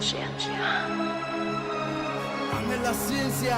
ciencia. Ame la ciencia.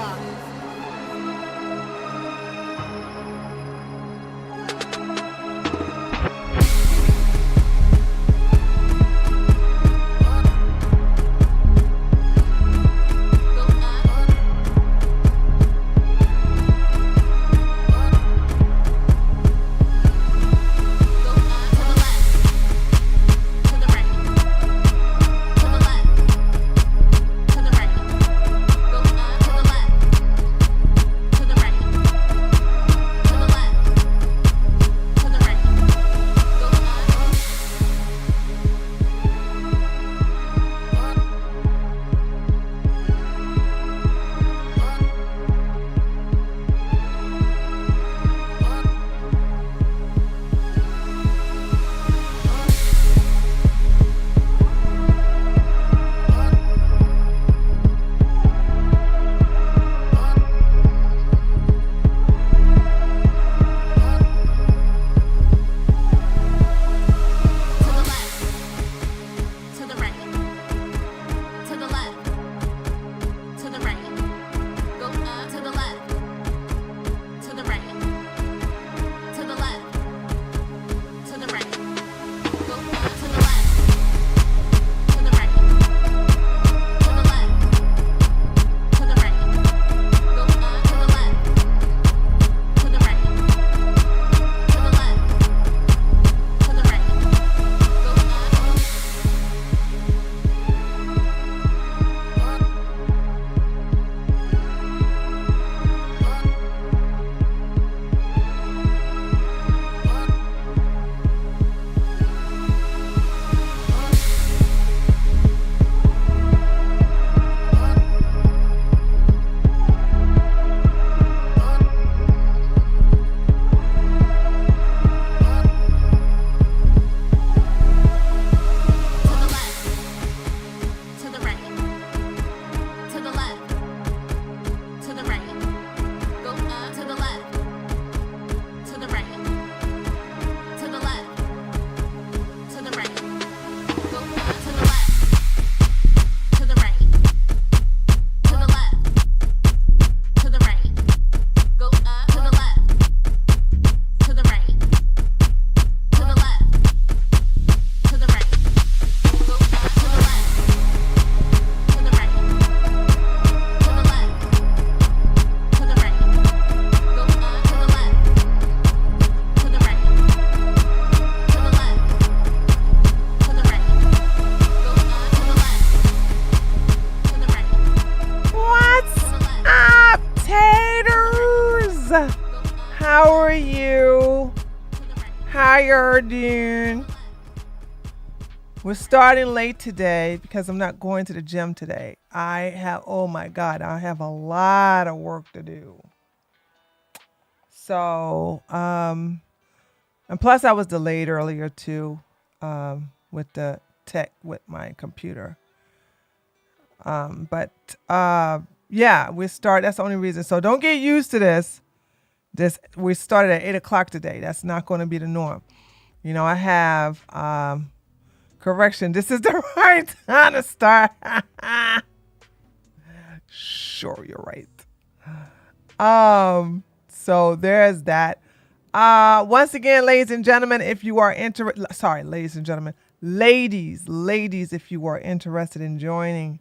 How are you? How you doing? We're starting late today because I'm not going to the gym today. Oh my God, I have a lot of work to do. So, and plus I was delayed earlier too, with the tech with my computer. Yeah, that's the only reason. So don't get used to this. We started at 8 o'clock today. That's not going to be the norm. You know, I have, correction. This is the right time to start. Sure, you're right. So there's that. Once again, ladies and gentlemen, if you are ladies and gentlemen, ladies, if you are interested in joining,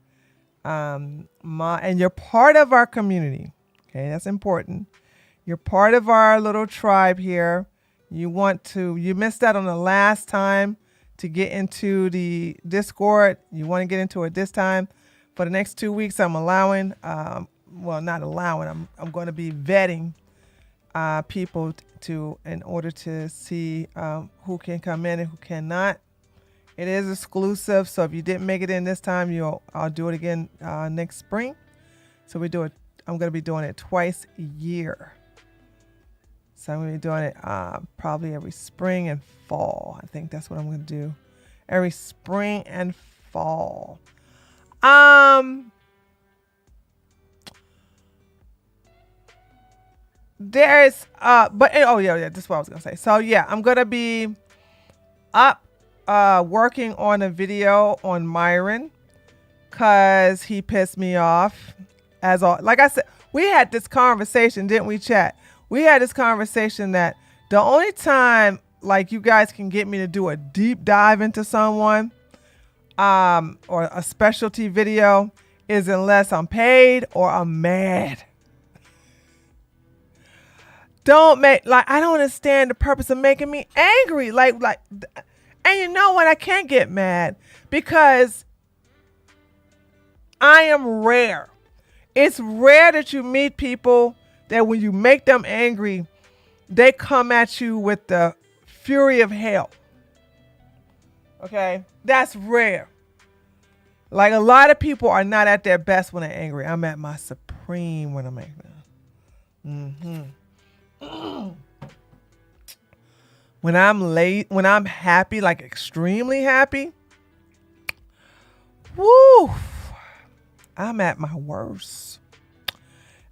and you're part of our community. Okay. That's important. You're part of our little tribe here. You missed out on the last time to get into the Discord. You want to get into it this time. For the next 2 weeks, I'm allowing, not allowing, I'm going to be vetting people in order to see who can come in and who cannot. It is exclusive, so if you didn't make it in this time, I'll do it again next spring. So I'm going to be doing it twice a year. So I'm going to be doing it probably every spring and fall. I think that's what I'm going to do. Every spring and fall. This is what I was going to say. So yeah, I'm going to be up working on a video on Myron. because he pissed me off. As all, like I said, we had this conversation, didn't we, chat? We had this conversation that the only time like you guys can get me to do a deep dive into someone or a specialty video is unless I'm paid or I'm mad. Don't make, like, I don't understand the purpose of making me angry. Like, and you know what? I can't get mad because I am rare. It's rare that you meet people that when you make them angry, they come at you with the fury of hell. Okay? That's rare. Like, a lot of people are not at their best when they're angry. I'm at my supreme when I'm angry. When I'm happy, like extremely happy, woo, I'm at my worst.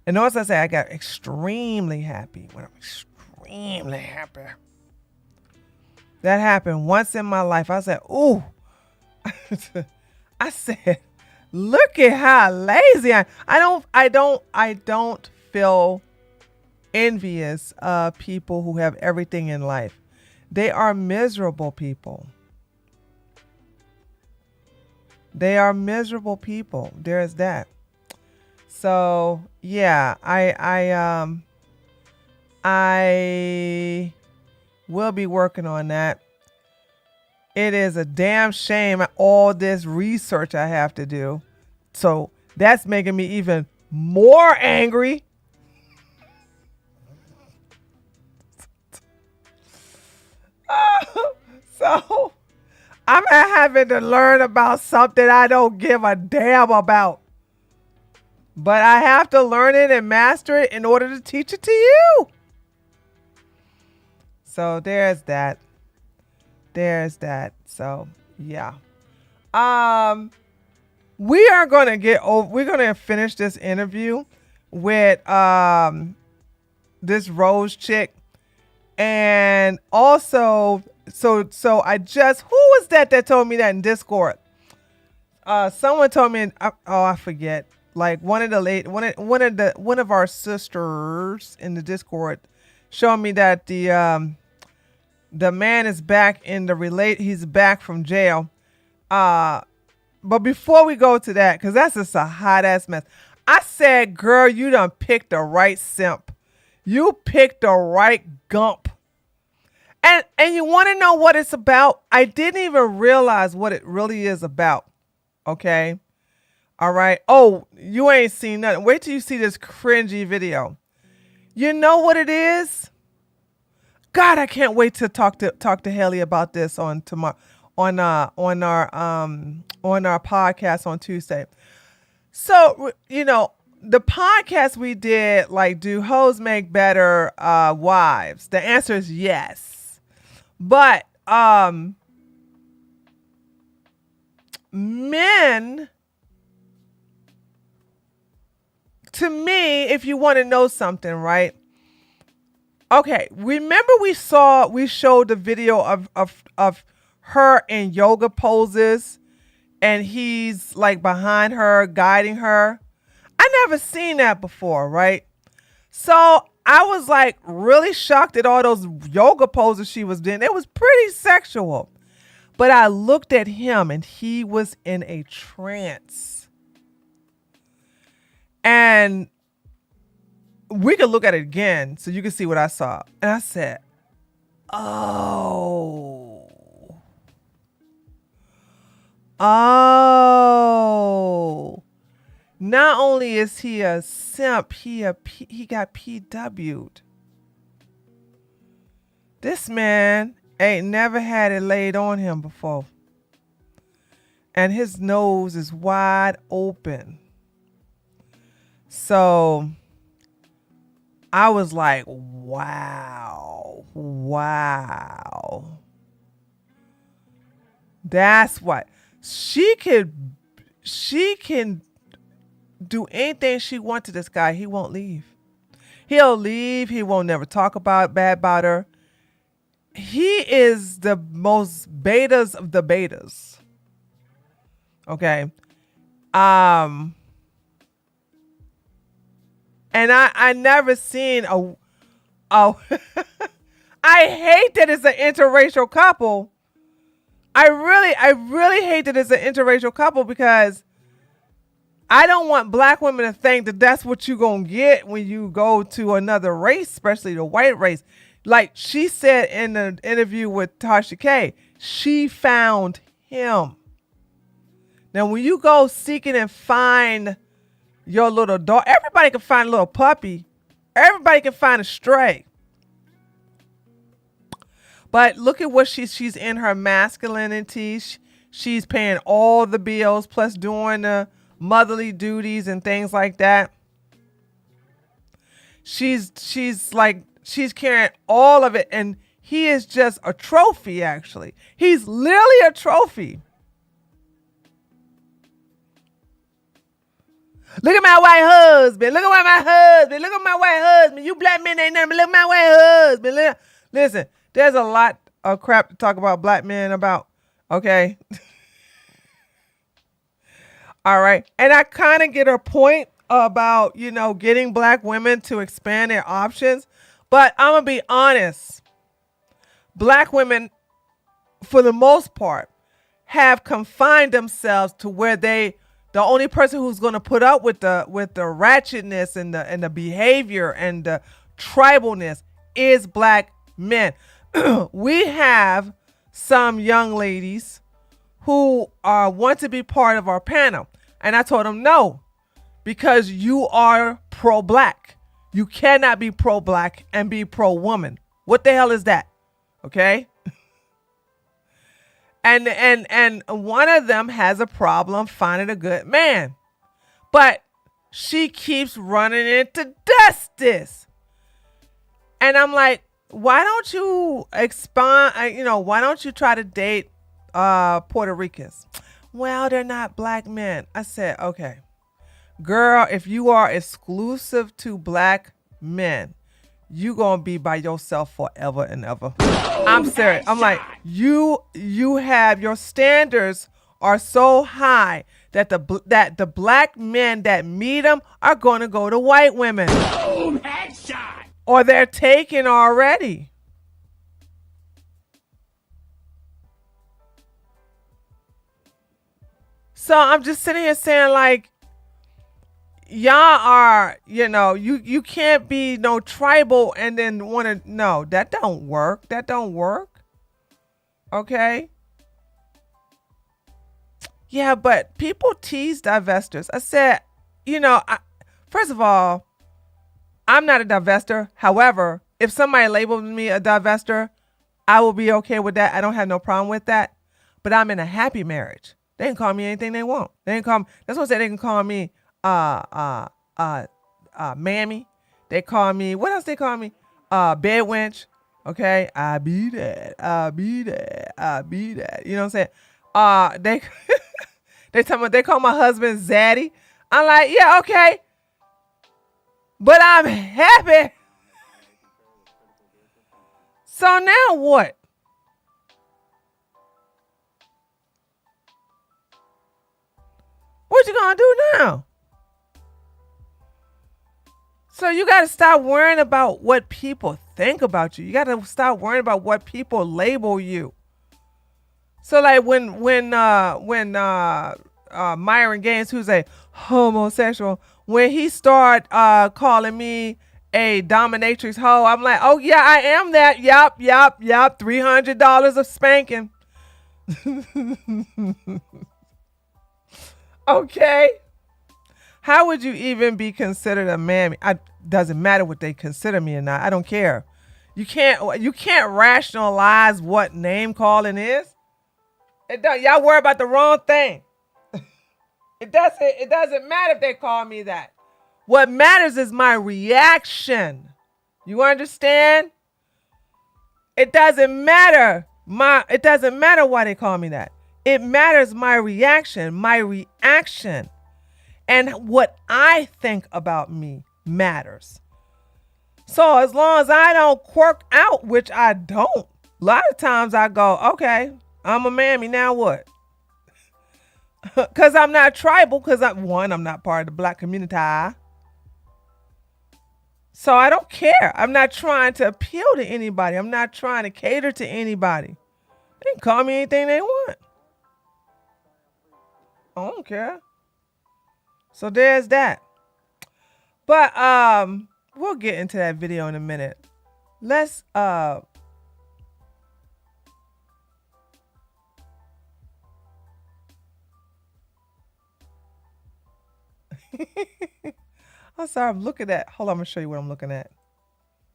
And notice I say I got extremely happy when I'm extremely happy. That happened once in my life. I said, ooh. I said, look at how lazy I am. I don't feel envious of people who have everything in life. They are miserable people. They are miserable people. There's that. So yeah, I will be working on that. It is a damn shame all this research I have to do. So that's making me even more angry. So I'm having to learn about something I don't give a damn about. But I have to learn it and master it in order to teach it to you. So there's that. There's that. So yeah. We're gonna finish this interview with this Rose chick. And also, so I just, who was that told me that in Discord? Someone told me, I forget. Like one of our sisters in the Discord showed me that the man is back in he's back from jail. But before we go to that, because that's just a hot ass mess. I said, girl, you done picked the right simp. You picked the right gump. And you want to know what it's about? I didn't even realize what it really is about. Okay? All right. Oh, you ain't seen nothing. Wait till you see this cringy video. You know what it is? God, I can't wait to talk to Haley about this on tomorrow on our podcast on Tuesday. So, you know, the podcast we did, like, do hoes make better wives? The answer is yes. But men, to me, if you want to know something, right? Okay, remember we showed the video of her in yoga poses and he's like behind her, guiding her. I never seen that before, right? So I was like really shocked at all those yoga poses she was doing. It was pretty sexual. But I looked at him and he was in a trance. And we could look at it again so you can see what I saw. And I said, oh. Not only is he a simp, he got PW'd. This man ain't never had it laid on him before. And his nose is wide open. So I was like, wow. That's what she can do anything she wants to this guy. He won't leave. He'll leave. He won't never talk bad about her. He is the most betas of the betas. Okay. Um, and I never seen a I hate that it's an interracial couple. I really hate that it's an interracial couple because I don't want black women to think that that's what you're going to get when you go to another race, especially the white race. Like she said in the interview with Tasha K, she found him. Now, when you go seeking and find your little dog, everybody can find a little puppy. Everybody can find a stray. But look at what she's in her masculinity. She's paying all the bills, plus doing the motherly duties and things like that. She's carrying all of it, and he is just a trophy. Actually, he's literally a trophy. Look at my white husband. Look at my husband. Look at my white husband. You black men ain't nothing but look at my white husband. Listen, there's a lot of crap to talk about black men about. Okay. All right. And I kind of get her point about, getting black women to expand their options. But I'm going to be honest. Black women, for the most part, have confined themselves to where the only person who's going to put up with the ratchetness and the behavior and the tribalness is black men. We have some young ladies who want to be part of our panel. And I told them no, because you are pro-black. You cannot be pro-black and be pro-woman. What the hell is that? Okay? And one of them has a problem finding a good man. But she keeps running into Justice. And I'm like, why don't you expand, why don't you try to date Puerto Ricans? Well, they're not black men. I said, okay, girl, if you are exclusive to black men, you gonna be by yourself forever and ever. I'm serious. I'm like, you have, your standards are so high that the black men that meet them are gonna go to white women. Boom, headshot. Or they're taken already. So I'm just sitting here saying, like, y'all are, you can't be no tribal and then want to, no, that don't work. That don't work. Okay. Yeah, but people tease divestors. I said, first of all, I'm not a divester. However, if somebody labels me a divester, I will be okay with that. I don't have no problem with that. But I'm in a happy marriage. They can call me anything they want. That's what I said. They can call me mammy. They call me, what else they call me? Bed wench. Okay. I be that. You know what I'm saying? They call my husband Zaddy. I'm like, yeah, okay. But I'm happy. So now what? What you gonna do now? So you gotta stop worrying about what people think about you. You gotta stop worrying about what people label you. So like when Myron Gaines, who's a homosexual, when he started calling me a dominatrix hoe, I'm like, oh yeah, I am that. Yup. $300 of spanking. Okay. How would you even be considered a mammy? Doesn't matter what they consider me or not. I don't care. You can't rationalize what name calling is. Y'all worry about the wrong thing. It doesn't matter if they call me that. What matters is my reaction. You understand? It doesn't matter why they call me that. It matters my reaction. And what I think about me matters. So as long as I don't quirk out, which I don't, a lot of times I go, okay, I'm a mammy, now what? Because I'm not tribal, because I'm not part of the black community. So I don't care. I'm not trying to appeal to anybody. I'm not trying to cater to anybody. They can call me anything they want. I don't care. So there's that. But we'll get into that video in a minute. Let's I'm sorry, I'm looking at. Hold on, I'm gonna show you what I'm looking at.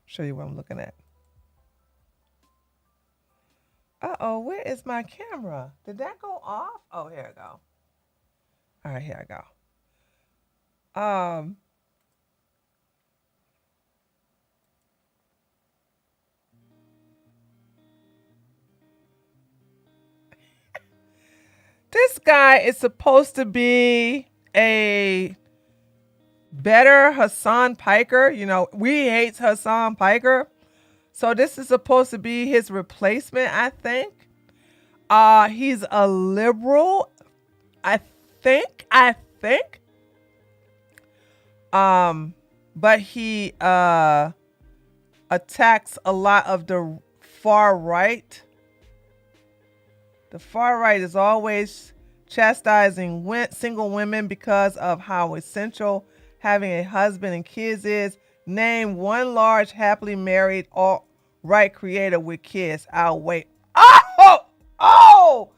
Show you what I'm looking at. Uh-oh, where is my camera? Did that go off? Oh, here I go. All right, here I go. This guy is supposed to be a better Hassan Piker. You know, we hate Hassan Piker. So this is supposed to be his replacement, I think. He's a liberal, I think. But he attacks a lot of the far right. The far right is always chastising single women because of how essential having a husband and kids is. Name one large, happily married, alt-right creator with kids. I'll wait. Oh!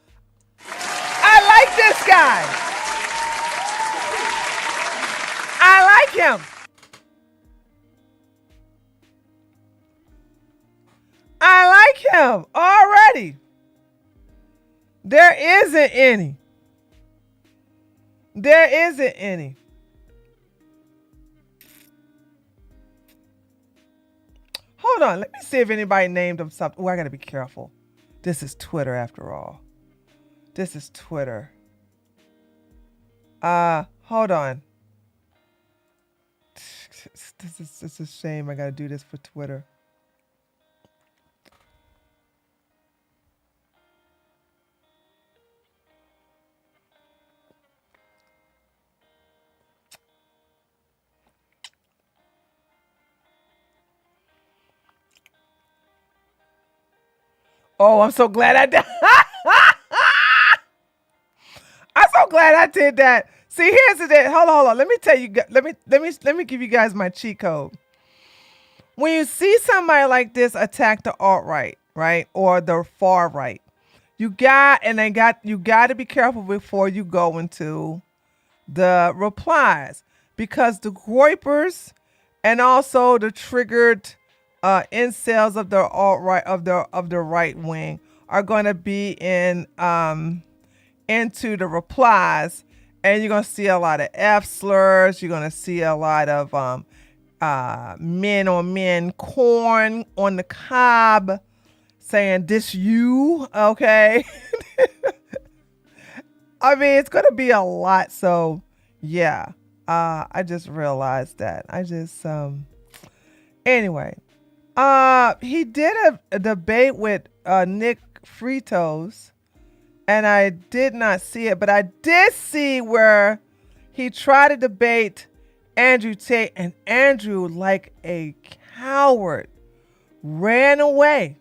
I like this guy. I like him. I like him already. There isn't any. There isn't any. Hold on. Let me see if anybody named him something. Oh, I got to be careful. This is Twitter after all. This is Twitter. Hold on. This is a shame. I got to do this for Twitter. Oh, I'm so glad I did. I'm so glad I did that. See, here's the thing. Hold on. Let me tell you. Let me give you guys my cheat code. When you see somebody like this attack the alt-right, right, or the far right, you got to be careful before you go into the replies, because the groypers and also the triggered incels of the alt-right of the right wing are going to be in into the replies, and you're going to see a lot of F slurs. You're going to see a lot of men on men, corn on the cob, saying this you, okay? I mean, it's going to be a lot. So yeah, I just realized that. Anyway, he did a debate with Nick Fritos, and I did not see it, but I did see where he tried to debate Andrew Tate, and Andrew, like a coward, ran away.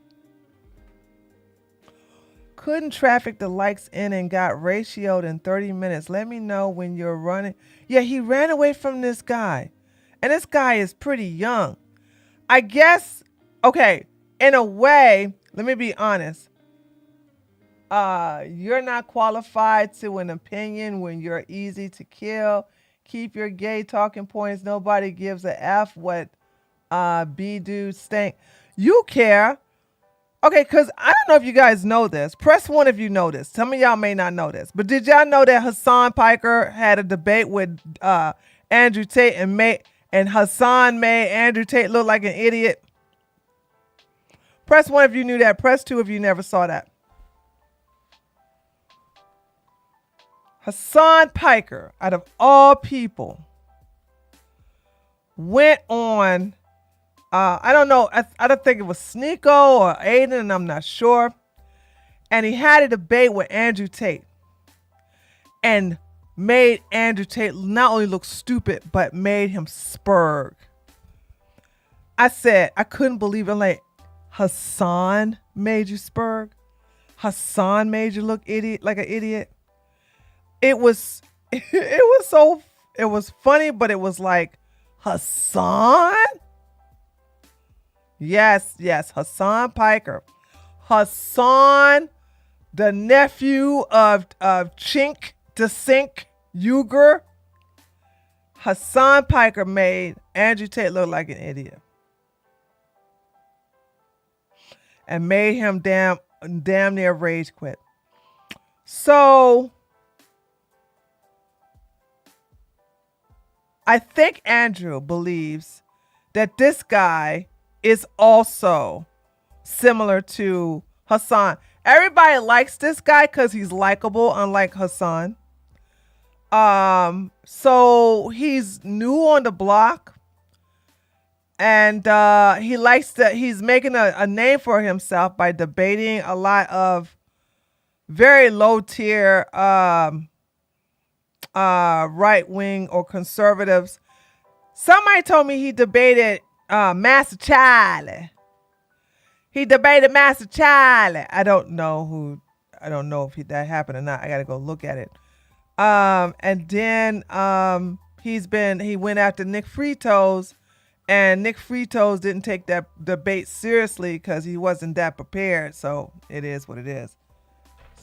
Couldn't traffic the likes in and got ratioed in 30 minutes. Let me know when you're running. Yeah, he ran away from this guy, and this guy is pretty young. I guess, okay, in a way, let me be honest. You're not qualified to an opinion when you're easy to kill. Keep your gay talking points. Nobody gives a F what B-dudes think. You care. Okay, because I don't know if you guys know this. Press 1 if you know this. Some of y'all may not know this. But did y'all know that Hassan Piker had a debate with Andrew Tate and Hassan made Andrew Tate look like an idiot? Press 1 if you knew that. Press 2 if you never saw that. Hassan Piker, out of all people, went on, I don't know, I don't think it was Sneeko or Aiden, and I'm not sure. And he had a debate with Andrew Tate. and made Andrew Tate not only look stupid, but made him spurg. I said, I couldn't believe it. Like, Hassan made you spurg? Hassan made you look like an idiot? It was it was funny, but it was like, Hassan? Yes, Hassan Piker. Hassan, the nephew of Chink to Sink Uyghur. Hassan Piker made Andrew Tate look like an idiot. And made him damn near rage quit. So I think Andrew believes that this guy is also similar to Hassan. Everybody likes this guy because he's likable, unlike Hassan. So he's new on the block, and he's making a name for himself by debating a lot of very low tier right wing or conservatives. Somebody told me he debated Master Charlie. He debated Master Charlie. I don't know if that happened or not. I got to go look at it. And then he went after Nick Fritos, and Nick Fritos didn't take that debate seriously because he wasn't that prepared. So it is what it is.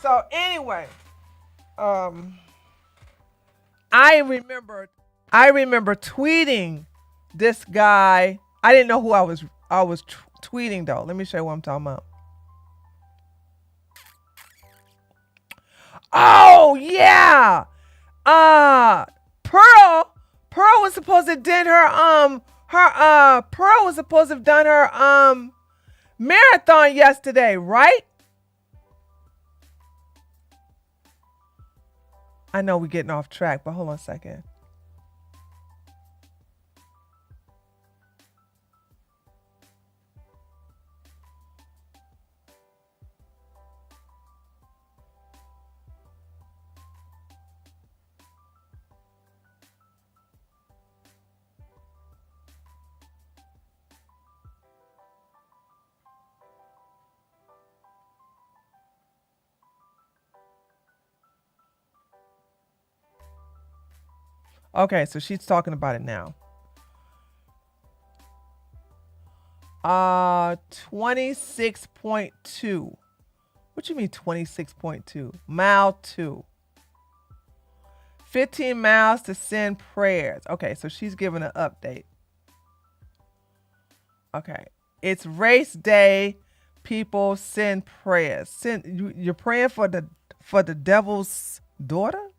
So anyway, I remember tweeting this guy. I didn't know who I was tweeting though. Let me show you what I'm talking about. Oh yeah. Pearl was supposed to did her Pearl was supposed to have done her marathon yesterday, right? I know we're getting off track, but hold on a second. Okay, so she's talking about it now. 26.2. What you mean 26.2? Mile 2. 15 miles to send prayers. Okay, so she's giving an update. Okay. It's race day. People send prayers. You're praying for the devil's daughter?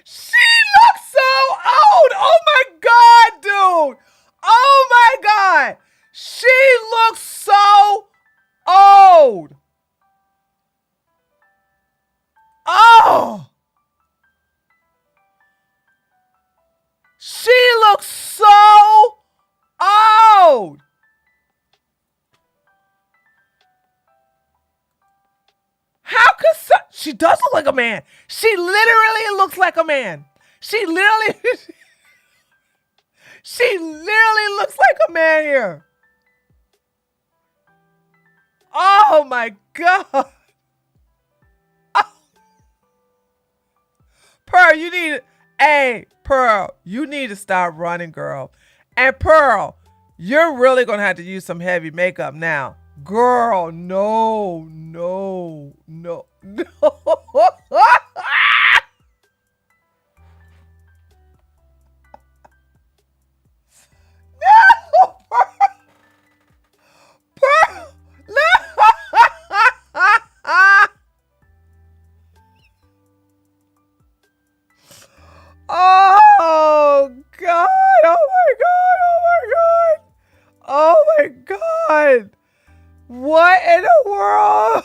She looks so old. Oh my God, dude. Oh my God. She looks so old. Oh. She looks so old. How could she does look like a man. She literally looks like a man. She literally looks like a man here. Oh my God. Oh. Pearl, you need to stop running, girl. And Pearl, you're really going to have to use some heavy makeup now. Girl, no. No. Pearl. Oh God. Oh my God. What in the world?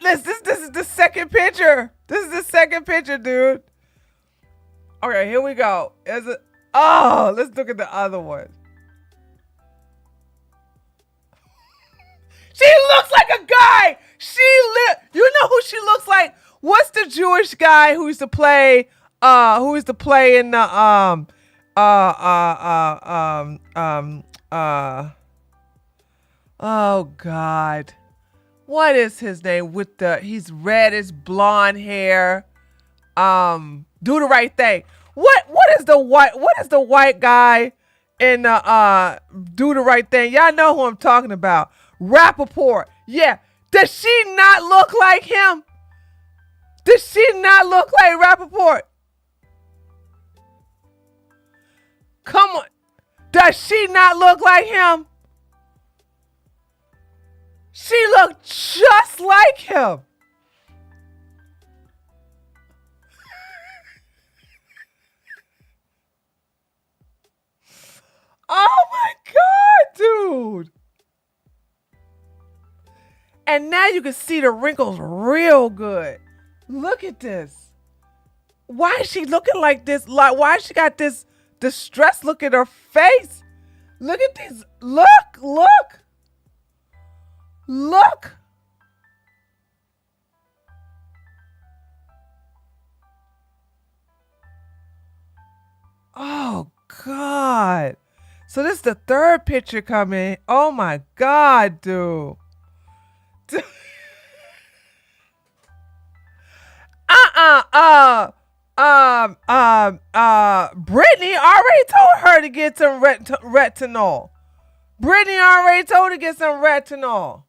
This is the second picture. This is the second picture, dude. Okay, here we go. Let's look at the other one. She looks like a guy. You know who she looks like? What's the Jewish guy who used to play in the oh God. What is his name he's reddish blonde hair. Do the Right Thing. What is the white guy in Do the Right Thing? Y'all know who I'm talking about. Rappaport. Yeah. Does she not look like him? Does she not look like Rappaport? Come on. Does she not look like him? She looked just like him. Oh my God, dude. And now you can see the wrinkles real good. Look at this. Why is she looking like this? Like, why she got this distressed look in her face? Look at this. Look. Oh God. So this is the third picture coming. Oh my God, dude. Brittany already told her to get some retinol. Brittany already told her to get some retinol.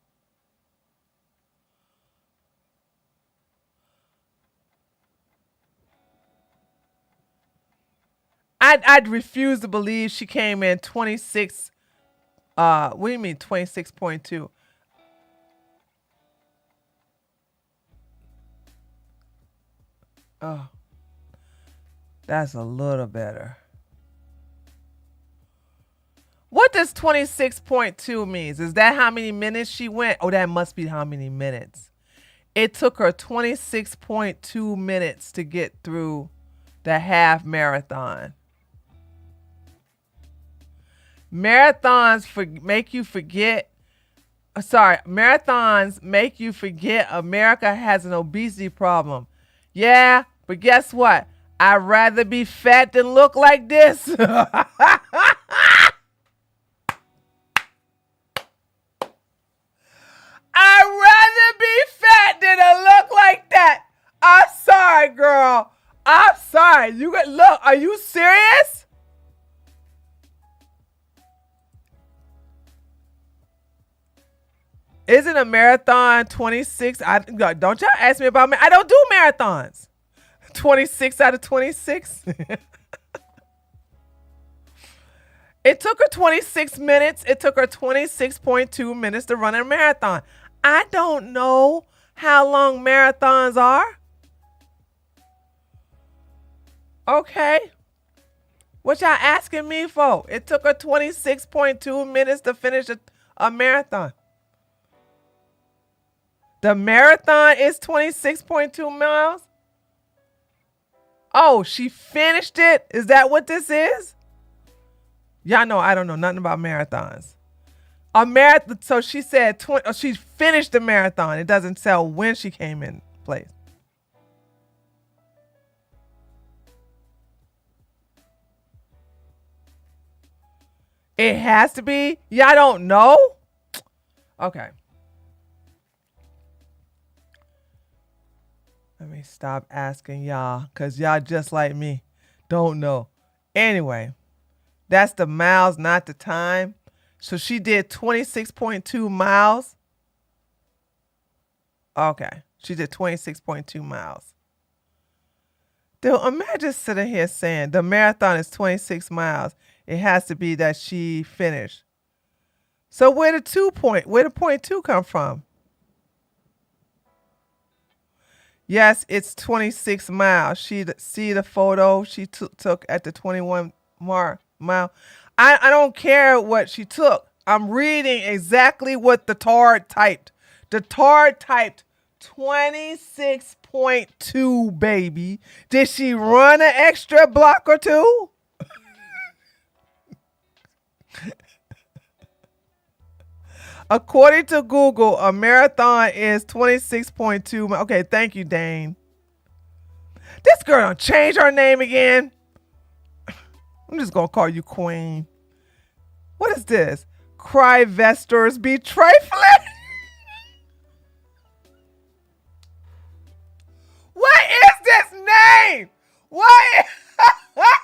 I'd refuse to believe she came in 26. What do you mean 26.2? Oh, that's a little better. What does 26.2 means? Is that how many minutes she went? Oh, that must be how many minutes. It took her 26.2 minutes to get through the half marathon. Marathons make you forget. Marathons make you forget America has an obesity problem. Yeah, but guess what? I'd rather be fat than look like this. I'd rather be fat than to look like that. I'm sorry, girl. I'm sorry. Look, are you serious? Isn't a marathon 26? Don't y'all ask me about me. I don't do marathons. 26 out of 26. It took her 26 minutes. It took her 26.2 minutes to run a marathon. I don't know how long marathons are. Okay. What y'all asking me for? It took her 26.2 minutes to finish a marathon. The marathon is 26.2 miles. Oh, she finished it? Is that what this is? Y'all know I don't know nothing about marathons. A marathon. So she said she finished the marathon. It doesn't tell when she came in place. It has to be. Y'all don't know? Okay. Let me stop asking y'all, because y'all just like me don't know. Anyway, that's the miles, not the time. So she did 26.2 miles. Okay. She did 26.2 miles. Dude, imagine sitting here saying the marathon is 26 miles. It has to be that she finished. So where did point two come from? Yes, it's 26 miles. See the photo she took at the 21 mile. I don't care what she took. I'm reading exactly what the TARD typed. The TARD typed 26.2, baby. Did she run an extra block or two? According to Google, a marathon is 26.2. Okay, thank you, Dane. This girl don't change her name again. I'm just gonna call you Queen. What is this? Cryvestors be trifling? What is this name? What? What?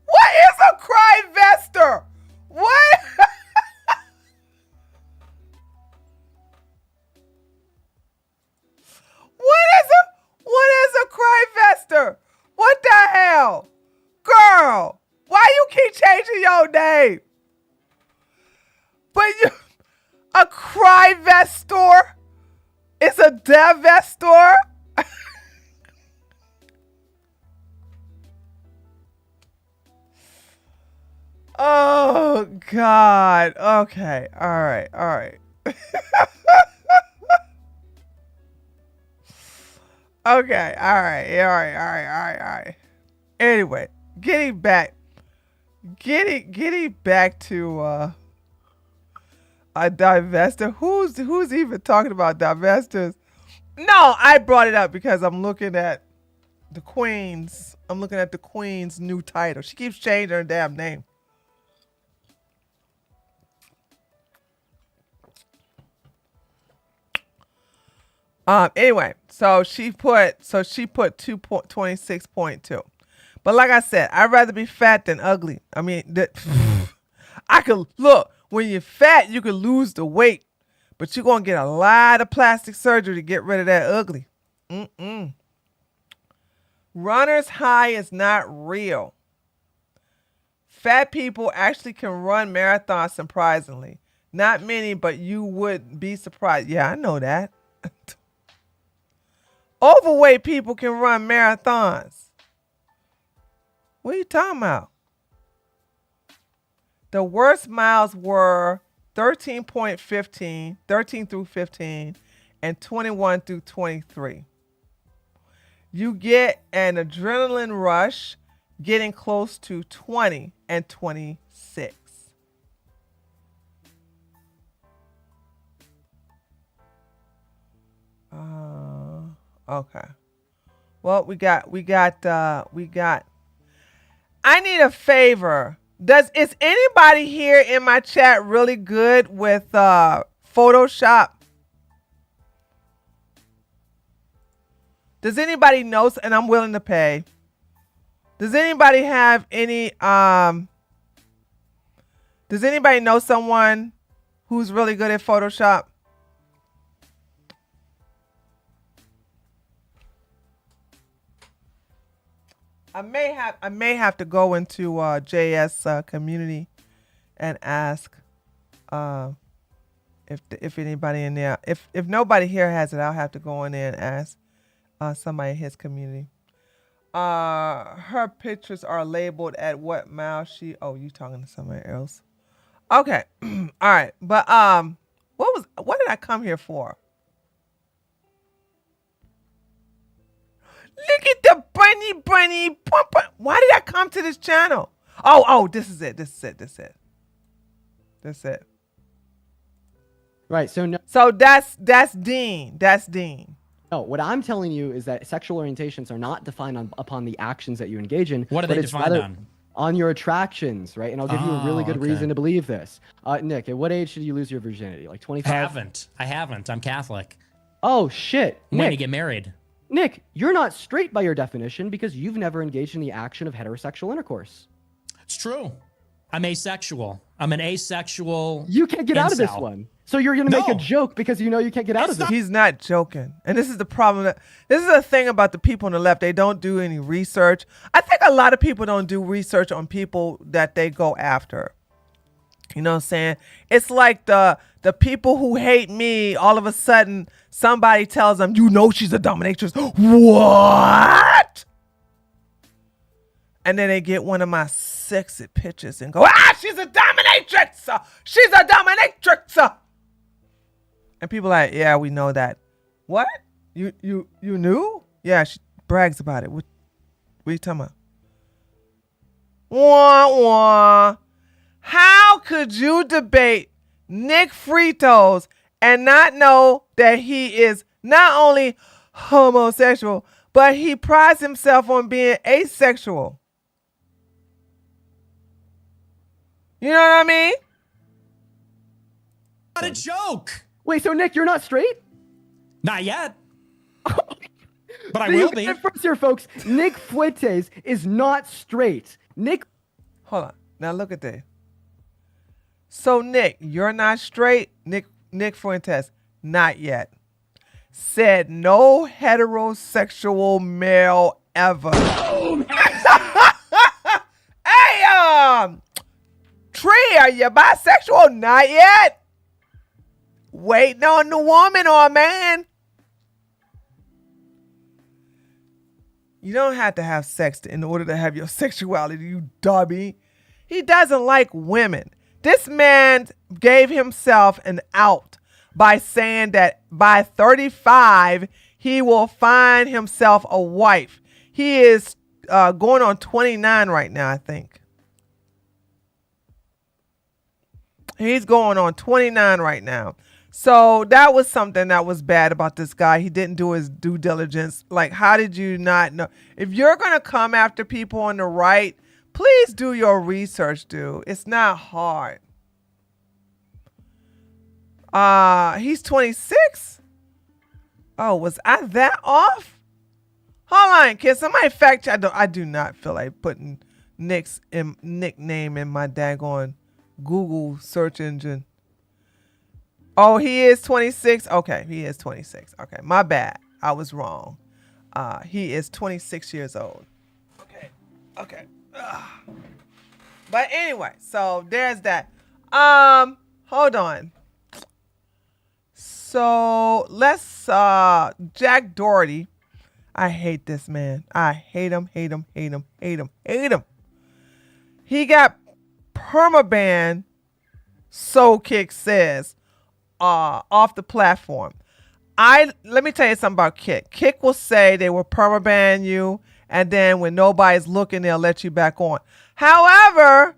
What is a cryvestor? What? What is a cryvestor? What the hell? Girl, why you keep changing your name? But you, a cryvestor is a devestor? Oh, God. Okay. All right. All right. Okay. All right. All right. All right. All right. All right. Anyway, getting back to a divester. Who's even talking about divestors? No, I brought it up because I'm looking at the Queen's. I'm looking at the Queen's new title. She keeps changing her damn name. Anyway, so she put 26.2. But like I said, I'd rather be fat than ugly. I mean, I could look, when you're fat, you could lose the weight, but you're gonna get a lot of plastic surgery to get rid of that ugly. Runner's high is not real. Fat people actually can run marathons, surprisingly. Not many, but you would be surprised. Yeah, I know that. Overweight people can run marathons. What are you talking about? The worst miles were 13 through 15, and 21 through 23. You get an adrenaline rush getting close to 20 and 26. Okay. Well, we got. I need a favor. Is anybody here in my chat really good with Photoshop? Does anybody know? And I'm willing to pay. Does anybody have any? Does anybody know someone who's really good at Photoshop? I may have to go into JS community and ask if anybody in there. If nobody here has it, I'll have to go in there and ask somebody in his community. Her pictures are labeled at what mile she. Oh, you talking to somebody else? Okay, all right. But what did I come here for? Look at the bunny. Why did I come to this channel? Oh, this is it. Right. So no. So that's Dean. That's Dean. No, what I'm telling you is that sexual orientations are not defined upon the actions that you engage in. What are they defined on? On your attractions, right? And I'll give you a really good reason to believe this. Nick, at what age did you lose your virginity? Like 25? I haven't. I'm Catholic. Oh, shit. When to get married? Nick, you're not straight by your definition because you've never engaged in the action of heterosexual intercourse. It's true. I'm asexual. I'm an asexual. You can't get out of this one. So you're going to make a joke because you know you can't get out of this. He's not joking. And this is the problem. This is the thing about the people on the left. They don't do any research. I think a lot of people don't do research on people that they go after. You know what I'm saying? It's like the people who hate me, all of a sudden somebody tells them, you know she's a dominatrix. What? And then they get one of my sexy pictures and go, she's a dominatrix. She's a dominatrix. And people are like, yeah, we know that. What? You knew? Yeah, she brags about it. What are you talking about? Wah, wah. How could you debate Nick Fritos and not know that he is not only homosexual, but he prides himself on being asexual? You know what I mean? Not a joke. Wait, so Nick, you're not straight? Not yet. But I So you will get be. it first here, folks. Nick Fuentes is not straight. Nick. Hold on. Now look at this. So Nick, you're not straight. Nick Fuentes, not yet. Said no heterosexual male ever. Hey, Tree, are you bisexual? Not yet. Waiting on the woman or man. You don't have to have sex in order to have your sexuality, you dummy. He doesn't like women. This man gave himself an out by saying that by 35, he will find himself a wife. He is going on 29 right now, I think. He's going on 29 right now. So that was something that was bad about this guy. He didn't do his due diligence. Like, how did you not know? If you're going to come after people on the right, please do your research, dude. It's not hard. He's 26? Oh, was I that off? Hold on, kid. Somebody fact check. I do not feel like putting Nick's nickname in my daggone Google search engine. Oh, he is 26? Okay, he is 26. Okay, my bad. I was wrong. He is 26 years old. Okay. But anyway, so there's that. Hold on. So let's Jack Doherty. I hate this man. I hate him. He got permaban, Soul Kick says, off the platform. Let me tell you something about Kick. Kick will say they will permaban you, and then when nobody's looking, they'll let you back on. However,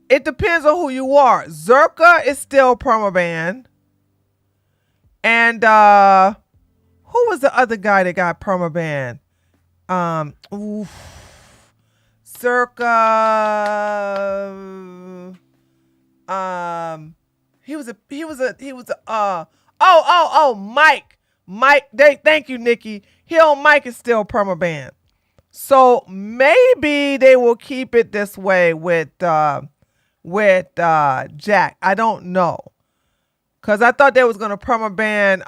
it depends on who you are. Zerka is still permaban. And who was the other guy that got permaban? Zerka. He was Mike. Thank you, Nikki. Mike is still permaban. So maybe they will keep it this way with Jack. I don't know. Cause I thought they was gonna permaban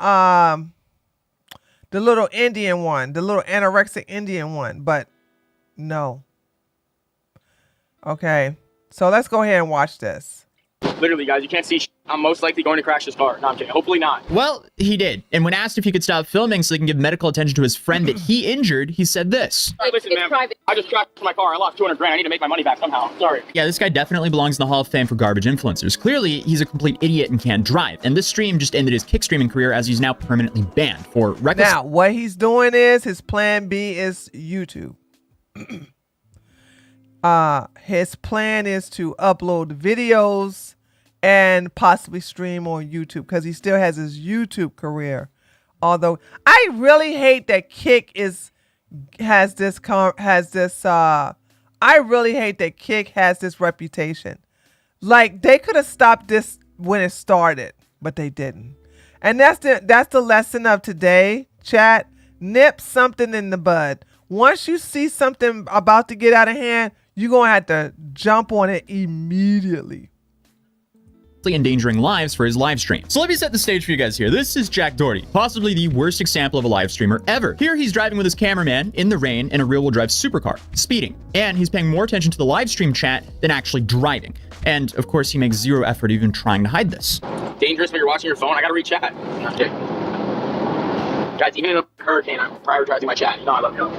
the little Indian one, the little anorexic Indian one, but no. Okay. So let's go ahead and watch this. Literally, guys, you can't see. I'm most likely going to crash this car. No, I'm kidding. Hopefully not. Well, he did. And when asked if he could stop filming so he can give medical attention to his friend that he injured, he said this. Hey, listen, man. I just crashed my car. I lost $200 grand. I need to make my money back somehow. Sorry. Yeah, this guy definitely belongs in the Hall of Fame for garbage influencers. Clearly, he's a complete idiot and can't drive. And this stream just ended his kick streaming career as he's now permanently banned for reckless... Now, what he's doing is, his plan B is YouTube. His plan is to upload videos and possibly stream on YouTube because he still has his YouTube career. Although I really hate that Kick has this reputation. Like, they could have stopped this when it started, but they didn't. And that's the lesson of today, chat. Nip something in the bud. Once you see something about to get out of hand, you're going to have to jump on it immediately. Endangering lives for his live stream. So let me set the stage for you guys here. This is Jack Doherty, possibly the worst example of a live streamer ever. Here he's driving with his cameraman in the rain in a rear-wheel drive supercar, speeding, and he's paying more attention to the live stream chat than actually driving. And of course, he makes zero effort even trying to hide this. Dangerous when you're watching your phone. I gotta read chat. Okay. Guys, even in a hurricane, I'm prioritizing my chat. You know I love you.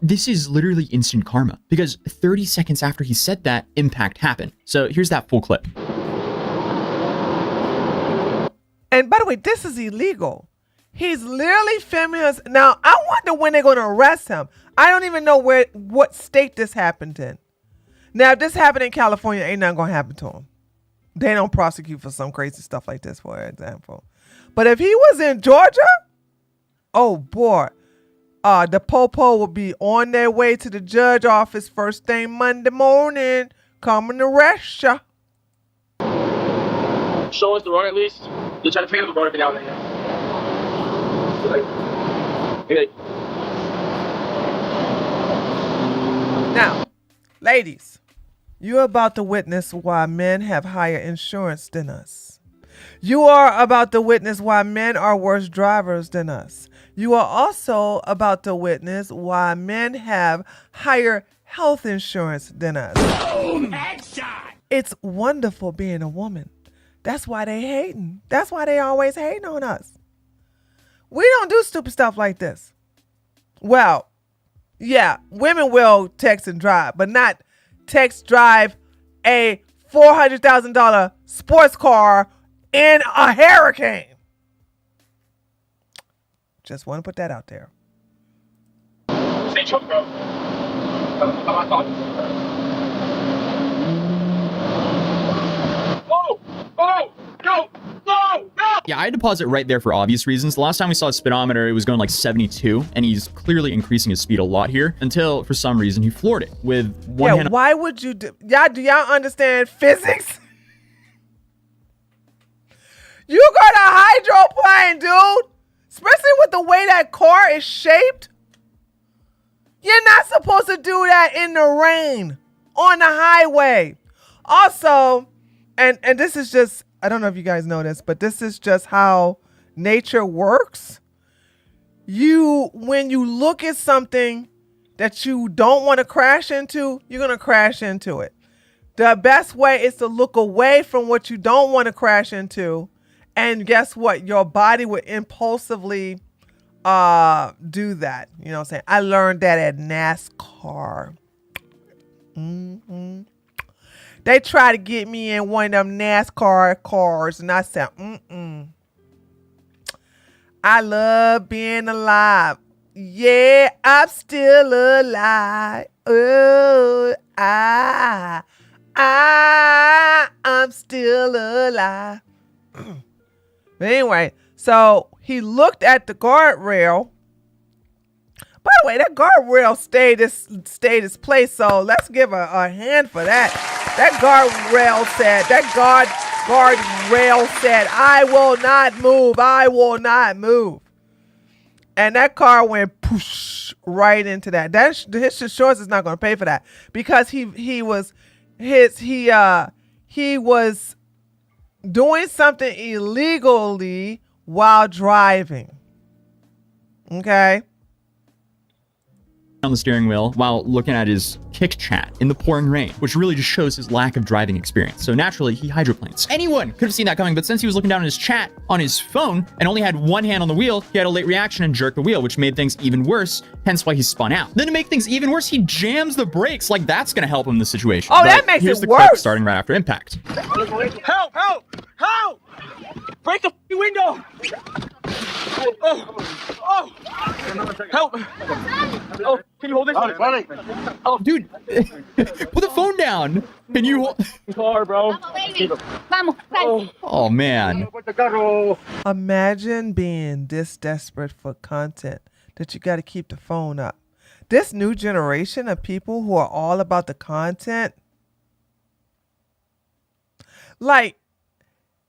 This is literally instant karma because 30 seconds after he said that, impact happened. So here's that full clip. And by the way, this is illegal. He's literally filming us. Now, I wonder when they're going to arrest him. I don't even know what state this happened in. Now, if this happened in California, ain't nothing gonna happen to him. They don't prosecute for some crazy stuff like this, for example. But if he was in Georgia, oh boy, the popo would be on their way to the judge office first thing Monday morning, coming to arrest ya. Show us the road at least. You're trying to pick up the road down there. Now, ladies, you're about to witness why men have higher insurance than us. You are about to witness why men are worse drivers than us. You are also about to witness why men have higher health insurance than us. Boom, headshot. It's wonderful being a woman. That's why they hating. That's why they always hating on us. We don't do stupid stuff like this. Well, yeah, women will text and drive, but not text drive a $400,000 sports car in a hurricane. Just want to put that out there. Stay choke, bro. Oh, go. Yeah, I had to pause it right there for obvious reasons. The last time we saw his speedometer, it was going like 72, and he's clearly increasing his speed a lot here until, for some reason, he floored it with one hand. Why would you do y'all understand physics? You got a hydroplane, dude. Especially with the way that car is shaped. You're not supposed to do that in the rain on the highway. Also, and this is just, I don't know if you guys know this, but this is just how nature works. When you look at something that you don't want to crash into, you're going to crash into it. The best way is to look away from what you don't want to crash into. And guess what? Your body would impulsively do that. You know what I'm saying? I learned that at NASCAR. They try to get me in one of them NASCAR cars, and I said, I love being alive. Yeah, I'm still alive. Oh, I'm still alive. But anyway, so he looked at the guardrail. By the way, that guardrail stayed its place, so let's give a hand for that. That guardrail said, I will not move. I will not move. And that car went poosh right into that. His insurance is not going to pay for that because he was doing something illegally while driving. Okay. On the steering wheel while looking at his kick chat in the pouring rain, which really just shows his lack of driving experience. So naturally, he hydroplanes. Anyone could have seen that coming, but since he was looking down at his chat on his phone and only had one hand on the wheel, he had a late reaction and jerked the wheel, which made things even worse, hence why he spun out. Then to make things even worse, he jams the brakes like that's gonna help him in this situation. Oh, that makes it worse. Here's the clip starting right after impact. Help! Break the window! Help! Oh, can you hold this? Oh, dude, put the phone down. Can you hold? Car, bro. Oh man. Imagine being this desperate for content that you got to keep the phone up. This new generation of people who are all about the content, like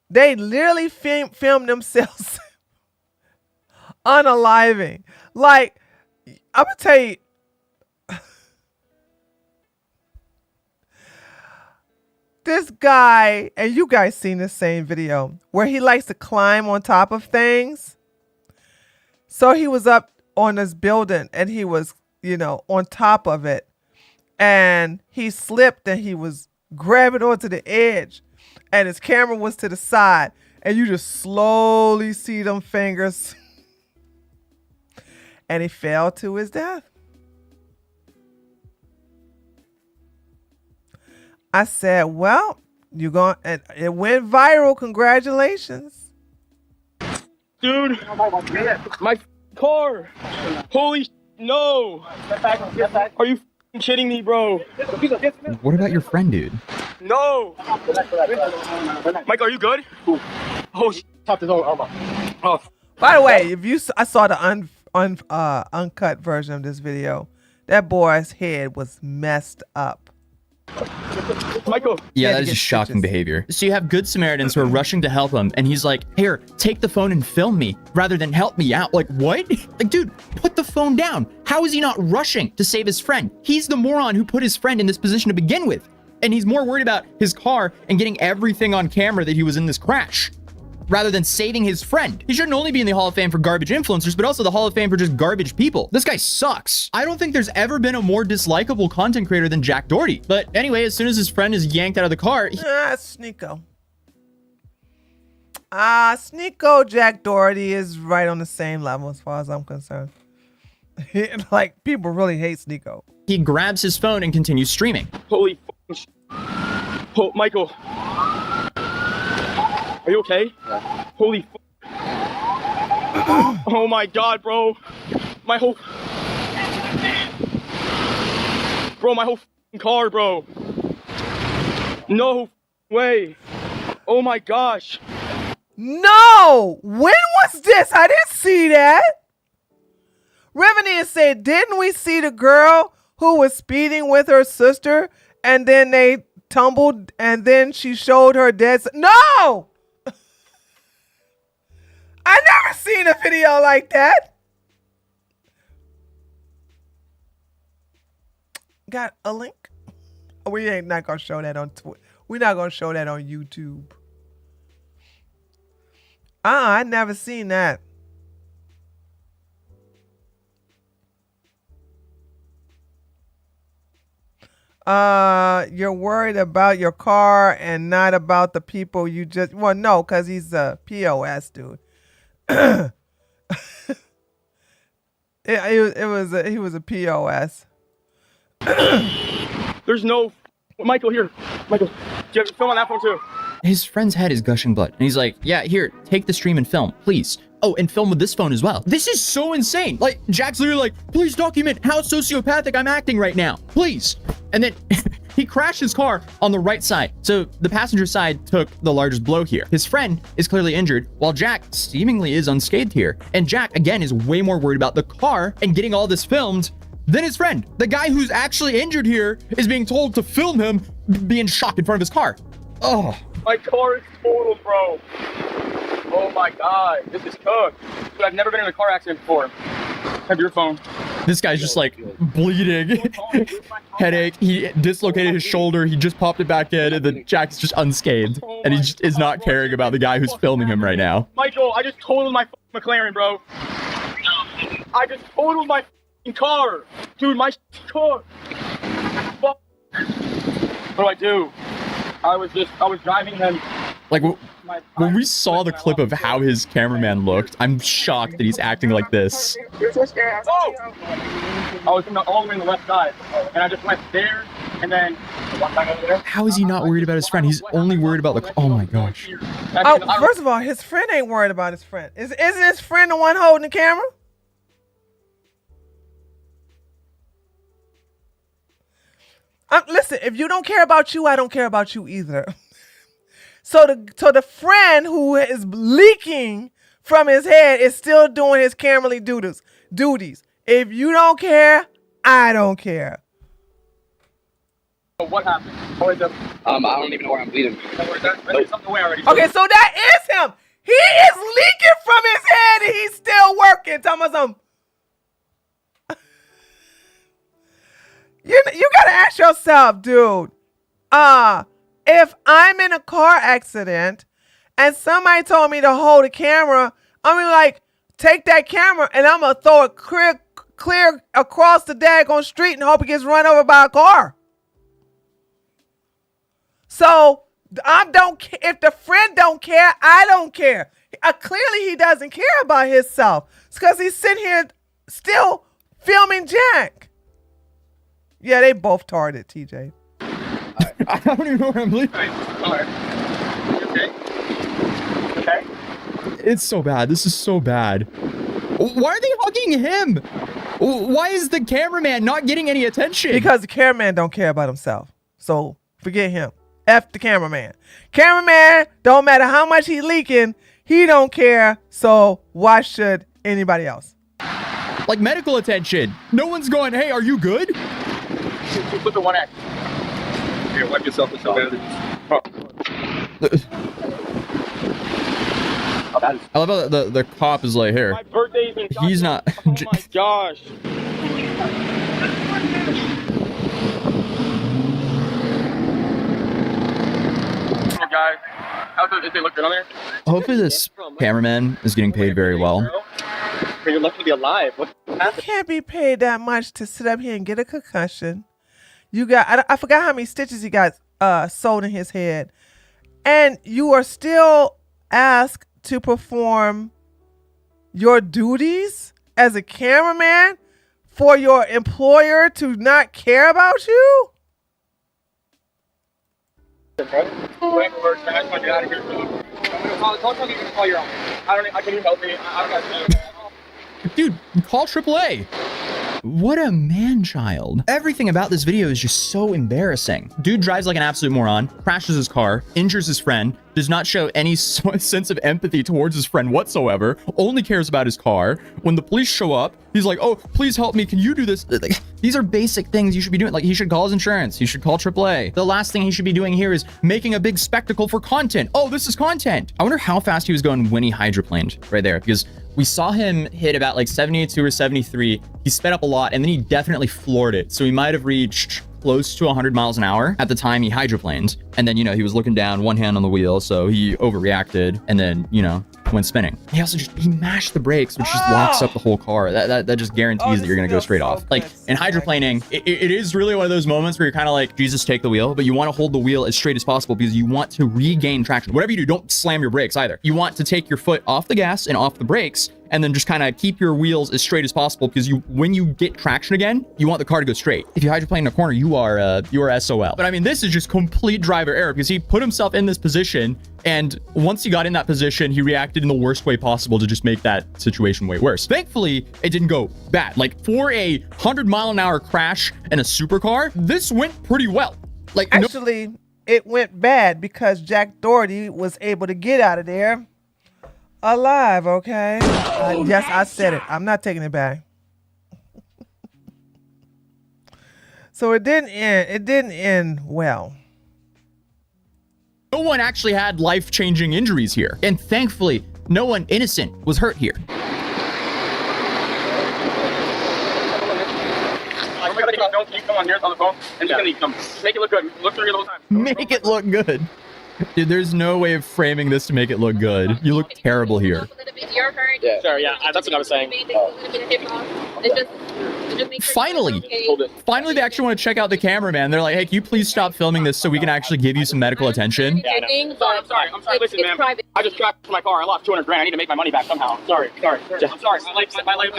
they literally film themselves unaliving. Like, I'm gonna tell you, this guy, and you guys seen this same video where he likes to climb on top of things. So he was up on this building and he was, on top of it, and he slipped and he was grabbing onto the edge and his camera was to the side and you just slowly see them fingers. And he fell to his death. I said, well, it went viral. Congratulations. Dude, my car. Holy no. Get back. Are you kidding me, bro? What about your friend, dude? No. Michael, are you good? Oh, top this over. Oh. By the way, I saw the uncut version of this video. That boy's head was messed up. Michael. Yeah, that is just shocking behavior. So you have good Samaritans who are rushing to help him, and he's like, here, take the phone and film me rather than help me out. Like, what? Like, dude, put the phone down. How is he not rushing to save his friend? He's the moron who put his friend in this position to begin with. And he's more worried about his car and getting everything on camera that he was in this crash, rather than saving his friend. He shouldn't only be in the Hall of Fame for garbage influencers, but also the Hall of Fame for just garbage people. This guy sucks. I don't think there's ever been a more dislikable content creator than Jack Doherty. But anyway, as soon as his friend is yanked out of the car, Sneeko. Sneeko Jack Doherty is right on the same level as far as I'm concerned. Like, people really hate Sneeko. He grabs his phone and continues streaming. Holy oh, Michael. Are you okay? Yeah. Holy oh my god, bro. My whole car, bro. No way. Oh my gosh. No! When was this? I didn't see that. Revenant said, didn't we see the girl who was speeding with her sister and then they tumbled and then she showed her dead? No! I never seen a video like that. Got a link? We ain't not gonna show that on Twitter. We're not gonna show that on YouTube. I never seen that. You're worried about your car and not about the people you just, well, no, because he's a POS dude. He was a POS. There's no Michael here. Michael, do you have film on that phone too? His friend's head is gushing blood, and he's like, yeah, here, take the stream and film, please. Oh, and film with this phone as well. This is so insane. Like, Jack's literally like, please document how sociopathic I'm acting right now, please. And then he crashed his car on the right side. So the passenger side took the largest blow here. His friend is clearly injured, while Jack seemingly is unscathed here. And Jack, again, is way more worried about the car and getting all this filmed than his friend. The guy who's actually injured here is being told to film him being shot in front of his car. Oh. My car is total, bro. Oh my god, this is cooked. Dude, I've never been in a car accident before. Have your phone. This guy's just like bleeding, headache. He dislocated his shoulder. He just popped it back in, and then Jack's just unscathed, and he just is not caring about the guy who's filming him right now. Michael, I just totaled my McLaren, bro. I just totaled my car, dude. My car. What do I do? I was driving him. Like, when we saw the clip of how his cameraman looked, I'm shocked that he's acting like this. Oh! I was all the way on the left side, and I just went there, and then one back over there. How is he not worried about his friend? He's only worried about the... Oh my gosh. Oh, first of all, his friend ain't worried about his friend. Isn't his friend the one holding the camera? Listen, if you don't care about you, I don't care about you either. So the friend who is leaking from his head is still doing his camera duties. If you don't care, I don't care. What happened? I don't even know where I'm bleeding. Okay, so that is him. He is leaking from his head and he's still working. Tell me something. You gotta ask yourself, dude. If I'm in a car accident and somebody told me to hold a camera, I'm gonna like take that camera and I'm gonna throw it clear across the daggone street and hope it gets run over by a car. So if the friend don't care, I don't care. Clearly he doesn't care about himself. It's because he's sitting here still filming Jack. Yeah, they both targeted TJ. I don't even know where I'm leaving. Okay. It's so bad. This is so bad. Why are they hugging him? Why is the cameraman not getting any attention? Because the cameraman don't care about himself. So forget him. F the cameraman. Cameraman, don't matter how much he leaking, he don't care. So why should anybody else? Like medical attention. No one's going, hey, are you good? Put the 1X. Here, wipe yourself with some I love how the cop is like, here. My birthday's been He's not. Oh my gosh. Guys, did they look good on there? Hopefully this cameraman is getting paid very well. You're lucky to be alive. What You happened? can't be paid that much to sit up here and get a concussion. You got, I forgot how many stitches he got sewed in his head. And you are still asked to perform your duties as a cameraman for your employer to not care about you? I can't even help me. Dude, call AAA. What a man-child. Everything about this video is just so embarrassing. Dude drives like an absolute moron, crashes his car, injures his friend, does not show any sense of empathy towards his friend whatsoever, only cares about his car. When the police show up, he's like, oh, please help me. Can you do this? Like, these are basic things you should be doing. Like, he should call his insurance. He should call AAA. The last thing he should be doing here is making a big spectacle for content. Oh, this is content. I wonder how fast he was going when he hydroplaned right there, because we saw him hit about like 72 or 73. He sped up a lot, and then he definitely floored it. So he might have reached close to 100 miles an hour at the time he hydroplaned. And then, you know, he was looking down, one hand on the wheel, so he overreacted and then, you know, went spinning. He also he mashed the brakes, which just locks up the whole car. That just guarantees that you're gonna go straight off. Like in hydroplaning, it is really one of those moments where you're kind of like, Jesus, take the wheel, but you want to hold the wheel as straight as possible because you want to regain traction. Whatever you do, don't slam your brakes either. You want to take your foot off the gas and off the brakes, and then just kind of keep your wheels as straight as possible, because when you get traction again, you want the car to go straight. If you hydroplane in a corner, you are SOL. But I mean, this is just complete driver error, because he put himself in this position, and once he got in that position, he reacted in the worst way possible to just make that situation way worse. Thankfully, it didn't go bad. Like, for a 100-mile-an-hour crash in a supercar, this went pretty well. Like, Actually, it went bad because Jack Doherty was able to get out of there alive, okay? Yes, I said it. I'm not taking it back. So it didn't end well. No one actually had life-changing injuries here. And thankfully, no one innocent was hurt here. Don't keep come on here on the phone and just gonna come. Make it look good. Look through your little time. Make it look good. Dude, there's no way of framing this to make it look good. You look terrible here. Yeah. Sorry, yeah, that's what I was saying. Finally, they actually want to check out the cameraman. They're like, hey, can you please stop filming this so we can actually give you some medical attention? Yeah, I'm sorry. Listen, man. I just crashed my car. I lost 200 grand. I need to make my money back somehow. Sorry. I'm sorry.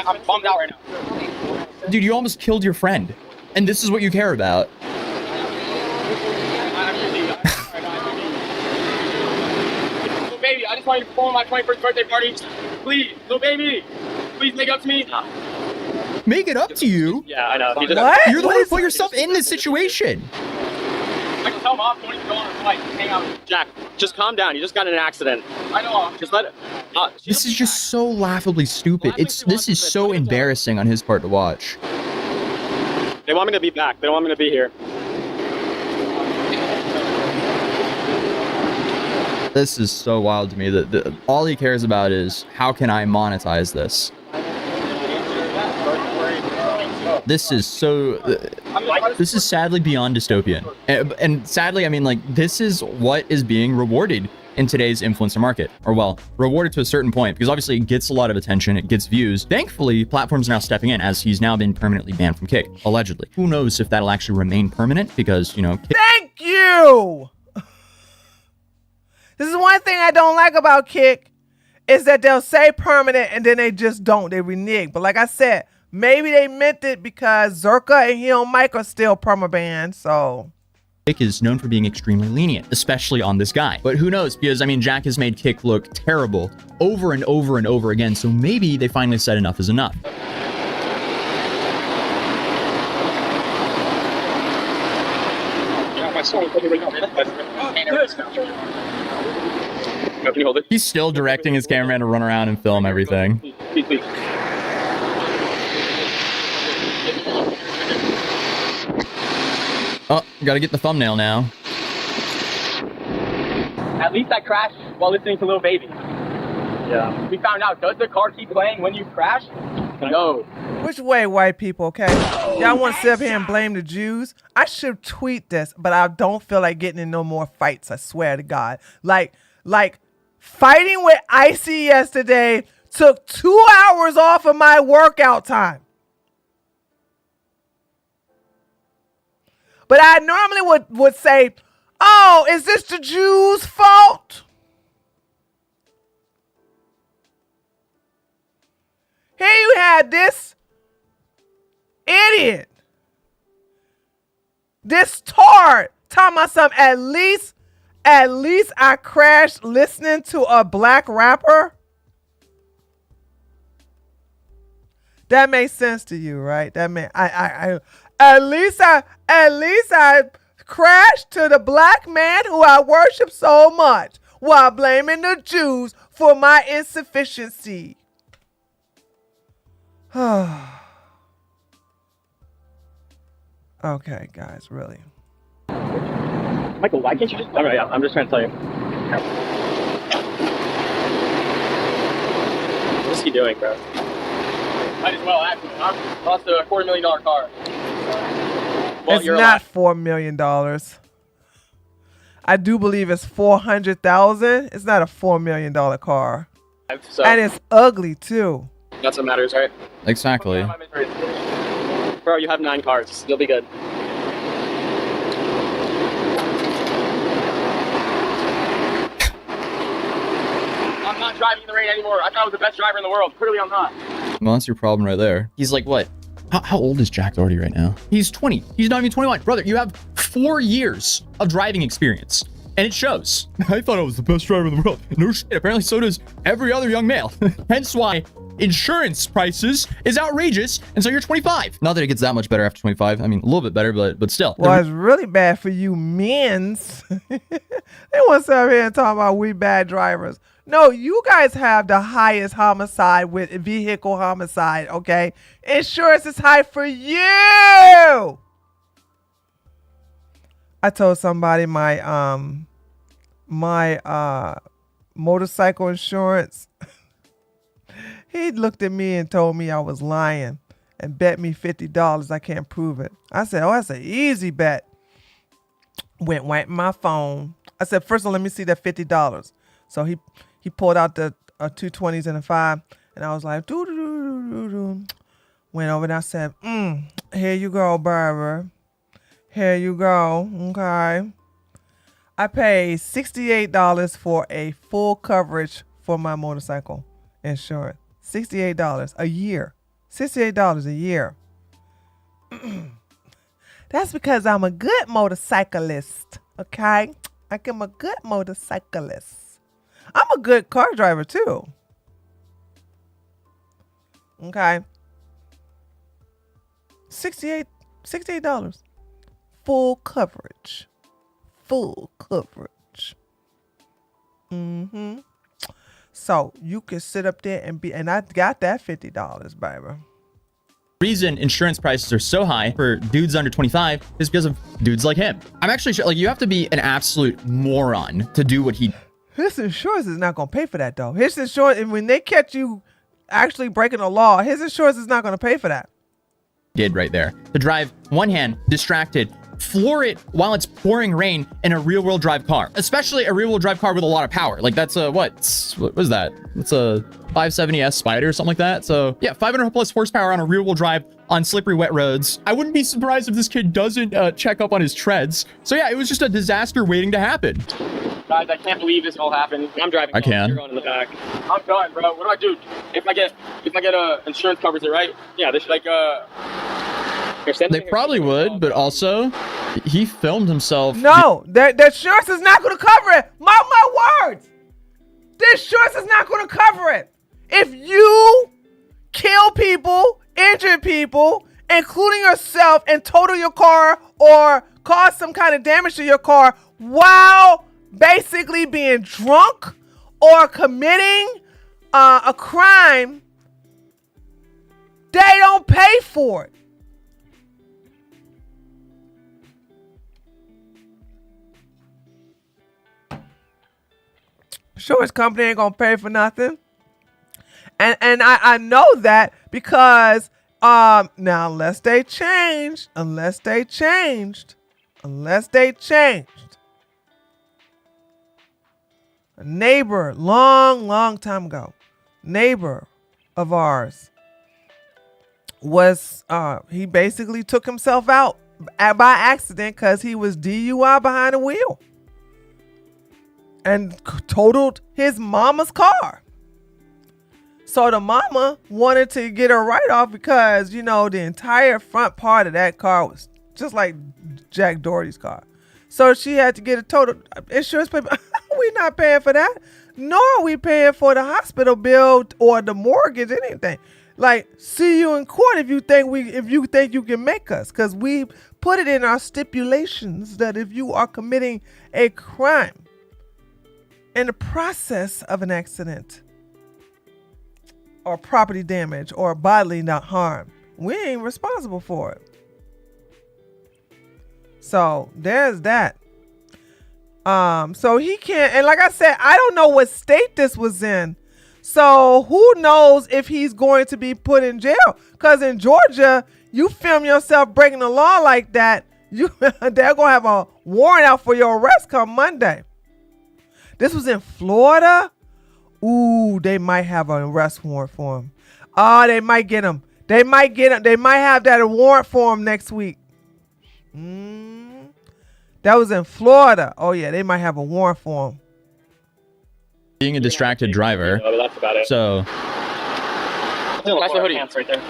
I'm bummed out right now. Dude, you almost killed your friend. And this is what you care about. Little baby, I just want you to perform my 21st birthday party. Please, little baby. Please make it up to me. Make it up to you? Yeah, I know. What? You're the one who put yourself in this situation. I can tell Mom when he's going on a flight. Hang out. Jack, just calm down. You just got in an accident. I know. Just let it. This is just so laughably stupid. This is so embarrassing on his part to watch. They want me to be back. They don't want me to be here. This is so wild to me that all he cares about is, how can I monetize this? This is sadly beyond dystopian. And sadly, I mean, like, this is what is being rewarded in today's influencer market. Or, well, rewarded to a certain point, because obviously it gets a lot of attention, it gets views. Thankfully, platforms are now stepping in, as he's now been permanently banned from Kick, allegedly. Who knows if that'll actually remain permanent, because, you know, Kick— Thank you! This is one thing I don't like about Kick, is that they'll say permanent and then they just don't. They renege. But like I said, maybe they meant it because Zerka and Heel Mike are still permabanned, so. Kick is known for being extremely lenient, especially on this guy. But who knows, because, I mean, Jack has made Kick look terrible over and over and over again, so maybe they finally said enough is enough. Can you hold it? He's still directing his cameraman to run around and film everything. Please. Oh, gotta get the thumbnail now. At least I crashed while listening to Lil Baby. Yeah. We found out, does the car keep playing when you crash? No. Which way, white people, okay? Y'all want to sit up here and blame the Jews? I should tweet this, but I don't feel like getting in no more fights, I swear to God. Like fighting with Icy yesterday took 2 hours off of my workout time. But I normally would say, oh, is this the Jews' fault? Here you had this idiot, this tard, talking about something. At least I crashed listening to a black rapper. That makes sense to you, right? That made at least I crashed to the black man who I worship so much while blaming the Jews for my insufficiency. Okay, guys, really. Michael, why can't you just... All right, I'm just trying to tell you. What's he doing, bro? Might as well, actually. I lost a $250,000 car. Well, It's not $4 million. I do believe it's $400,000. It's not a $4 million car. So, And it's ugly, too. that's what matters, right? Exactly. Bro, you have 9 cars. You'll be good. I'm not driving in the rain anymore. I thought I was the best driver in the world. Clearly, I'm not. Well, that's your problem right there. He's like, what? How old is Jack Doherty right now? He's 20. He's not even 21. Brother, you have 4 years of driving experience. And it shows. I thought I was the best driver in the world. No shit. Apparently so does every other young male. Hence why insurance prices is outrageous. And so you're 25. Not that it gets that much better after 25. I mean, a little bit better, but still. Well, it's really bad for you men's. They want to sit up here and talk about we bad drivers. No, you guys have the highest homicide with vehicle homicide, okay? Insurance is high for you. I told somebody my motorcycle insurance. He looked at me and told me I was lying and bet me $50. I can't prove it. I said, oh, that's an easy bet. Went right in my phone. I said, first of all, let me see that $50. So he pulled out the 220s and a 5, and I was like, doo-doo-doo-doo-doo. Went over and I said, here you go, Barbara. Here you go. Okay. I paid $68 for a full coverage for my motorcycle insurance. $68 a year. $68 a year. That's because I'm a good motorcyclist. Okay? I'm a good motorcyclist. I'm a good car driver too. Okay. $68. Full coverage. Full coverage. So you can sit up there and I got that $50, baby. Reason insurance prices are so high for dudes under 25 is because of dudes like him. I'm actually sure, like, you have to be an absolute moron to do what he His insurance is not going to pay for that, though. His insurance, and when they catch you actually breaking the law, his insurance is not going to pay for that. did right there. To drive one hand, distracted, floor it while it's pouring rain in a rear-wheel drive car, especially a rear-wheel drive car with a lot of power. Like that's a, what was that? It's a 570S Spider or something like that. So yeah, 500 plus horsepower on a rear-wheel drive on slippery wet roads. I wouldn't be surprised if this kid doesn't check up on his treads. So yeah, it was just a disaster waiting to happen. Guys, I can't believe this all happened. I'm driving. I can. You're going in the back. I'm done, bro. What do I do? If I get insurance covers it, right? Yeah, this like They probably would, but also he filmed himself. No, the insurance is not going to cover it. Mark my words. The insurance is not going to cover it. If you kill people, injure people, including yourself, and total your car or cause some kind of damage to your car while basically being drunk or committing a crime, they don't pay for it. Insurance company ain't gonna pay for nothing. And I know that because now unless they changed, a neighbor long time ago, neighbor of ours was he basically took himself out by accident because he was DUI behind the wheel and totaled his mama's car. So the mama wanted to get her write-off because, you know, the entire front part of that car was just like Jack Doherty's car. So she had to get a total insurance payment. We're not paying for that. Nor are we paying for the hospital bill or the mortgage, anything. Like, see you in court if you think you can make us. Because we put it in our stipulations that if you are committing a crime in the process of an accident or property damage or bodily harm, we ain't responsible for it. So there's that. So he can't, and like I said, I don't know what state this was in. So who knows if he's going to be put in jail? Because in Georgia, you film yourself breaking the law like that, they're gonna have a warrant out for your arrest come Monday. This was in Florida. Ooh, they might have an arrest warrant for him. Oh, they might get him. They might have that warrant for him next week. That was in Florida. Oh yeah, they might have a warrant for him. Being a distracted driver. That's about it. So That's the hoodie. Right there.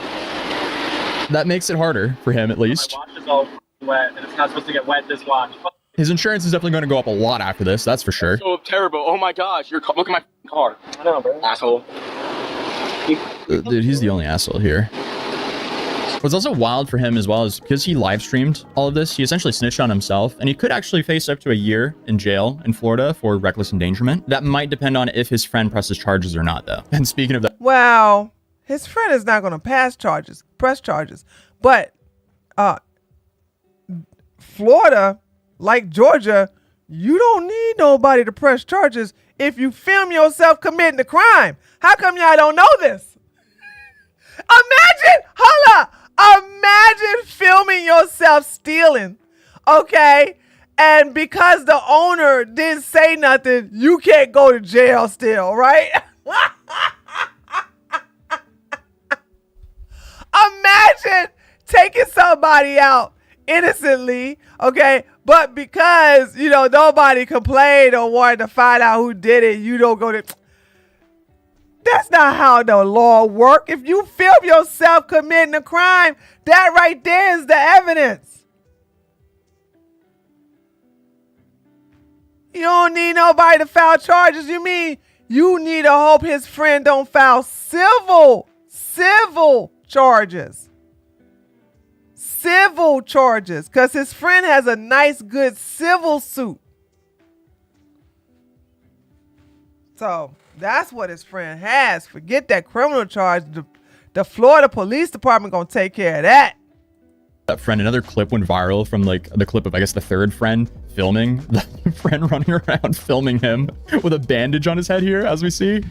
that makes it harder for him, at least. My watch is all wet, and it's not supposed to get wet, this watch. His insurance is definitely going to go up a lot after this, that's for sure. So terrible. Oh my gosh, look at my car. I know, bro. Asshole. Dude, he's the only asshole here. What's also wild for him as well is because he live streamed all of this, he essentially snitched on himself, and he could actually face up to a year in jail in Florida for reckless endangerment. That might depend on if his friend presses charges or not, though. And speaking of that, Well, his friend is not going to press charges, but Florida, like Georgia, you don't need nobody to press charges if you film yourself committing a crime. How come y'all don't know this? Imagine filming yourself stealing, okay? And because the owner didn't say nothing, you can't go to jail still, right? Imagine taking somebody out innocently, okay? But because, you know, nobody complained or wanted to find out who did it, you don't go to... That's not how the law works. If you film yourself committing a crime, that right there is the evidence. You don't need nobody to file charges. You mean you need to hope his friend don't file civil charges. Civil charges, because his friend has a nice, good civil suit. So that's what his friend has. Forget that criminal charge. The Florida Police Department gonna take care of that. that friend, another clip went viral from like the clip of, I guess, the third friend filming, the friend running around filming him with a bandage on his head here, as we see. This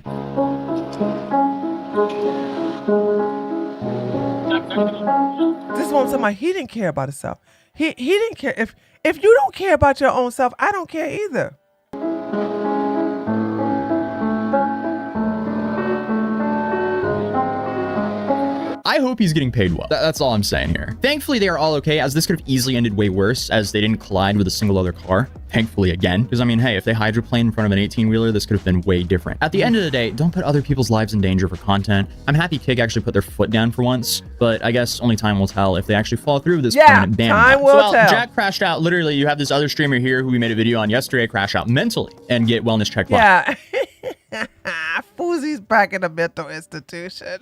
is what I'm talking about. He didn't care about himself. He didn't care. If you don't care about your own self, I don't care either. I hope he's getting paid well. That's all I'm saying here. Thankfully, they are all okay, as this could have easily ended way worse, as they didn't collide with a single other car. Thankfully, again. Because, I mean, hey, if they hydroplane in front of an 18-wheeler, this could have been way different. At the end of the day, don't put other people's lives in danger for content. I'm happy Kig actually put their foot down for once, but I guess only time will tell if they actually fall through with this permanent ban. Time will tell. Jack crashed out. Literally, you have this other streamer here who we made a video on yesterday crash out mentally and get wellness checked. Yeah. Fousey's back in a mental institution.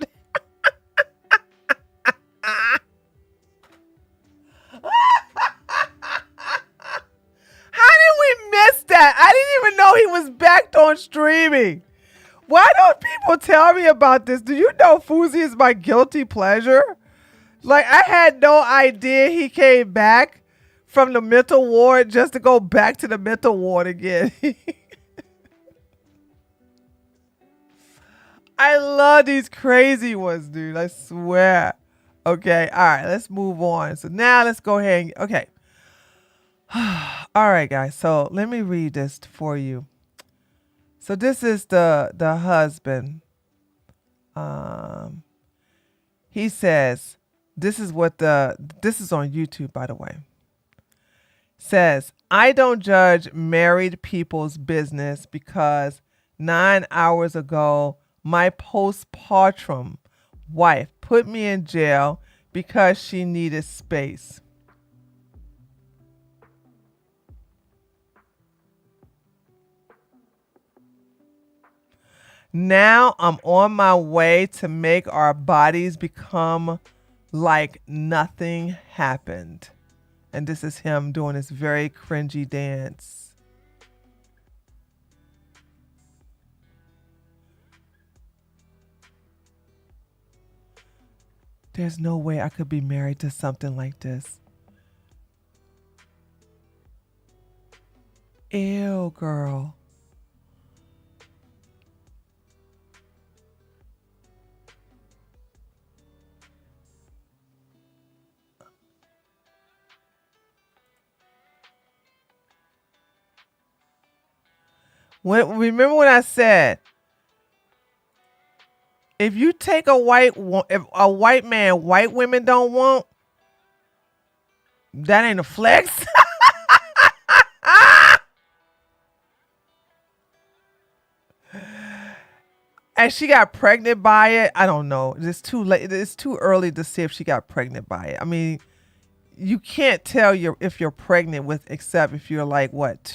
How did we miss that? I didn't even know he was back on streaming. Why don't people tell me about this? Do you know Fousey is my guilty pleasure? Like, I had no idea he came back from the mental ward just to go back to the mental ward again. I love these crazy ones, dude. I swear. Okay, all right, let's move on. So now let's go ahead and, okay. All right, guys, so let me read this for you. So this is the husband. He says, this is on YouTube, by the way. Says, I don't judge married people's business because 9 hours ago, my postpartum wife put me in jail because she needed space. Now I'm on my way to make our bodies become like nothing happened. And this is him doing this very cringy dance. There's no way I could be married to something like this. Ew, girl. Remember when I said, if you take a white man, white women don't want, that ain't a flex. And she got pregnant by it. I don't know. It's too late. It's too early to see if she got pregnant by it. I mean, you can't tell if you're pregnant with, except if you're like what,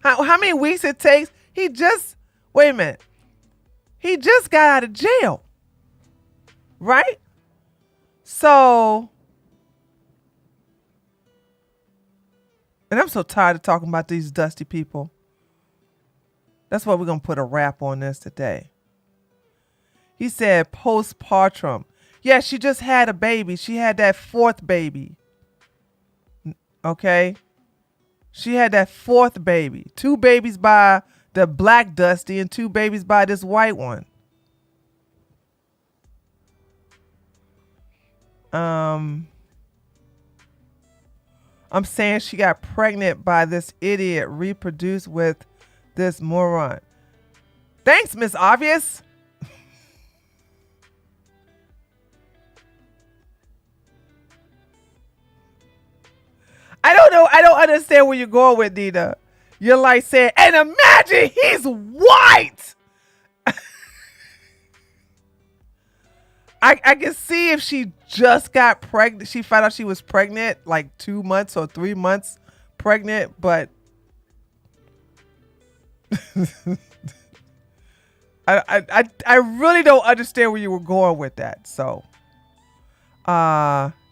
how many weeks it takes? Wait a minute. He just got out of jail, right? So, and I'm so tired of talking about these dusty people. That's why we're going to put a wrap on this today. He said postpartum. Yeah, she just had a baby. She had that fourth baby. Okay? She had that fourth baby. 2 babies by the black Dusty and 2 babies by this white one. I'm saying she got pregnant by this idiot, reproduced with this moron. Thanks, Miss Obvious. I don't know. I don't understand where you're going with, Nina. You're like saying, and imagine he's white. I can see if she just got pregnant. She found out she was pregnant like 2 months or 3 months pregnant, but I really don't understand where you were going with that. So,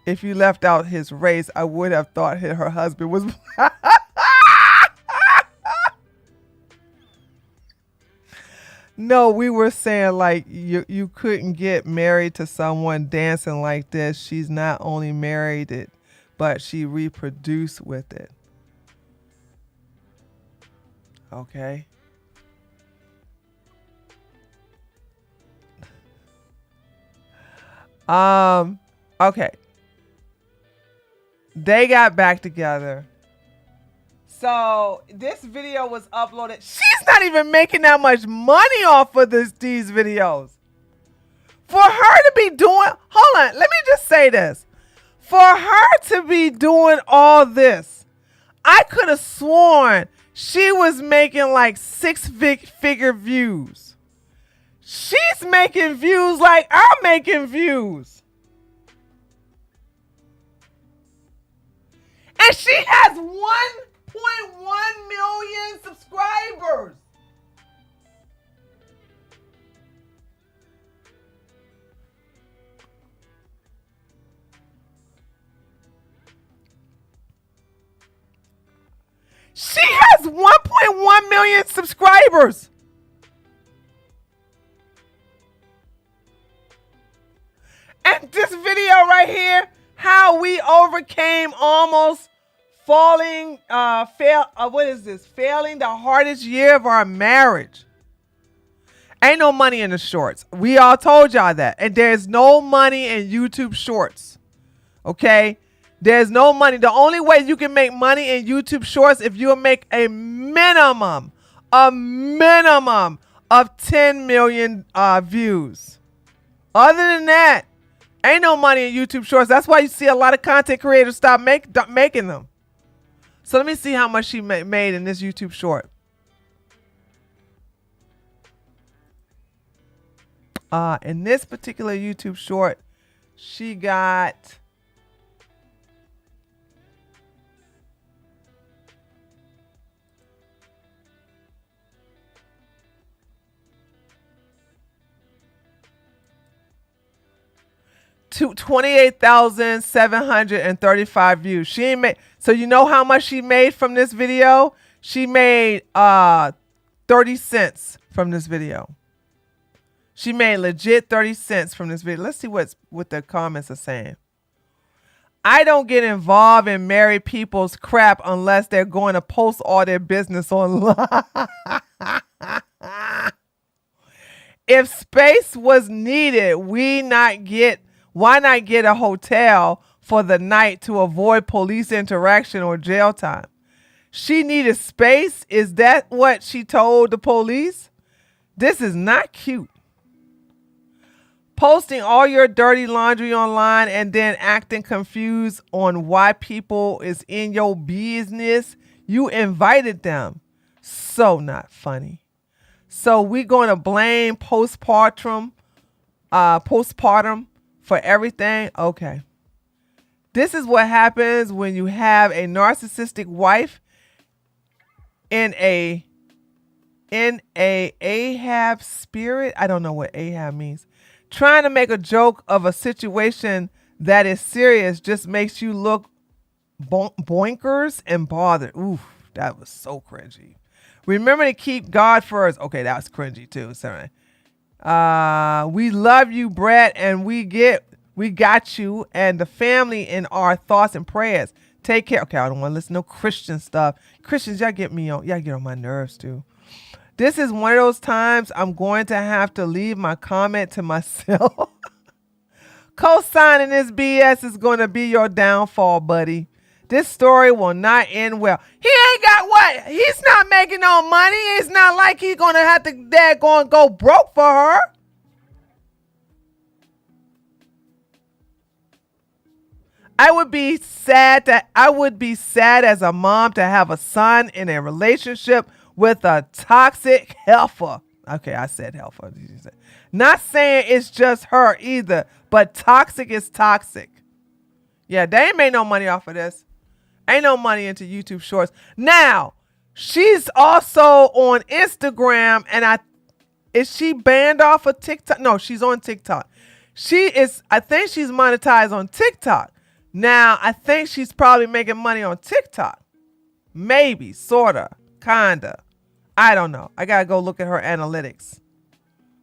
if you left out his race, I would have thought her husband was. No, we were saying like you couldn't get married to someone dancing like this. She's not only married it, but she reproduced with it. Okay. Okay. They got back together. So this video was uploaded. She's not even making that much money off of these videos. For her to be doing, hold on, let me just say this. For her to be doing all this, I could have sworn she was making like 6-figure views. She's making views like I'm making views. And she has 1.1 million subscribers. has 1.1 million subscribers. And this video right here, how we overcame almost failing the hardest year of our marriage. Ain't no money in the shorts. We all told y'all that. And there's no money in YouTube shorts. Okay? There's no money. The only way you can make money in YouTube shorts if you make a minimum of 10 million views. Other than that, ain't no money in YouTube shorts. That's why you see a lot of content creators stop making them. So let me see how much she made in this YouTube short. In this particular YouTube short, she got to 28,735 views. She ain't made, so you know how much she made from this video? She made 30 cents from this video. She made legit 30 cents from this video. Let's see what the comments are saying. I don't get involved in married people's crap unless they're going to post all their business online. If space was needed, why not get a hotel for the night to avoid police interaction or jail time? She needed space? Is that what she told the police? This is not cute. Posting all your dirty laundry online and then acting confused on why people is in your business. You invited them. So not funny. So we're going to blame postpartum for everything. Okay. This is what happens when you have a narcissistic wife in a Ahab spirit. I don't know what Ahab means. Trying to make a joke of a situation that is serious just makes you look boinkers and bothered. Oof, that was so cringy. Remember to keep God first. Okay, that was cringy too. Sorry. We love you, Brett, and we got you and the family in our thoughts and prayers. Take care. Okay, I don't want to listen to no Christian stuff. Christians, y'all get on my nerves too. This is one of those times I'm going to have to leave my comment to myself. Co-signing this BS is going to be your downfall, buddy. This story will not end well. He ain't got what? He's not making no money. It's not like he's going to have to go broke for her. I would be sad as a mom to have a son in a relationship with a toxic helper. Okay, I said helper. Not saying it's just her either, but toxic is toxic. Yeah, they ain't made no money off of this. Ain't no money into YouTube shorts. Now, she's also on Instagram, and is she banned off of TikTok? No, she's on TikTok. I think she's monetized on TikTok. Now, I think she's probably making money on TikTok. Maybe, sorta, kinda. I don't know. I gotta go look at her analytics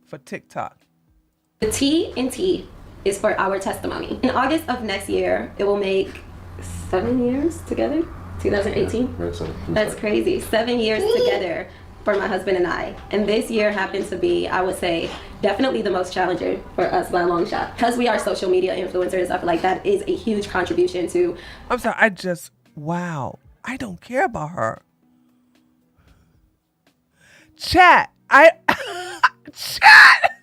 for TikTok. The T in T is for our testimony. In August of next year, it will make 7 years together. 2018. That's crazy. 7 years together for my husband and I. And this year happened to be, I would say, definitely the most challenging for us by a long shot. Because we are social media influencers, I feel like that is a huge contribution to. I'm sorry. Wow. I don't care about her. Chat. Chat.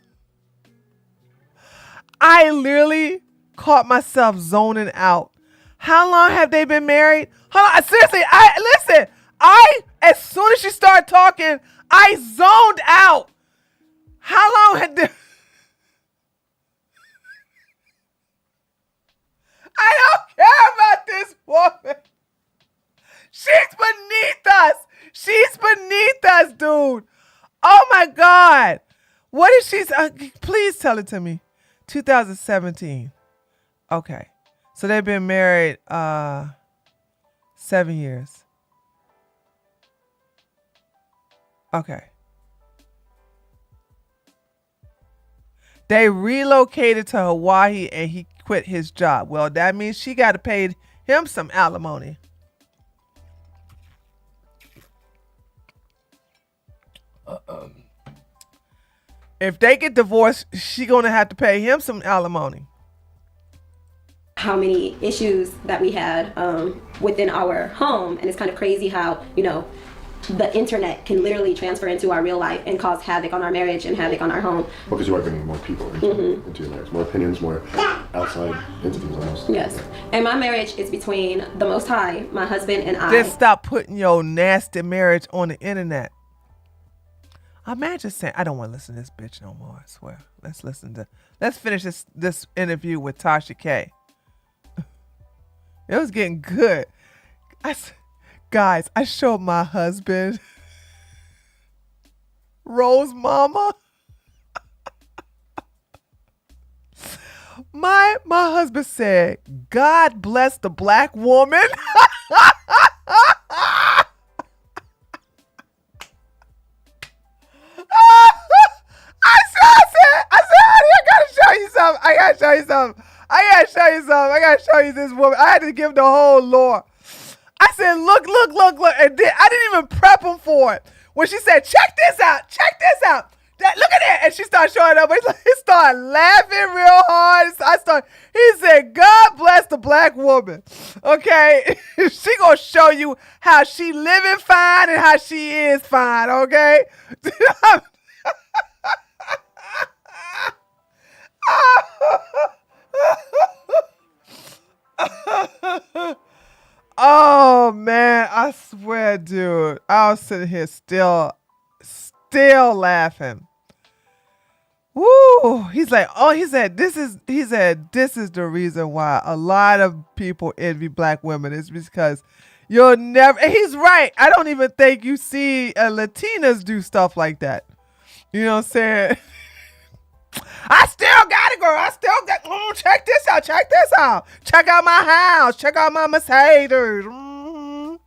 I literally caught myself zoning out. How long have they been married? Hold on. Seriously, as soon as she started talking, I zoned out. How long had they? I don't care about this woman. She's beneath us. She's beneath us, dude. Oh my God. What is she? Please tell it to me. 2017. Okay. So they've been married 7 years. Okay. They relocated to Hawaii and he quit his job. Well, that means she got to pay him some alimony. If they get divorced, she gonna have to pay him some alimony. How many issues that we had within our home, and it's kind of crazy how, you know, the internet can literally transfer into our real life and cause havoc on our marriage and havoc on our home. Well, because you are bringing more people into your marriage, more opinions, more outside entities almost. Yes. And my marriage is between the Most High, my husband, and I. Just stop putting your nasty marriage on the internet. Imagine saying, I don't want to listen to this bitch no more, I swear. Let's finish this interview with Tasha K. It was getting good. Guys, I showed my husband Rose Mama. My husband said, God bless the black woman. I said, honey, I gotta show you something. I gotta show you this woman. I had to give the whole lore. I said, look. And then I didn't even prep him for it. When she said, check this out. Look at that. And she started showing up. He started laughing real hard. He said, God bless the black woman. Okay. She gonna show you how she living fine and how she is fine. Okay. Oh man, I swear, dude, I was sitting here still laughing. Woo! He said this is the reason why a lot of people envy black women. It's because you'll never. And he's right. I don't even think you see Latinas do stuff like that. You know what I'm saying? I still got it, girl. I still got. Check this out. Check out my house. Check out my Mercedes. Woo.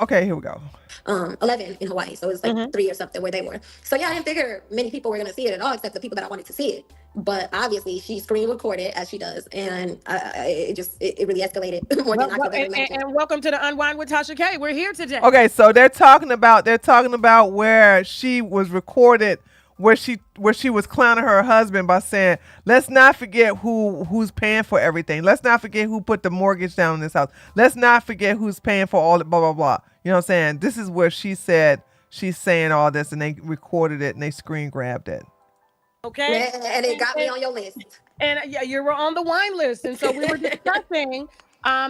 Okay, here we go. 11 in Hawaii, so it was like 3 or something where they were. So yeah, I didn't figure many people were gonna see it at all, except the people that I wanted to see it. But obviously, she screen recorded as she does, and it really escalated more than I could ever imagine. And welcome to the Unwind with Tasha K. We're here today. Okay, so they're talking about where she was recorded, where she was clowning her husband by saying, let's not forget who's paying for everything. Let's not forget who put the mortgage down in this house. Let's not forget who's paying for all the blah, blah, blah. You know what I'm saying? This is where she said she's saying all this, and they recorded it and they screen grabbed it. Okay. And it got me on your list. And yeah, you were on the wine list. And so we were discussing,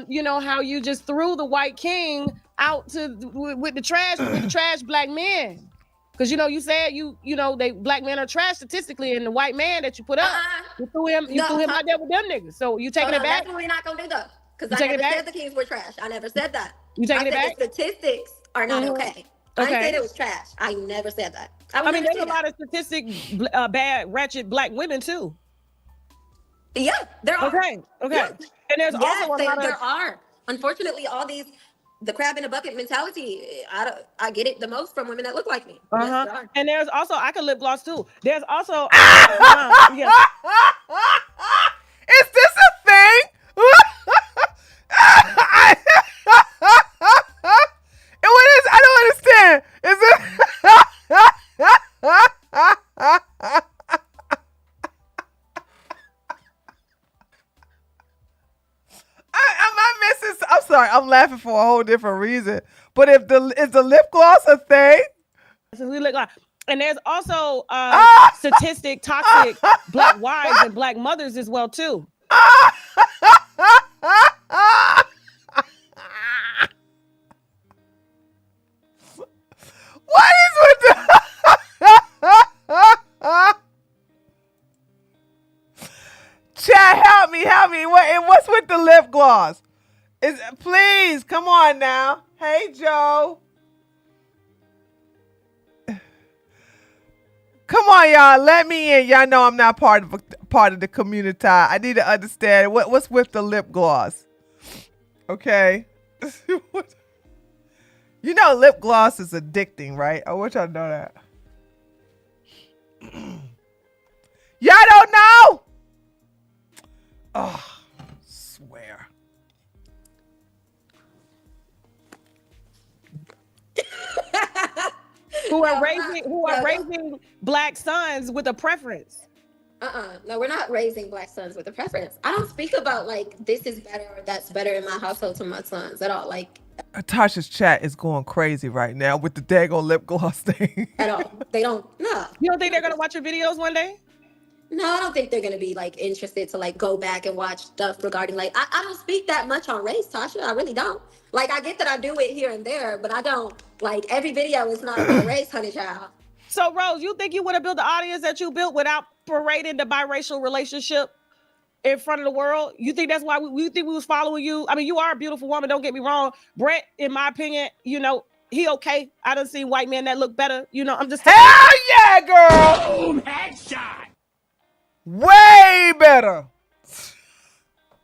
you know, how you just threw the white king out with the trash black men. Because, you know, you said, you know, black men are trash statistically, and the white man that you put up, you threw him out there with them niggas. So you taking it back? That's what we're not going to do, though. Because I never said the Kings were trash. I never said that. You taking it back? The statistics are not okay. I said it was trash. I never said that. I mean, there's a lot of bad, ratchet black women, too. Yeah, there are. Okay. Yeah. And there's also a lot of... There are. Unfortunately, all these... The crab in a bucket mentality, I get it the most from women that look like me. Yes, and there's also, I can lip gloss too. There's also, yeah. Is this a thing? What is? I don't understand. Is it? I'm sorry, I'm laughing for a whole different reason. But is the lip gloss a thing? And there's also statistic toxic black wives and black mothers as well too. What is with the Chat, help me. What's with the lip gloss? Please, come on now. Hey, Joe. Come on, y'all. Let me in. Y'all know I'm not part of the community. I need to understand what's with the lip gloss. Okay. You know lip gloss is addicting, right? I want y'all to know that. Y'all don't know? Oh, swear. Who are raising black sons with a preference. No, we're not raising black sons with a preference. I don't speak about like this is better or that's better in my household to my sons at all. Like Tasha's chat is going crazy right now with the daggone lip gloss thing. at all. They don't. No. You don't think they're gonna watch your videos one day? No, I don't think they're gonna be like interested to like go back and watch stuff regarding like I don't speak that much on race, Tasha. I really don't. Like I get that I do it here and there, but I don't like every video is not about race, honey child. So Rose, you think you would have built the audience that you built without parading the biracial relationship in front of the world? You think that's why we think we was following you? I mean, you are a beautiful woman, don't get me wrong. Brett, in my opinion, you know, he okay. I done seen white men that look better. You know, I'm just hell yeah, girl. Boom, headshot. Way better.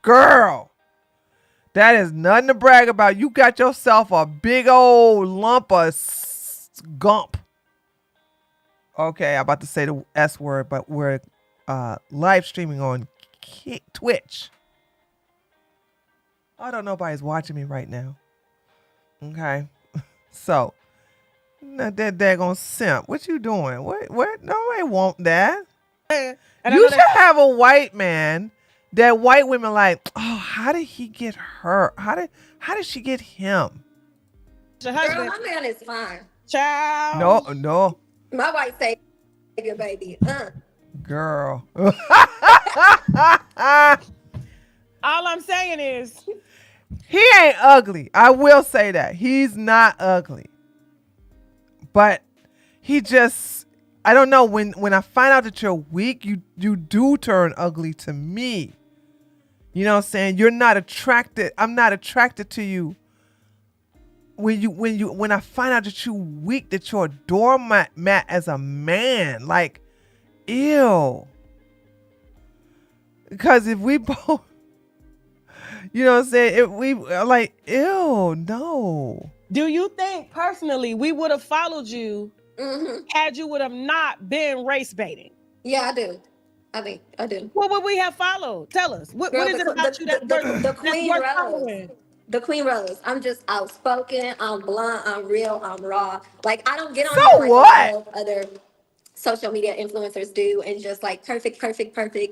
Girl. That is nothing to brag about. You got yourself a big old lump of gump. Okay, I'm about to say the S word, but we're live streaming on Twitch. I don't know if nobody's watching me right now. Okay. So, not that daggone simp. What you doing? What? Nobody want that. You should have a white man that white women like, oh, how did he get her? How did she get him? Girl, my man is fine. Child. No. My wife say, your baby. Girl. All I'm saying is he ain't ugly. I will say that. He's not ugly. But he just, I don't know, when I find out that you're weak, you do turn ugly to me. You know what I'm saying? You're not attracted. I'm not attracted to you. When I find out that you're weak, that you're a doormat as a man, like, ew. Because if we both, you know what I'm saying? If we like, ew, no. Do you think personally we would have followed you had you would have not been race baiting? Yeah, I do. I think I do. What would we have followed? Tell us. What is it about you that the Queen Rose? The Queen Rose. I'm just outspoken. I'm blunt. I'm real. I'm raw. Like I don't get on so like what? Other social media influencers do and just like perfect.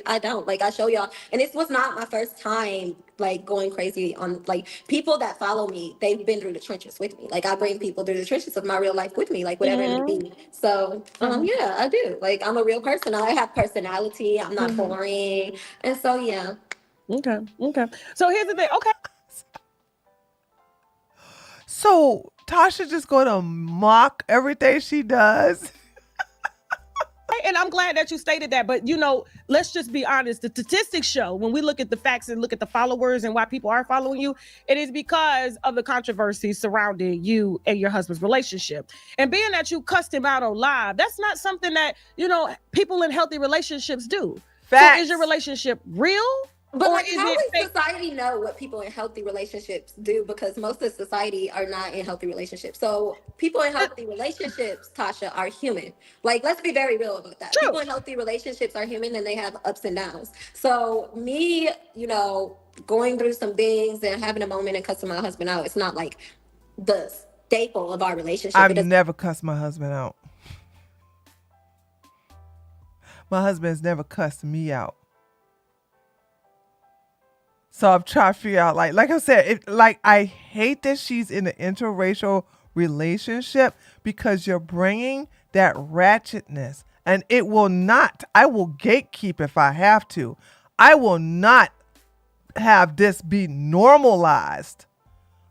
I don't. Like I show y'all. And this was not my first time like going crazy on like people that follow me. They've been through the trenches with me. Like I bring people through the trenches of my real life with me, like whatever it may be. So yeah, I do. Like I'm a real person. I have personality. I'm not boring. And so yeah. Okay. So here's the thing. Okay. So Tasha just gonna mock everything she does. And I'm glad that you stated that, but you know, let's just be honest. The statistics show when we look at the facts and look at the followers and why people are following you, it is because of the controversy surrounding you and your husband's relationship. And being that you cussed him out on live, that's not something that, you know, people in healthy relationships do. Facts. So is your relationship real? But like, how does society know what people in healthy relationships do? Because most of society are not in healthy relationships. So people in healthy relationships, Tasha, are human. Like, let's be very real about that. True. People in healthy relationships are human and they have ups and downs. So me, you know, going through some things and having a moment and cussing my husband out, it's not like the staple of our relationship. I've never cussed my husband out. My husband's never cussed me out. So I'm trying to figure out, like I said, I hate that she's in an interracial relationship because you're bringing that ratchetness, and it will not. I will gatekeep if I have to. I will not have this be normalized.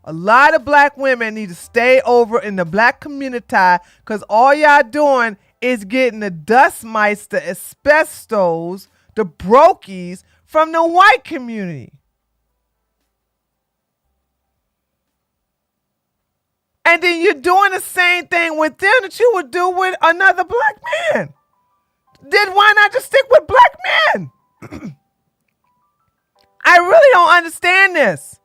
A lot of black women need to stay over in the black community because all y'all doing is getting the dust mites, the asbestos, the brokies from the white community. And then you're doing the same thing with them that you would do with another black man. Then why not just stick with black men? I really don't understand this.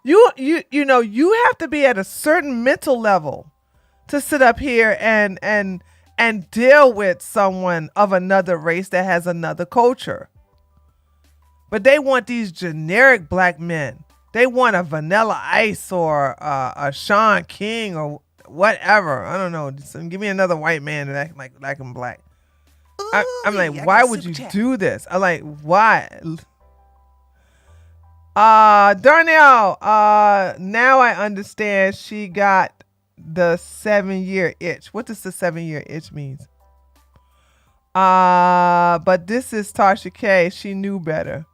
You know, you have to be at a certain mental level to sit up here and deal with someone of another race that has another culture. But they want these generic black men. They want a Vanilla Ice or a Sean King or whatever. I don't know. Just give me another white man that act like I'm black. I'm like, why would you do this? I'm like, why? Darnell, now I understand she got the 7-year itch. What does the 7-year itch means? But this is Tasha K. She knew better.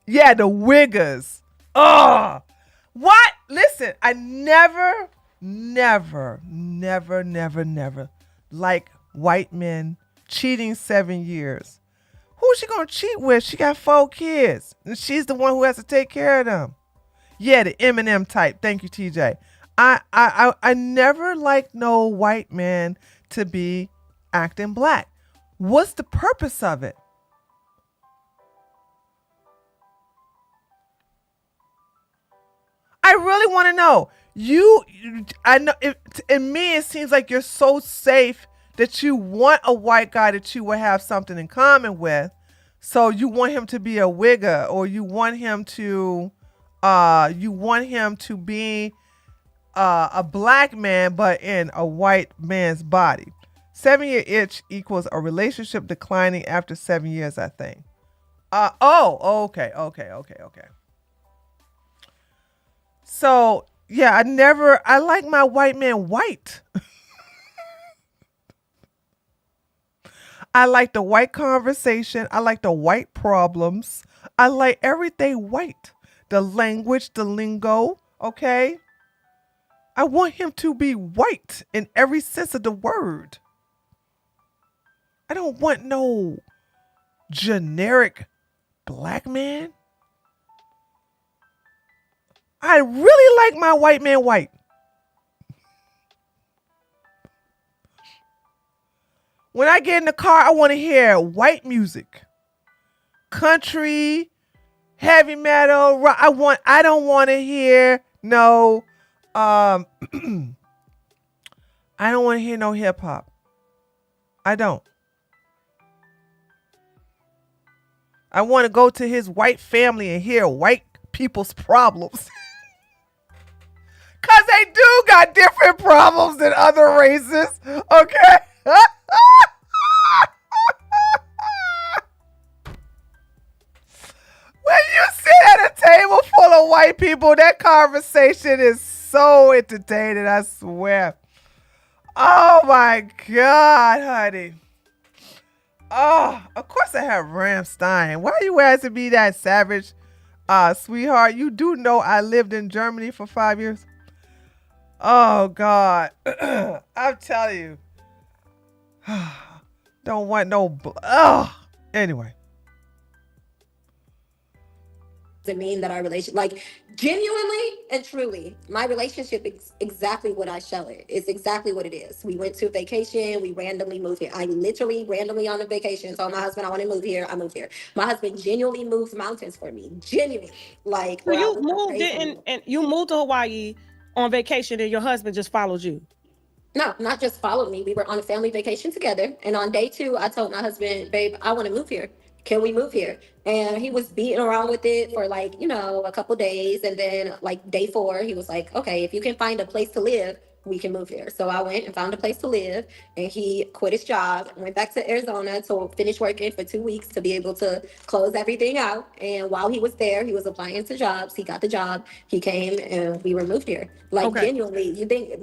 Yeah, the wiggers. Oh, what? Listen, I never like white men cheating 7 years. Who's she gonna cheat with? She got 4 kids, and she's the one who has to take care of them. Yeah, the Eminem type. Thank you, TJ. I never liked no white man to be acting black. What's the purpose of it? I really want to know. I know. In me, it seems like you're so safe that you want a white guy that you will have something in common with. So you want him to be a wigger, or you want him to be a black man, but in a white man's body. 7-year itch equals a relationship declining after 7 years, I think. Okay. So yeah, I like my white man white. I like the white conversation. I like the white problems. I like everything white. The language, the lingo, okay? I want him to be white in every sense of the word. I don't want no generic black man. I really like my white man white. When I get in the car, I want to hear white music, country, heavy metal. Rock. I don't want to hear no. I don't want to hear no hip hop. I don't. I want to go to his white family and hear white people's problems. Cause they do got different problems than other races. Okay. When you sit at a table full of white people, that conversation is so entertaining, I swear. Oh my God, honey. Oh, of course I have Rammstein. Why are you asking me that, Savage? Sweetheart, you do know I lived in Germany for 5 years. Oh God. I'm telling you. Don't want no. Anyway. Doesn't mean that our relationship, like, genuinely and truly, my relationship is exactly what I show it. It's exactly what it is. We went to a vacation. We randomly moved here. I literally randomly on a vacation told my husband I want to move here. I moved here. My husband genuinely moves mountains for me. Genuinely, like. So you moved and you moved to Hawaii on vacation, and your husband just followed you. No, not just followed me. We were on a family vacation together. And on day 2, I told my husband, babe, I want to move here. Can we move here? And he was beating around with it for like, a couple days. And then like day 4, he was like, okay, if you can find a place to live, we can move here. So I went and found a place to live, and he quit his job, went back to Arizona to finish working for 2 weeks to be able to close everything out. And while he was there, he was applying to jobs. He got the job. He came and we were moved here. Like, okay. Genuinely, you think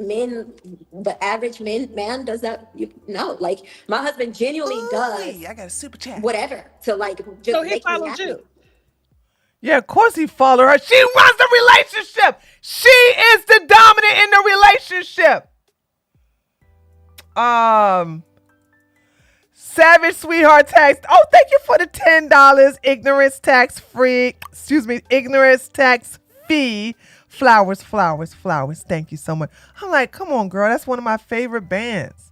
the average man does that? No, like my husband genuinely does. I got a super chat. Whatever to like just so he make me followed happy. you. Yeah, of course he followed her. She runs the relationship. She is the dominant in the relationship. Savage Sweetheart text. Oh, thank you for the $10. Ignorance tax fee. Flowers. Thank you so much. I'm like, come on, girl. That's one of my favorite bands.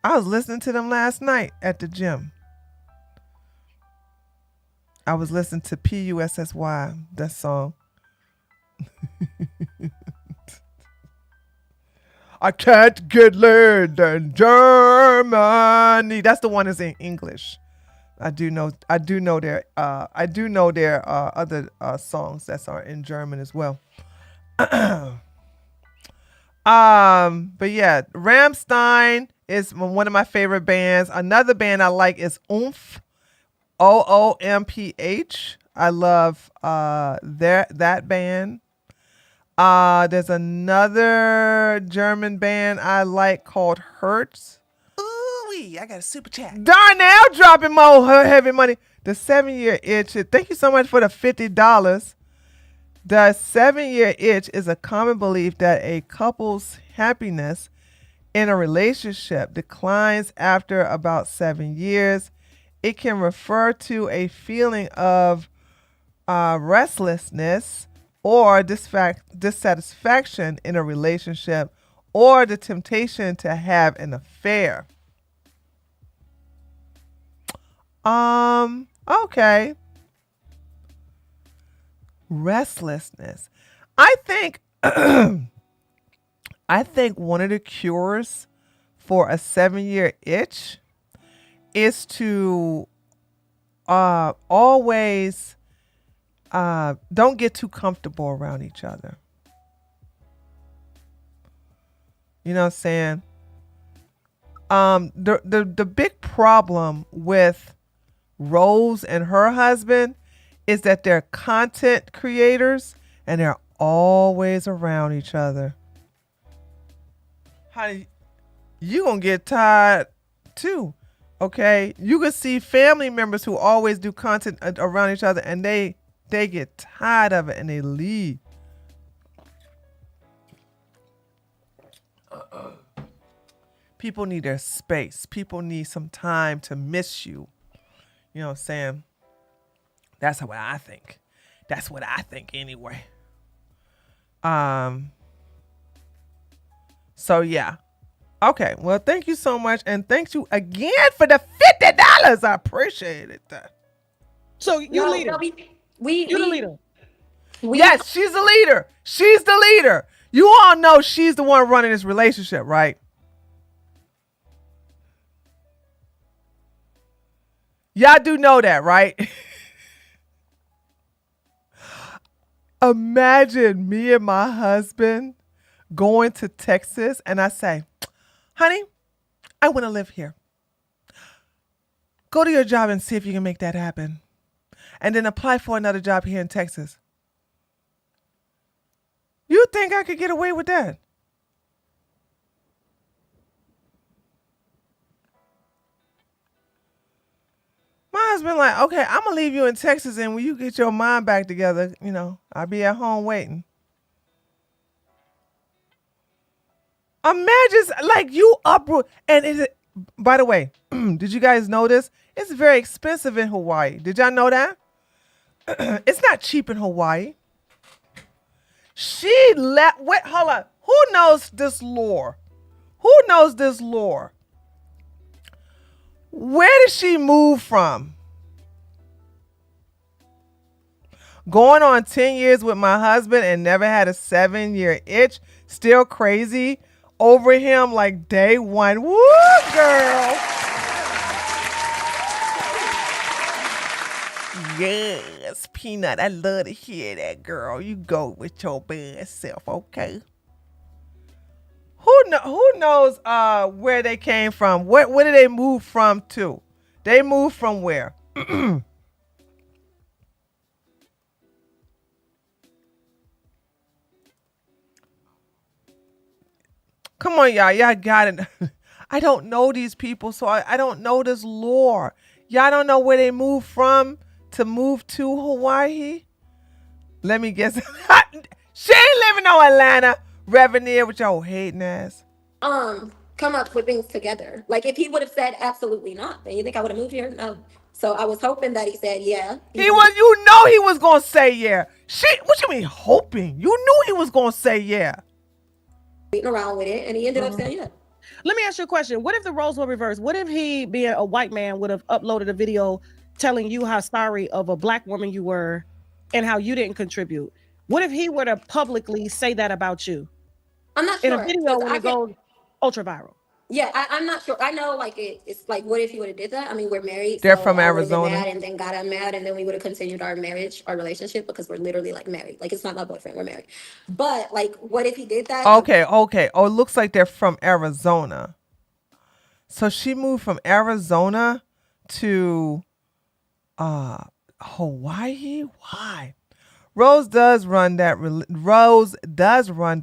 I was listening to them last night at the gym. I was listening to P-U-S-S-Y, that song. I can't get laid in Germany. That's the one that's in English. I do know their other songs that are in German as well. But yeah, Rammstein is one of my favorite bands. Another band I like is Oomph, OOMPH. I love that band. There's another German band I like called Hertz. Ooh, I got a super chat. Darnell dropping more heavy money. The 7-year itch. Thank you so much for the $50. The 7-year itch is a common belief that a couple's happiness in a relationship declines after about 7 years. It can refer to a feeling of restlessness or dissatisfaction in a relationship, or the temptation to have an affair. Okay. Restlessness. I think one of the cures for a 7-year itch is to always don't get too comfortable around each other. You know what I'm saying? The big problem with Rose and her husband is that they're content creators and they're always around each other. Honey, you gonna get tired too. Okay? You can see family members who always do content around each other and they get tired of it and they leave. People need their space. People need some time to miss you. You know what I'm saying? That's what I think. That's what I think anyway. So yeah. Okay. Well, thank you so much. And thank you again for the $50. I appreciate it. So you leader. You're the leader. Yes, she's the leader. She's the leader. You all know she's the one running this relationship, right? Y'all do know that, right? Imagine me and my husband going to Texas and I say, honey, I want to live here. Go to your job and see if you can make that happen. And then apply for another job here in Texas. You think I could get away with that? My husband like, okay, I'm going to leave you in Texas, and when you get your mind back together, you know, I'll be at home waiting. Imagine, like, you uproot. And by the way, did you guys know this? It's very expensive in Hawaii. Did y'all know that? It's not cheap in Hawaii. She left. Wait, hold on. Who knows this lore? Who knows this lore? Where did she move from? Going on 10 years with my husband and never had a 7-year itch. Still crazy over him like day one. Woo, girl. Yes, Peanut. I love to hear that, girl. You go with your best self, okay? Who knows where they came from? Where did they move from to? They moved from where? Come on, y'all. Y'all got it. I don't know these people, so I don't know this lore. Y'all don't know where they moved from to move to Hawaii? Let me guess. She ain't living no Atlanta. Revenue with your hating ass. Come up with things together. Like if he would have said absolutely not, then you think I would have moved here? No. So I was hoping that he said yeah. He was gonna say yeah. What you mean hoping? You knew he was gonna say yeah. Beating around with it, and he ended up saying yeah. Let me ask you a question. What if the roles were reversed? What if he, being a white man, would have uploaded a video telling you how sorry of a black woman you were and how you didn't contribute. What if he were to publicly say that about you? I'm not sure. In a video when it goes ultra viral. Yeah, I'm not sure. I know, like it's like, what if he would have did that? I mean, we're married. They're so from I would've been Arizona. mad and then got unmad, and then we would have continued our marriage, our relationship, because we're literally like married. Like, it's not my boyfriend. We're married. But like, what if he did that? Okay. Oh, it looks like they're from Arizona. So she moved from Arizona to Hawaii. Why? Rose does run the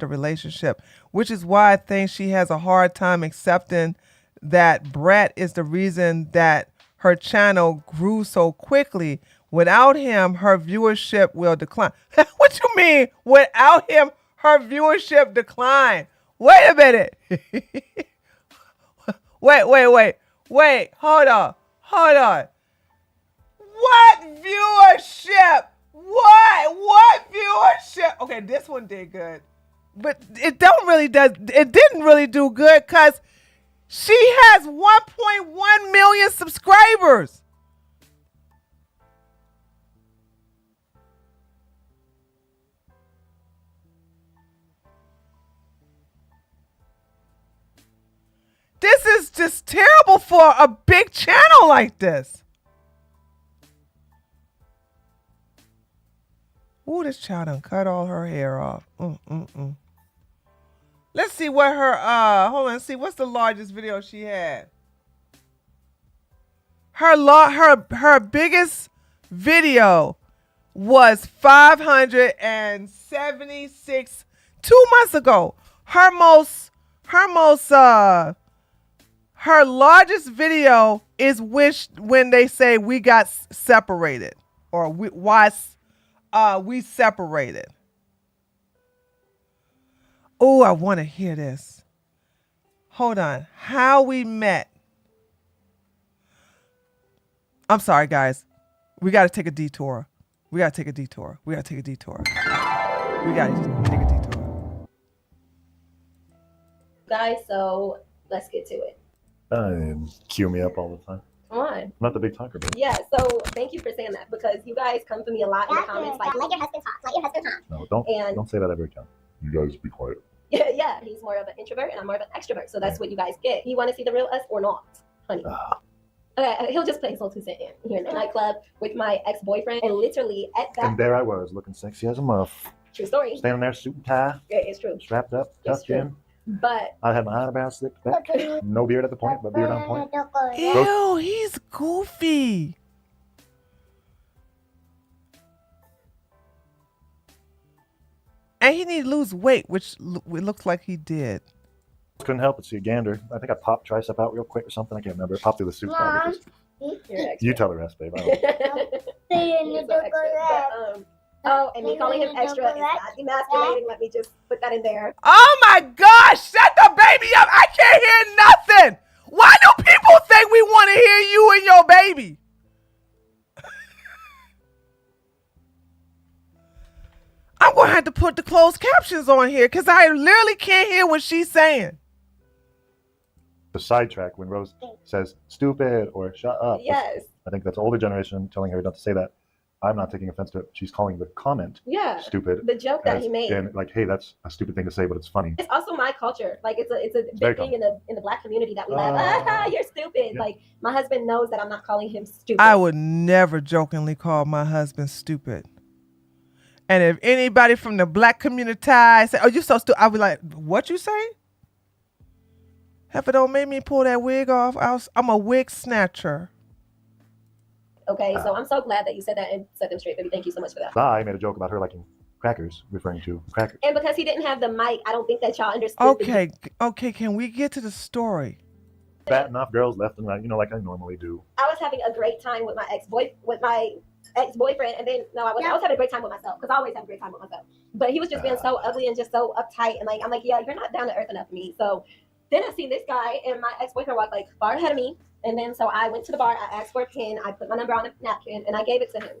relationship, which is why I think she has a hard time accepting that Brett is the reason that her channel grew so quickly. Without him, her viewership will decline. What you mean? Without him, her viewership decline? Wait a minute. Wait. Hold on. What viewership? What viewership? Okay, this one did good, but it didn't really do good because she has 1.1 million subscribers. This is just terrible for a big channel like this. Ooh, this child done cut all her hair off. Let's see what her hold on, see what's the largest video she had. Her biggest video was 576 2 months ago. Her largest video is when they say we got separated, or we separated. Oh, I want to hear this. Hold on. How we met. I'm sorry, guys. We got to take a detour. Guys, so let's get to it. Cue me up all the time. Come on. I'm not the big talker, but Yeah, so thank you for saying that, because you guys come to me a lot in the comments like your husband talk, let your husband talk. no, don't say that every time. You guys be quiet. Yeah, he's more of an introvert and I'm more of an extrovert, so that's what you guys get. You want to see the real us or not, honey? Okay, he'll just play his whole 2 cent in here in the nightclub with my ex-boyfriend, and literally at that. And there I was, looking sexy as a muff. True story. Standing there, suit and tie. Yeah, it's true. Strapped up, It's tucked true. in. But I had my eyebrows slicked back. No beard at the point, but beard on point. Ew, he's goofy. And he need to lose weight, which it looks like he did. Couldn't help but see a gander. I think I popped tricep out real quick or something. I can't remember. It popped through the suit. You tell the rest, babe. Oh, and me calling him extra is not demasculating. Let me just put that in there. Oh my gosh, shut the baby up. I can't hear nothing. Why do people think we want to hear you and your baby? I'm going to have to put the closed captions on here because I literally can't hear what she's saying. The sidetrack when Rose says stupid or shut up. Yes. I think that's older generation telling her not to say that. I'm not taking offense to it. She's calling the comment stupid. The joke that he made. And like, hey, that's a stupid thing to say, but it's funny. It's also my culture. Like it's a big thing in the black community that we laugh. You're stupid. Yeah. Like my husband knows that I'm not calling him stupid. I would never jokingly call my husband stupid. And if anybody from the black community say, "Oh, you so stupid," I'll be like, "What you say?" Heifer, don't make me pull that wig off. I'm a wig snatcher. Okay, so I'm so glad that you said that and set them straight, baby. Thank you so much for that. I made a joke about her liking crackers, referring to crackers. And because he didn't have the mic, I don't think that y'all understood. Okay, can we get to the story? Batting off girls left and right, like I normally do. I was having a great time with my ex-boyfriend, and then I was having a great time with myself, because I always have a great time with myself. But he was just being so ugly and just so uptight, and like I'm like, yeah, you're not down to earth enough for me. So then I see this guy, and my ex-boyfriend walked like far ahead of me. And then so I went to the bar, I asked for a pen, I put my number on the napkin, and I gave it to him.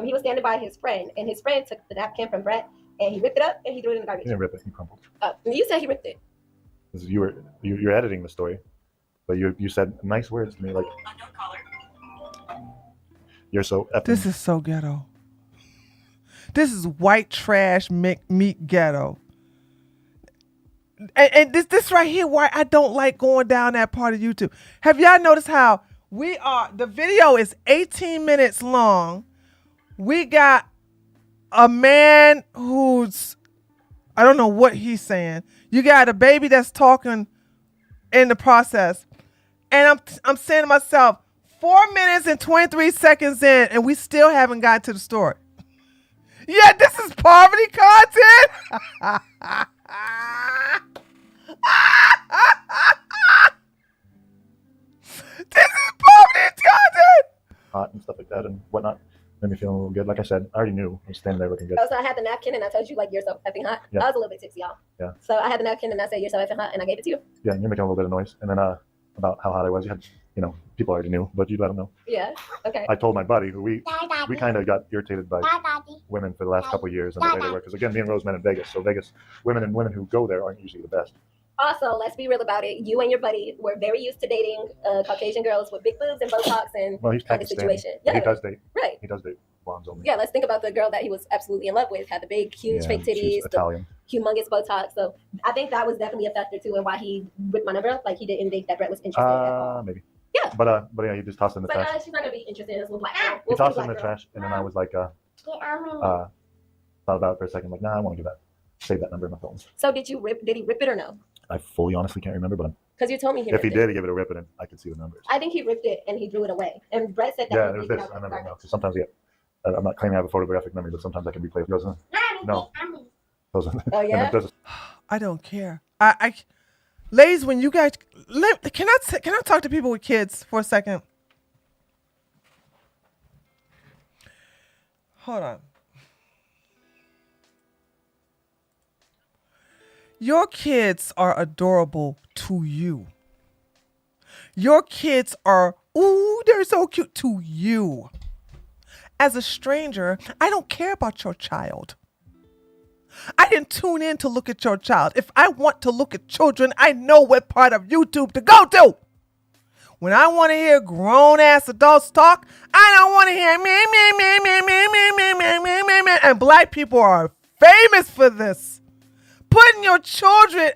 He was standing by his friend, and his friend took the napkin from Brett, and he ripped it up, and he threw it in the garbage. He didn't rip it, he crumpled. You said he ripped it. You're editing the story, but you said nice words to me, like, You're so effing. This is so ghetto. This is white trash meat ghetto. And this right here, why I don't like going down that part of YouTube. Have y'all noticed how the video is 18 minutes long. We got a man who's, I don't know what he's saying. You got a baby that's talking in the process. And I'm saying to myself, 4 minutes and 23 seconds in, and we still haven't got to the story. Yeah, this is poverty content. This is poverty content. Hot and stuff like that and whatnot. Made me feel a little good. Like I said, I already knew I was standing there looking good. Oh, so I had the napkin and I told you like you're so effing hot. Yeah. I was a little bit tipsy, y'all. Yeah. So I had the napkin and I said you're so effing hot and I gave it to you. Yeah, and you're making a little bit of noise. And then about how hot I was, you had, people already knew, but you'd let them know. Yeah. Okay. I told my buddy who we kind of got irritated by women for the last couple of years and the way they were. Because again, me and Rose met in Vegas. So Vegas, women who go there aren't usually the best. Also, let's be real about it. You and your buddy were very used to dating Caucasian girls with big boobs and Botox and Well, he's type of Pakistani. situation. He Yeah. does date. Right. He does date blondes only. Yeah, let's think about the girl that he was absolutely in love with, had the big, huge fake she's titties, the Italian. humongous Botox. So I think that was definitely a factor too and why he ripped my number up. Like he didn't think that Brett was interested at all. Maybe. Yeah. But yeah, he just tossed it in the But trash. she's not gonna be interested in this little black girl. He tossed it in the trash, and then I was like, thought about it for a second, like, nah, I want to do that. Save that number in my phone. So did he rip it or no? I fully, honestly can't remember, but Because you told me if he did, he gave it a rip, and I could see the numbers. I think he ripped it and he drew it away. And Brett said that. Yeah, it was this. I remember it now. So sometimes, I'm not claiming I have a photographic memory, but sometimes I can replay. It goes, no. Oh yeah. I don't care. I ladies, when you guys can I talk to people with kids for a second? Hold on. Your kids are adorable to you. Your kids are, ooh, they're so cute to you. As a stranger, I don't care about your child. I didn't tune in to look at your child. If I want to look at children, I know what part of YouTube to go to. When I want to hear grown-ass adults talk, I don't want to hear me. And black people are famous for this. Putting your children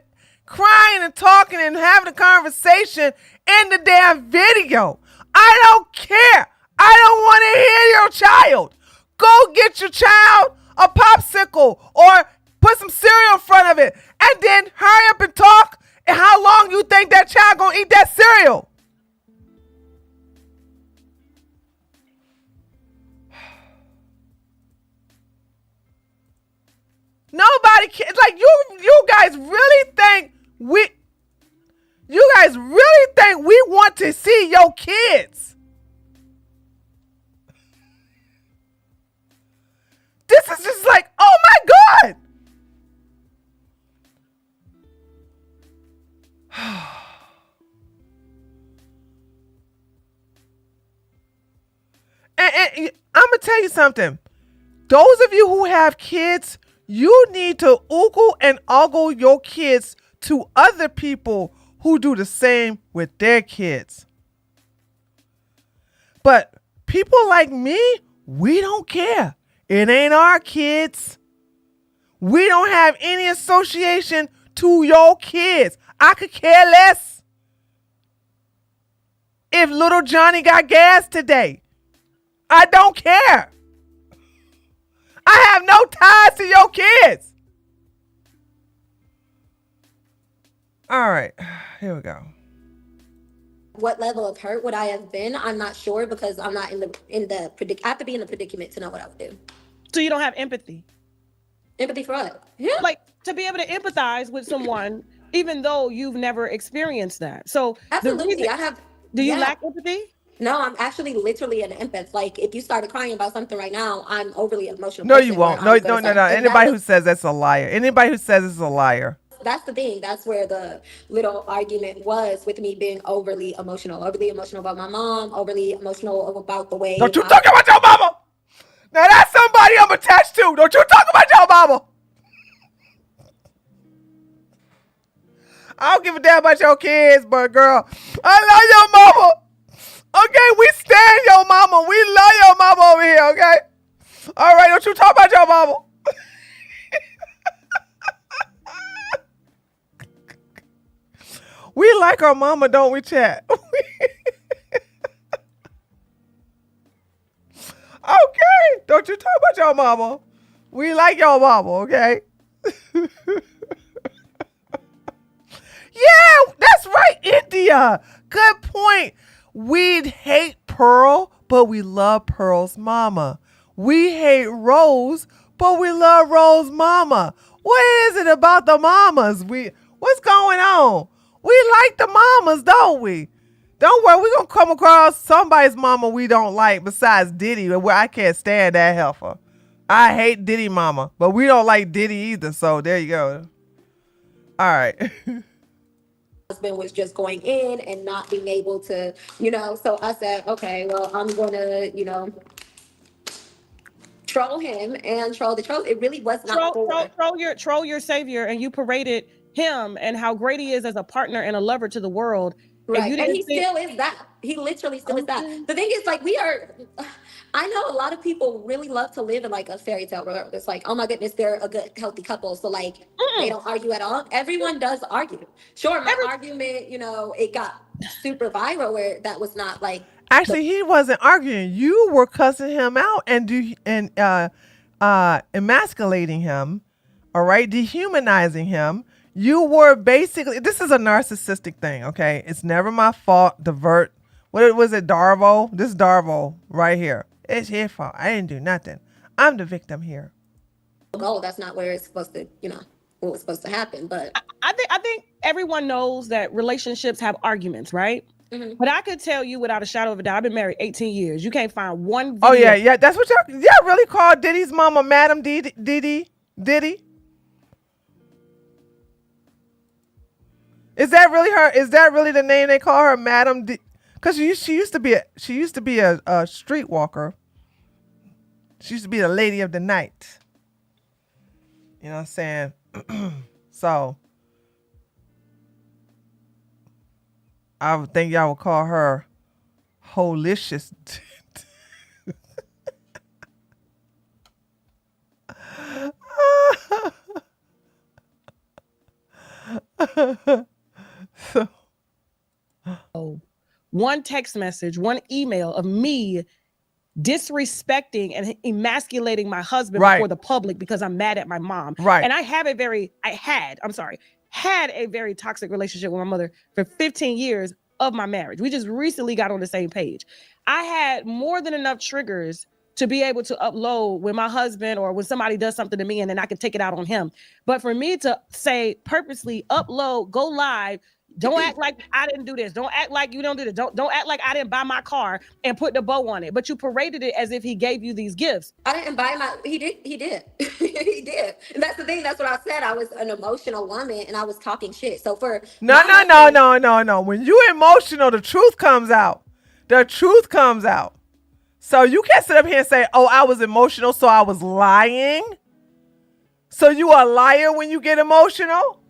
crying and talking and having a conversation in the damn video. I don't care. I don't want to hear your child. Go get your child a popsicle or put some cereal in front of it and then hurry up and talk. And how long you think that child gonna eat that cereal? Nobody cares. Like you guys really think we want to see your kids? This is just like, oh my God. And I'm gonna tell you something. Those of you who have kids, you need to oogle and ogle your kids to other people who do the same with their kids. But people like me, we don't care. It ain't our kids. We don't have any association to your kids. I could care less if little Johnny got gas today. I don't care. I have no ties to your kids. All right, here we go. What level of hurt would I have been? I'm not sure because I'm not in the I have to be in the predicament to know what I would do. So you don't have empathy. Empathy for what? Yeah. Like to be able to empathize with someone, even though you've never experienced that. So absolutely, Do you lack empathy? No, I'm actually literally an empath. Like if you started crying about something right now, I'm overly emotional. No, you won't. No. Anybody who says that's a liar. Anybody who says it's a liar. That's the thing. That's where the little argument was with me being overly emotional about my mom, overly emotional about the way. Don't you talk about your mama. Now that's somebody I'm attached to. Don't you talk about your mama. I don't give a damn about your kids, but girl, I love your mama. Okay, we stand your mama. We love your mama over here, okay? All right, don't you talk about your mama. We like our mama, don't we, chat? Okay, don't you talk about your mama. We like your mama, okay? Yeah, that's right, India. Good point. We'd hate Pearl, but we love Pearl's mama. We hate Rose, but we love Rose's mama. What is it about the mamas? What's going on? We like the mamas, don't we? Don't worry, we're going to come across somebody's mama we don't like besides Diddy, where I can't stand that heifer. I hate Diddy mama, but we don't like Diddy either, so there you go. All right. Husband was just going in and not being able to, so I said, okay, well, I'm going to, troll him and troll the troll. It really was not troll your savior, and you paraded him and how great he is as a partner and a lover to the world. Right. And he still is that. He literally still is that. The thing is, like, I know a lot of people really love to live in like a fairy tale world. It's like, oh my goodness, they're a good, healthy couple. So like, they don't argue at all. Everyone does argue. Sure, my argument, it got super viral where that was not like. Actually, he wasn't arguing. You were cussing him out and emasculating him, all right, dehumanizing him. You were basically, this is a narcissistic thing, okay? It's never my fault. Divert. What was it, Darvo? This is Darvo right here. It's his fault. I didn't do nothing. I'm the victim here. Oh, that's not where it's supposed to, what was supposed to happen. But I think everyone knows that relationships have arguments, right? Mm-hmm. But I could tell you without a shadow of a doubt, I've been married 18 years. You can't find one video. Oh, yeah. That's what y'all really call Diddy's mama, Madam Diddy? Is that really her? Is that really the name they call her, Madam D? Because she used to be a streetwalker. She used to be the lady of the night. You know what I'm saying? So I would think y'all would call her Holicious. One text message, one email of me disrespecting and emasculating my husband before the public because I'm mad at my mom. Right. And I had a very toxic relationship with my mother for 15 years of my marriage. We just recently got on the same page. I had more than enough triggers to be able to upload when my husband or when somebody does something to me and then I can take it out on him. But for me to say purposely upload, go live, don't act like I didn't do this. Don't act like you don't do this. Don't act like I didn't buy my car and put the bow on it. But you paraded it as if he gave you these gifts. I didn't buy he did. He did. And that's the thing. That's what I said. I was an emotional woman and I was talking shit. So No. When you emotional, the truth comes out. The truth comes out. So you can't sit up here and say, oh, I was emotional, so I was lying. So you are a liar when you get emotional?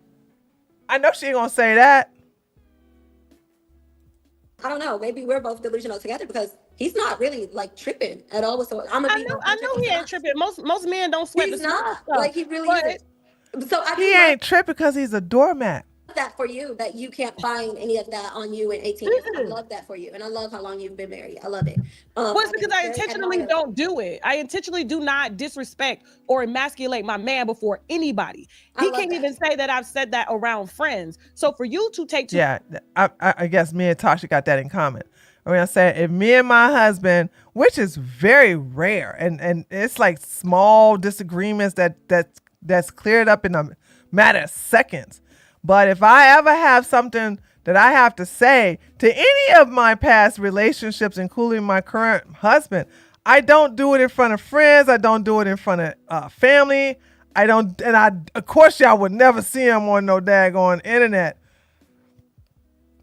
I know she ain't gonna say that. I don't know. Maybe we're both delusional together because he's not really like tripping at all. So I know he ain't tripping. Most men don't sweat. He's not. Like he really isn't. So he ain't tripping because he's a doormat. That for you, that you can't find any of that on you in 18 years. I love that for you. And I love how long you've been married. I love it. Well, it's because I intentionally don't do it. I intentionally do not disrespect or emasculate my man before anybody. He can't even say that I've said that around friends. So for you to take I guess me and Tasha got that in common. I mean, I said if me and my husband, which is very rare, and it's like small disagreements that's cleared up in a matter of seconds. But if I ever have something that I have to say to any of my past relationships, including my current husband, I don't do it in front of friends. I don't do it in front of family. Of course, y'all would never see him on no daggone internet.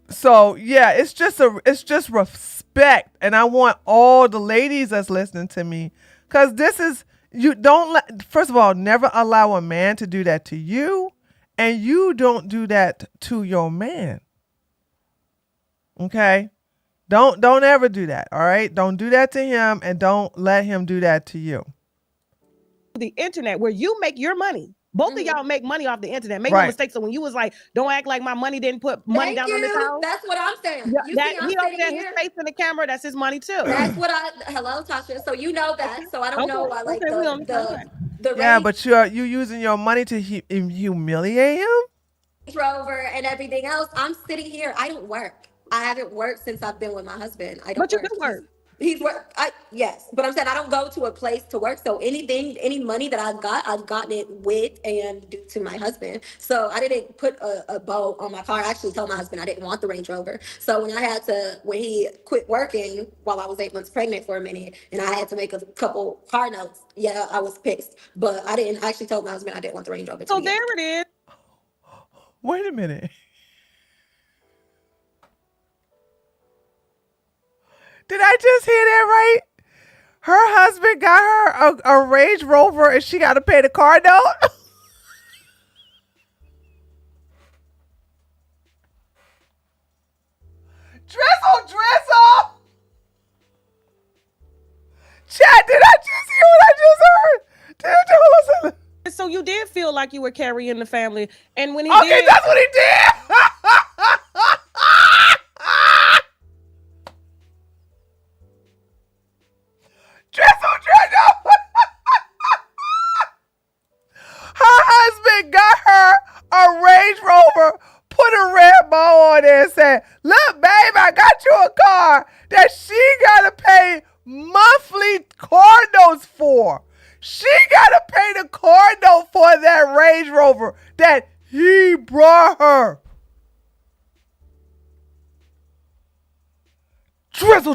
So yeah, it's just respect. And I want all the ladies that's listening to me, because first of all, never allow a man to do that to you. And you don't do that to your man. Okay? Don't ever do that. All right. Don't do that to him, and don't let him do that to you. The internet where you make your money. Both of y'all make money off the internet. Make no Right. mistake. So when you was like, don't act like my money didn't put money Thank down on this you. house. That's what I'm saying. Yeah, You that see, I'm he over sitting there, his here. face in the camera, that's his money too. That's what hello, Tasha. So you know that. So I don't know why, like, Okay, we on the the Yeah, Range but you using your money to humiliate him. Rover and everything else. I'm sitting here. I don't work. I haven't worked since I've been with my husband. I don't But you work. do work. He's work. Yes, but I'm saying I don't go to a place to work. So any money that I've gotten it with and due to my husband. So I didn't put a bow on my car. I actually told my husband I didn't want the Range Rover. So when he quit working while I was 8 months pregnant for a minute, and I had to make a couple car notes. Yeah, I was pissed, but I didn't. I actually told my husband I didn't want the Range Rover. So there it is. Wait a minute. Did I just hear that right? Her husband got her a Range Rover and she got to pay the car note? Drizzle! Chat, did I just hear what I just heard? So you did feel like you were carrying the family. And when he Okay, did, that's what he did. Drizzle. Her husband got her a Range Rover, put a red bow on it and said, look, babe, I got you a car that she got to pay monthly car notes for. She got to pay the car note for that Range Rover that he brought her. Drizzle.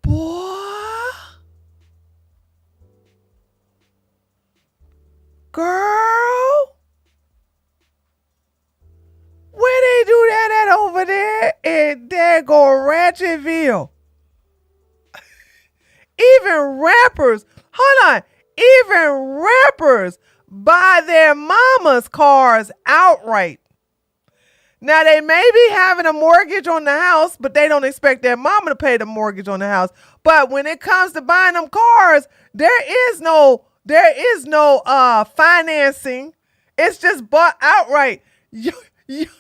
Boy. Girl. Where they do that at over there in daggone Ratchetville? Even rappers buy their mama's cars outright. Now, they may be having a mortgage on the house, but they don't expect their mama to pay the mortgage on the house. But when it comes to buying them cars, there is no financing. It's just bought outright. If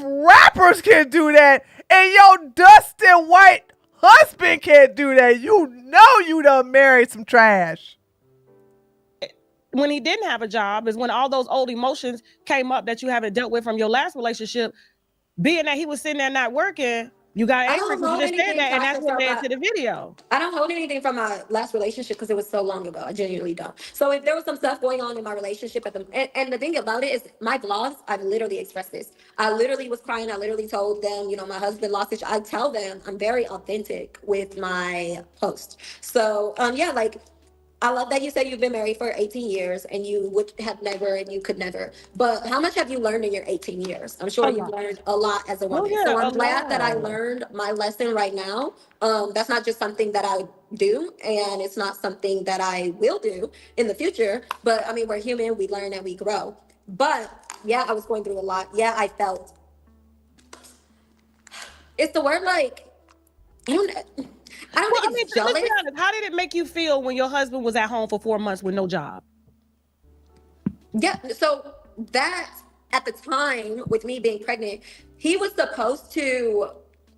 rappers can do that and your dusty white husband can't do that, you know you done married some trash. when he didn't have a job is when all those old emotions came up that you haven't dealt with from your last relationship. Being that he was sitting there not working, you got angry because you just said that, and that's what led to the video. I don't hold anything from my last relationship because it was so long ago. I genuinely don't. So if there was some stuff going on in my relationship and the thing about it is my vlogs, I've literally expressed this. I literally was crying. I literally told them, my husband lost it. I tell them I'm very authentic with my post. So yeah, like, I love that you said you've been married for 18 years and you would have never and you could never. But how much have you learned in your 18 years? I'm sure you've learned a lot as a woman. yeah, so I'm glad that I learned my lesson right now. That's not just something that I do, and it's not something that I will do in the future. But I mean, we're human, we learn and we grow. But yeah, I was going through a lot. Yeah, I felt, it's the word like, I don't think it's jealous. Let's be honest. How did it make you feel when your husband was at home for 4 months with no job? Yeah, so that at the time with me being pregnant, he was supposed to.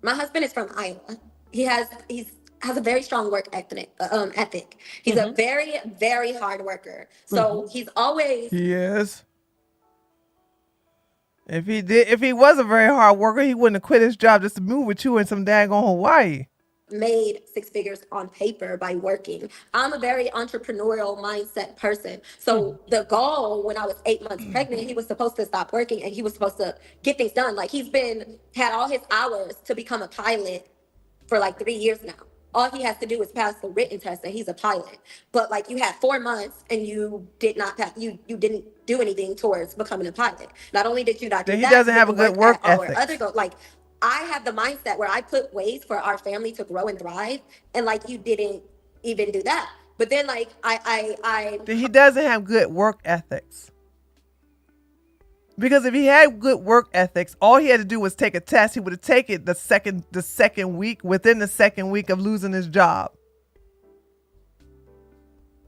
My husband is from Iowa. He has a very strong work ethic. He's a very, very hard worker. So he's always. He is. If he was a very hard worker, he wouldn't have quit his job just to move with you in some daggone Hawaii. Made 6 figures on paper by working. I'm a very entrepreneurial mindset person. So the goal when I was 8 months pregnant, he was supposed to stop working and he was supposed to get things done. Like he's had all his hours to become a pilot for like 3 years now. All he has to do is pass the written test and he's a pilot. But like you had 4 months and you did not pass, you didn't do anything towards becoming a pilot. Not only did you not do that, he doesn't have a good work ethic. I have the mindset where I put ways for our family to grow and thrive, and like you didn't even do that. But then like I he doesn't have good work ethics. Because if he had good work ethics, all he had to do was take a test. He would have taken it the second week, within the second week of losing his job.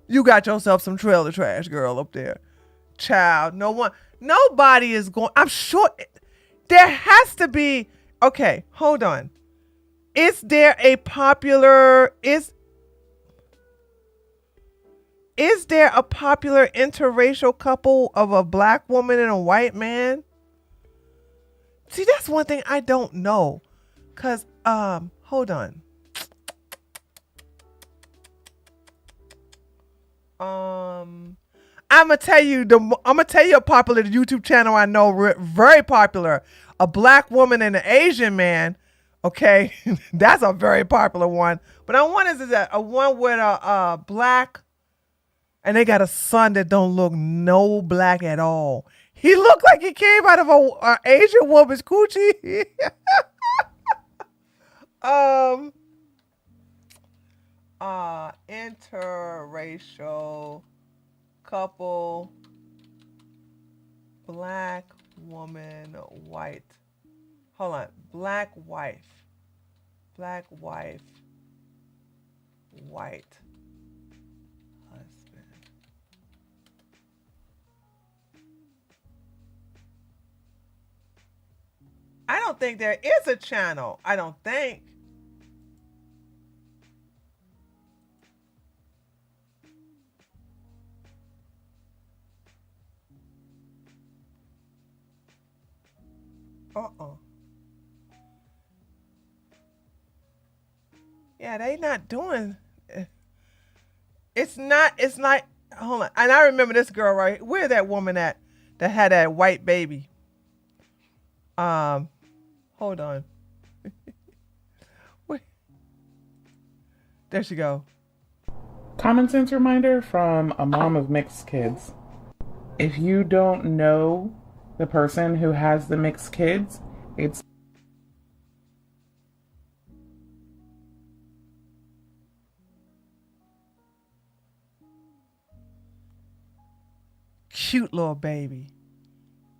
You got yourself some trailer trash, girl, up there. Child, nobody is going. I'm sure there has to be. Okay, hold on. Is there a popular interracial couple of a black woman and a white man? See, that's one thing I don't know. Cause hold on. I'm gonna tell you a popular YouTube channel I know, very popular. A black woman and an Asian man. Okay, that's a very popular one. But I want is that a one with a black, and they got a son that don't look no black at all. He looked like he came out of a Asian woman's coochie. Interracial couple, black woman, white. Hold on, black wife, white husband. I don't think there is a channel. I don't think. Yeah, they not doing. It's not. Hold on. And I remember this girl right. Where's that woman at that had that white baby? Hold on. Wait. There she go. Common sense reminder from a mom of mixed kids. If you don't know the person who has the mixed kids, it's cute little baby.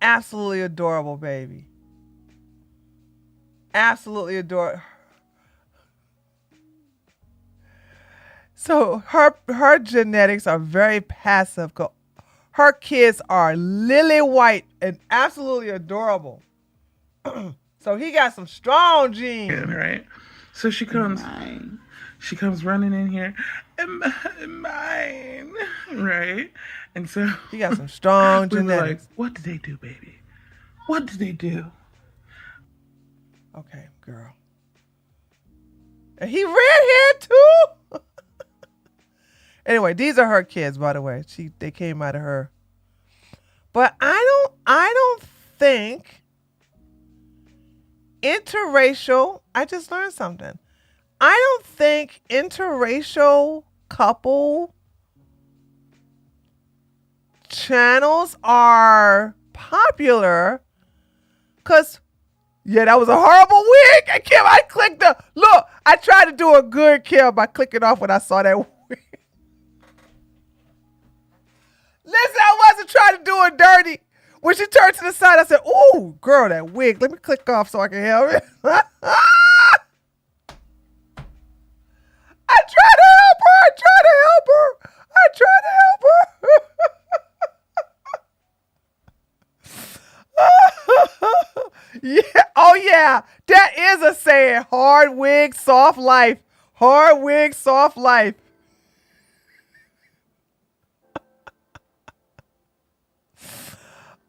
Absolutely adorable baby. Absolutely adorable. So her genetics are very passive. Her kids are lily white and absolutely adorable. So he got some strong genes. right. So she comes running in here, mine, right? And so he got some strong we genetics. were like, what did they do, baby? What did they do? Okay, girl. And he red hair too. Anyway, these are her kids, by the way. They came out of her. But I don't think interracial. I just learned something. I don't think interracial couple channels are popular. Cause yeah, that was a horrible wig. I clicked look. I tried to do a good kill by clicking off when I saw that wig. Listen, I wasn't trying to do it dirty. When she turned to the side, I said, ooh, girl, that wig. Let me click off so I can help it. I tried to help her. Yeah. Oh, yeah. That is a saying. Hard wig, soft life. Hard wig, soft life.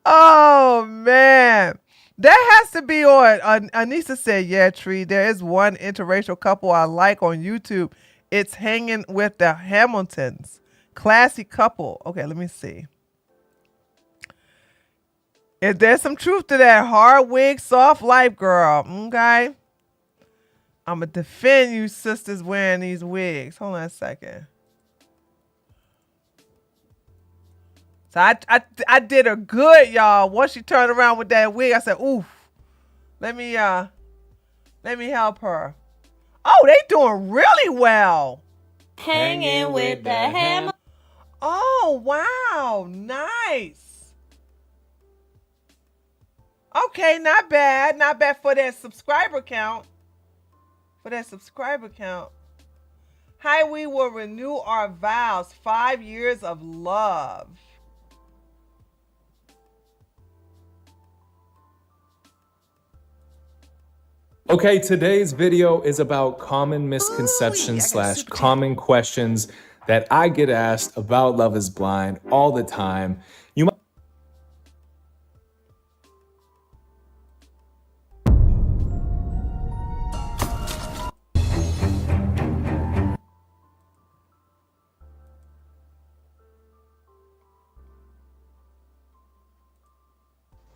Oh, man. That has to be on. Anissa said, yeah, Tree, there is one interracial couple I like on YouTube. It's Hanging with the Hamiltons. Classy couple. Okay, let me see. If there's some truth to that hard wig, soft life, girl. Okay. I'm going to defend you sisters wearing these wigs. Hold on a second. So I did her good, y'all. Once she turned around with that wig, I said, oof. Let me help her. Oh, they doing really well. Hanging with the Hamiltons. Oh, wow. Nice. Okay, not bad. Not bad for that subscriber count. Hi, we will renew our vows. 5 years of love. Okay, today's video is about common misconceptions / common questions that I get asked about Love is Blind all the time. You might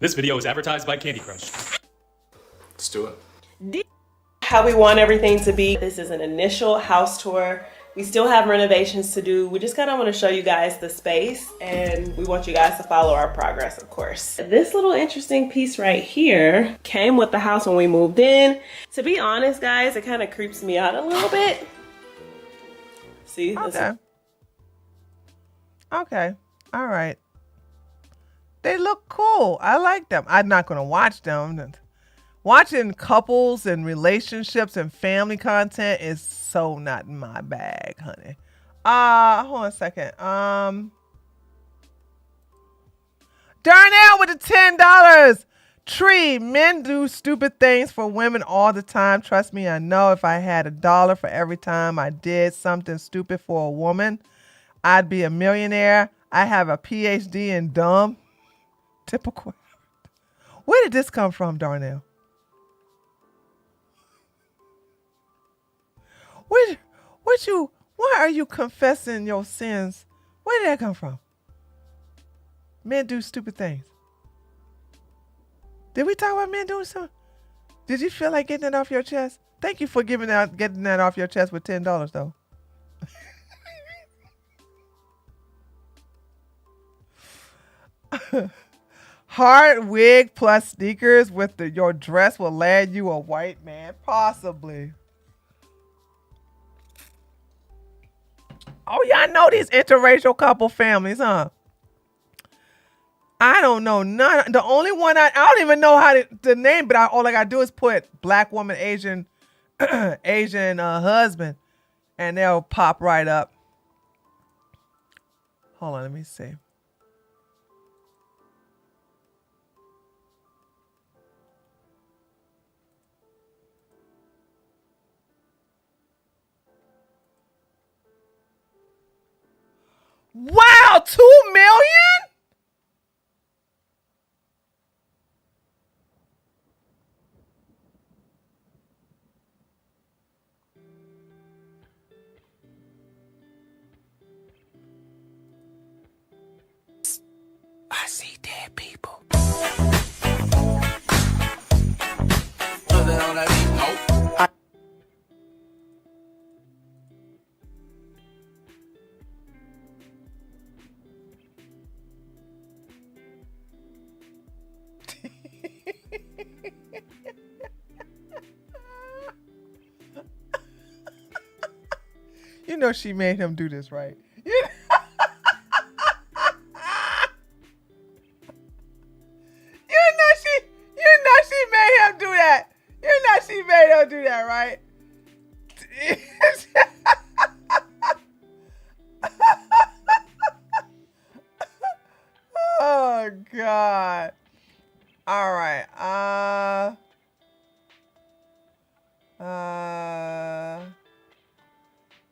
This video is advertised by Candy Crush. Let's do it. How we want everything to be. This is an initial house tour. We still have renovations to do. We just kind of want to show you guys the space, and we want you guys to follow our progress, of course. This little interesting piece right here came with the house when we moved in. To be honest, guys, it kind of creeps me out a little bit. See? Okay. Okay. All right. They look cool. I like them. I'm not going to watch them. Watching couples and relationships and family content is so not my bag, honey. Hold on a second. Darnell with the $10. Tree, men do stupid things for women all the time. Trust me, I know. If I had $1 for every time I did something stupid for a woman, I'd be a millionaire. I have a PhD in dumb. Typical. Where did this come from, Darnell? Why are you confessing your sins? Where did that come from? Men do stupid things. Did we talk about men doing something? Did you feel like getting it off your chest? Thank you for getting that off your chest with $10 though. Hard wig plus sneakers with your dress will land you a white man, possibly. Oh, y'all know these interracial couple families, huh? I don't know none. The only one I don't even know how to name, but all I gotta do is put black woman, Asian, Asian husband, and they'll pop right up. Hold on, let me see. Wow, 2 million? I see dead people. You know she made him do this, right? You know she made him do that. You know she made him do that, right? Oh God. All right.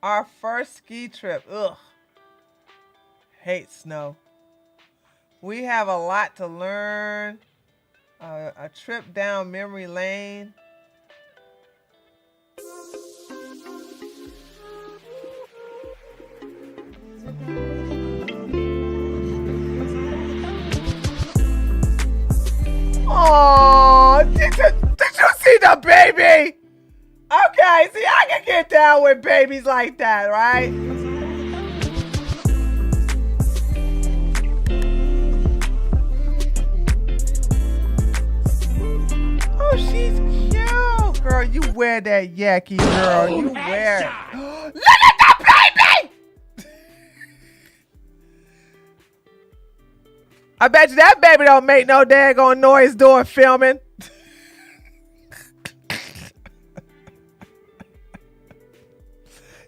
Our first ski trip. Ugh. Hate snow. We have a lot to learn. A trip down memory lane. Oh, did you see the baby? Okay, see, I can get down with babies like that, right? Oh, she's cute. Girl, you wear that yaki, girl. You wear it. Look at the baby! I bet you that baby don't make no daggone noise doing filming.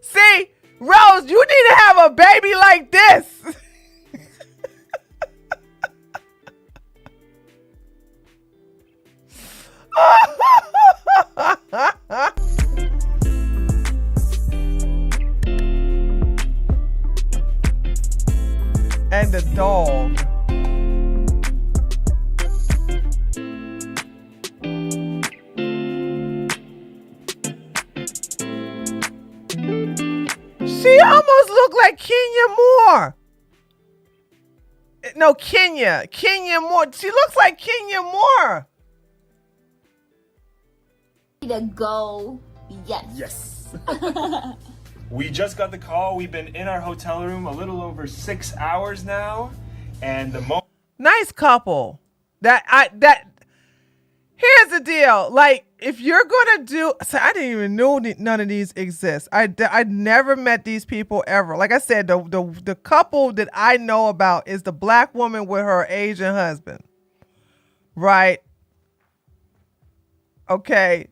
See, Rose, you need to have a baby like this. And the dog. She almost looked like Kenya Moore. No, Kenya Moore. She looks like Kenya Moore. To go. Yes. Yes. We just got the call. We've been in our hotel room a little over 6 hours now, and the Nice couple. Here's the deal. Like, if you're gonna do, so I didn't even know none of these exist. I never met these people ever. Like I said, the couple that I know about is the black woman with her Asian husband, right? Okay.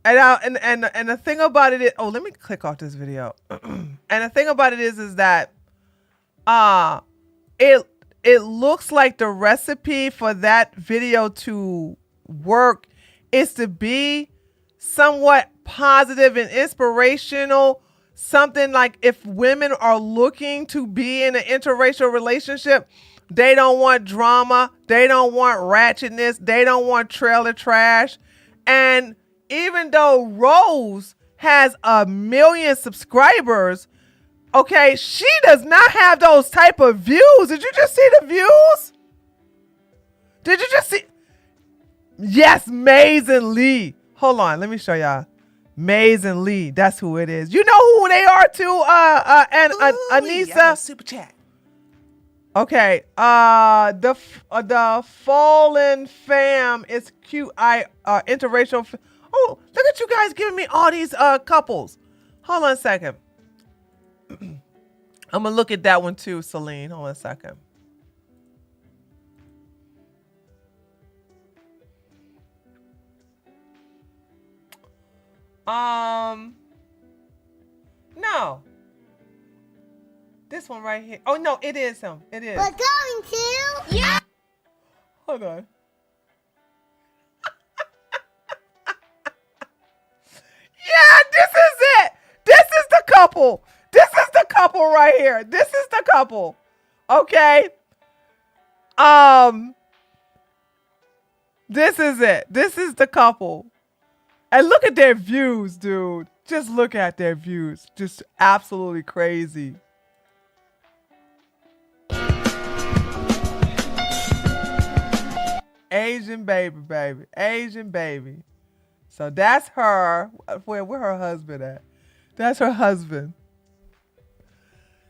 And the thing about it is, oh, let me click off this video. And the thing about it is that it looks like the recipe for that video to work is to be somewhat positive and inspirational. Something like if women are looking to be in an interracial relationship, they don't want drama, they don't want ratchetness, they don't want trailer trash. And even though Rose has 1 million subscribers, okay, she does not have those type of views. Did you just see the views? Did you just see? Yes, Maze and Lee. Hold on, let me show y'all. Maze and Lee, that's who it is. You know who they are too, and Anissa? Super chat. Okay, the Fallen Fam is cute. Interracial. Oh, look at you guys giving me all these couples. Hold on a second. I'm gonna look at that one too, Celine. Hold on a second. No. This one right here. Oh no, it is him. It is. We're going to. Yeah. Hold on. Yeah, this is it. This is the couple. This is the couple right here. This is the couple. Okay. This is it. This is the couple. And look at their views, dude. Just look at their views. Just absolutely crazy. Asian baby, baby. Asian baby. So that's her. Where her husband at? That's her husband.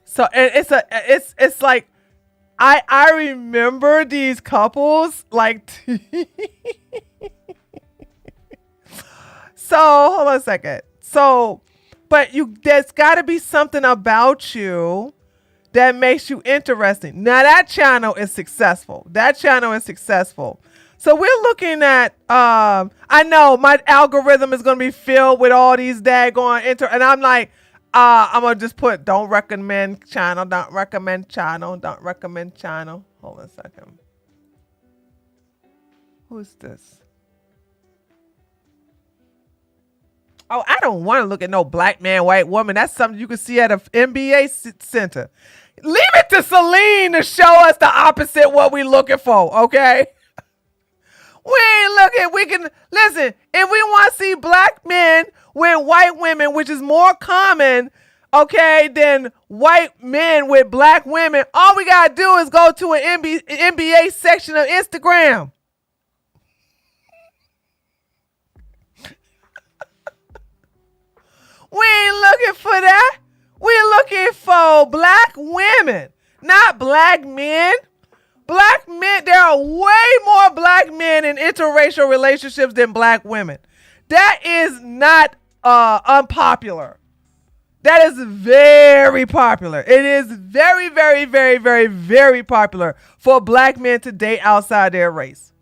So and it's like I remember these couples like So hold on a second. So but there's gotta be something about you that makes you interesting. Now that channel is successful. That channel is successful. So we're looking at, I know my algorithm is going to be filled with all these daggone and I'm like, I'm going to just put, don't recommend channel, don't recommend channel, don't recommend channel. Hold on a second. Who's this? Oh, I don't want to look at no black man, white woman. That's something you can see at an NBA center. Leave it to Celine to show us the opposite what we looking for, okay? We ain't looking, we can, listen, if we want to see black men with white women, which is more common, okay, than white men with black women, all we got to do is go to an NBA section of Instagram. We ain't looking for that. We're looking for black women, not black men. Black men, there are way more black men in interracial relationships than black women. That is not unpopular. That is very popular. It is very, very, very, very, very popular for black men to date outside their race.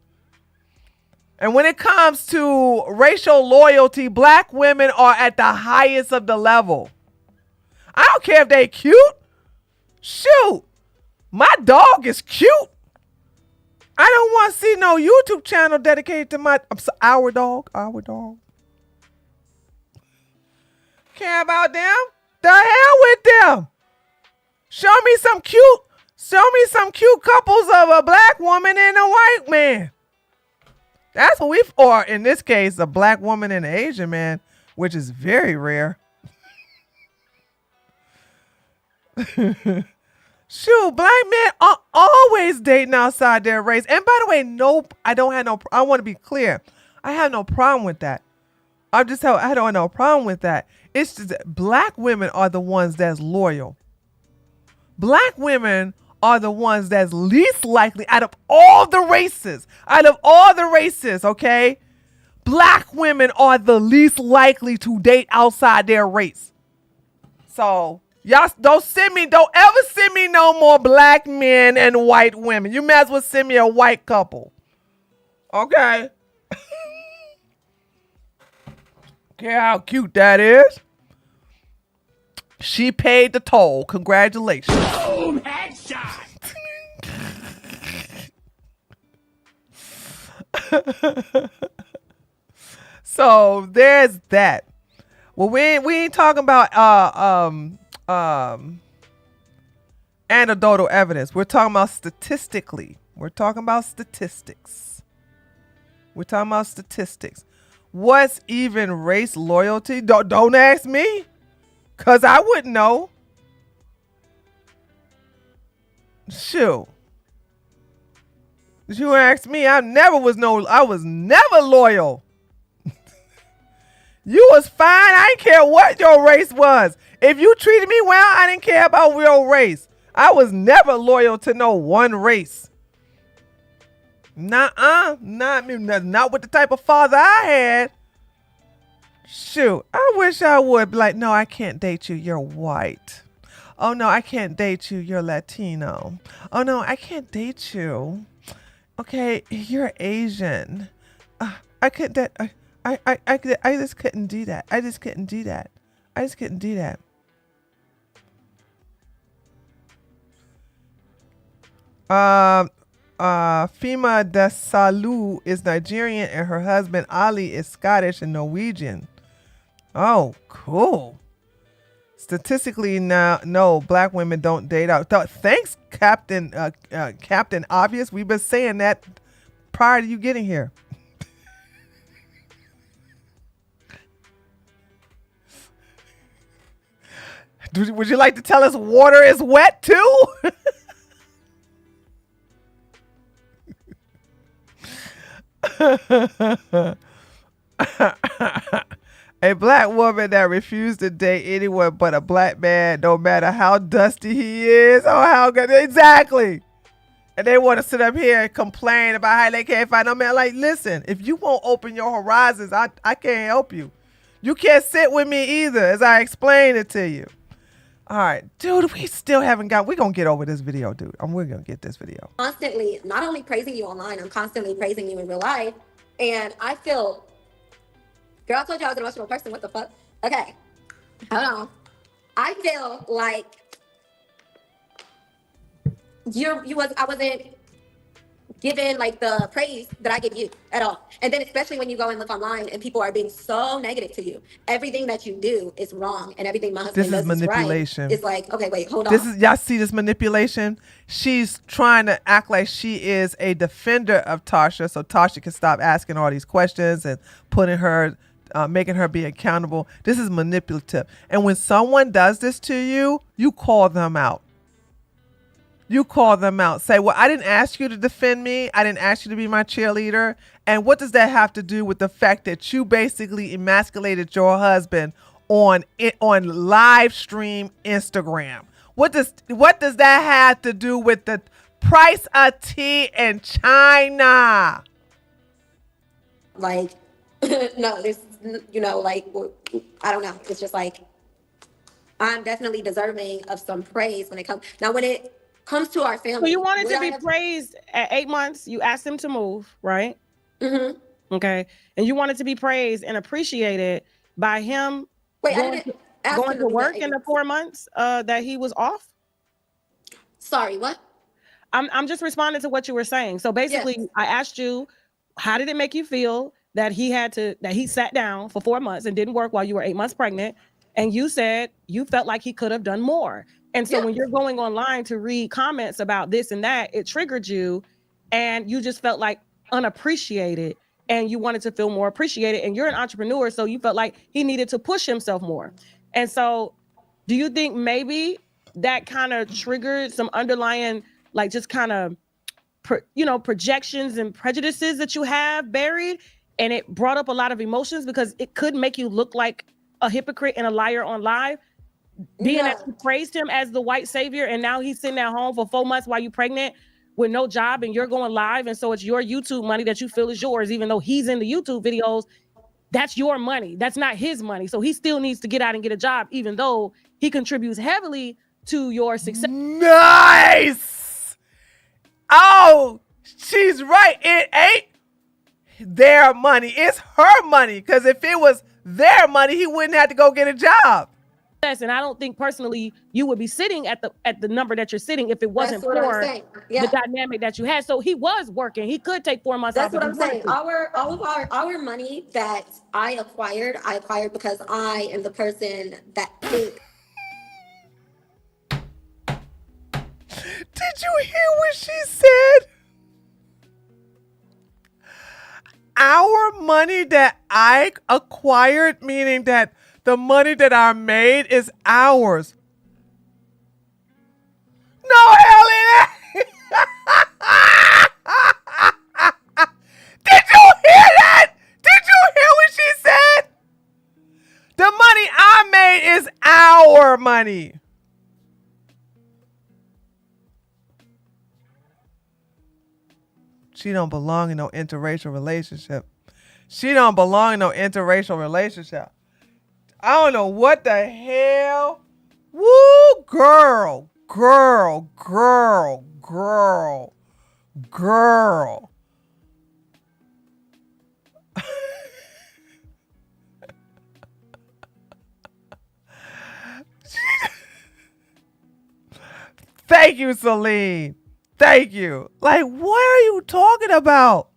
And when it comes to racial loyalty, black women are at the highest of the level. I don't care if they cute. Shoot, my dog is cute. I don't want to see no YouTube channel dedicated to our dog. Care about them? The hell with them. Show me some cute couples of a black woman and a white man. That's what or in this case, a black woman and an Asian man, which is very rare. Shoot, black men are always dating outside their race. And by the way, I want to be clear. I have no problem with that. I don't have no problem with that. It's just that black women are the ones that's loyal. Black women are the ones that's least likely out of all the races. Okay? Black women are the least likely to date outside their race. So, y'all don't ever send me no more black men and white women. You may as well send me a white couple. Okay? Care how cute that is? She paid the toll. Congratulations. Boom, headshot. So there's that. Well, we ain't talking about anecdotal evidence. We're talking about statistically. We're talking about statistics. What's even race loyalty? Don't ask me, cause I wouldn't know. Shoot. You asked me, I was never loyal. You was fine. I didn't care what your race was. If you treated me well, I didn't care about your race. I was never loyal to no one race. Not with the type of father I had. Shoot, I wish I would be like, no, I can't date you. You're white. Oh no, I can't date you. You're Latino. Oh no, I can't date you. Okay, you're Asian. I just couldn't do that. I just couldn't do that. Fima Desalu is Nigerian and her husband Ali is Scottish and Norwegian. Oh, cool. Statistically, no, black women don't date out. Thanks, Captain Obvious. We've been saying that prior to you getting here. Would you like to tell us water is wet too? A black woman that refused to date anyone but a black man, no matter how dusty he is or how good. Exactly. And they want to sit up here and complain about how they can't find no man. Like, listen, if you won't open your horizons, I can't help you. You can't sit with me either, as I explained it to you. All right, dude, we still haven't got, we're going to get over this video, dude. We're going to get this video. Constantly, not only praising you online, I'm constantly praising you in real life. And I feel, girl, I told you I was an emotional person. What the fuck? Okay, hold on. I feel like I wasn't given like the praise that I give you at all. And then especially when you go and look online and people are being so negative to you, everything that you do is wrong and everything my husband does is manipulation. Right. It's like, okay, wait, hold on. Y'all see this manipulation? She's trying to act like she is a defender of Tasha so Tasha can stop asking all these questions and putting her, making her be accountable. This is manipulative. And when someone does this to you, you call them out. Say, well, I didn't ask you to defend me. I didn't ask you to be my cheerleader. And what does that have to do with the fact that you basically emasculated your husband on live stream Instagram? What does that have to do with the price of tea in China? Like, no, there's, like, I don't know. It's just like, I'm definitely deserving of some praise when it comes. Now, when it comes to our family. So you wanted to be praised at 8 months. You asked him to move, right? Mm-hmm. Okay. And you wanted to be praised and appreciated by him going to work in the 4 months that he was off? Sorry, what? I'm just responding to what you were saying. So basically, yes. I asked you, how did it make you feel that he sat down for 4 months and didn't work while you were 8 months pregnant? And you said you felt like he could have done more. And so when you're going online to read comments about this and that, it triggered you and you just felt like unappreciated and you wanted to feel more appreciated. And you're an entrepreneur, so you felt like he needed to push himself more. And so do you think maybe that kind of triggered some underlying, like just kind of, projections and prejudices that you have buried, and it brought up a lot of emotions because it could make you look like a hypocrite and a liar on live? Being that you praised him as the white savior, and now he's sitting at home for 4 months while you're pregnant with no job, and you're going live, and so it's your YouTube money that you feel is yours, even though he's in the YouTube videos. That's your money. That's not his money. So he still needs to get out and get a job, even though he contributes heavily to your success. Nice. Oh, she's right. It ain't their money. It's her money. Because if it was their money, he wouldn't have to go get a job. And I don't think personally you would be sitting at the number that you're sitting if it wasn't for the dynamic that you had. So he was working. He could take 4 months off. That's what I'm saying. All of our money that I acquired because I am the person that thinks. Did you hear what she said? Our money that I acquired, meaning that the money that I made is ours. No, hell it ain't. Did you hear that? Did you hear what she said? The money I made is our money. She don't belong in no interracial relationship. She don't belong in no interracial relationship. I don't know what the hell. Woo, girl. Thank you, Celine. Thank you. Like, what are you talking about?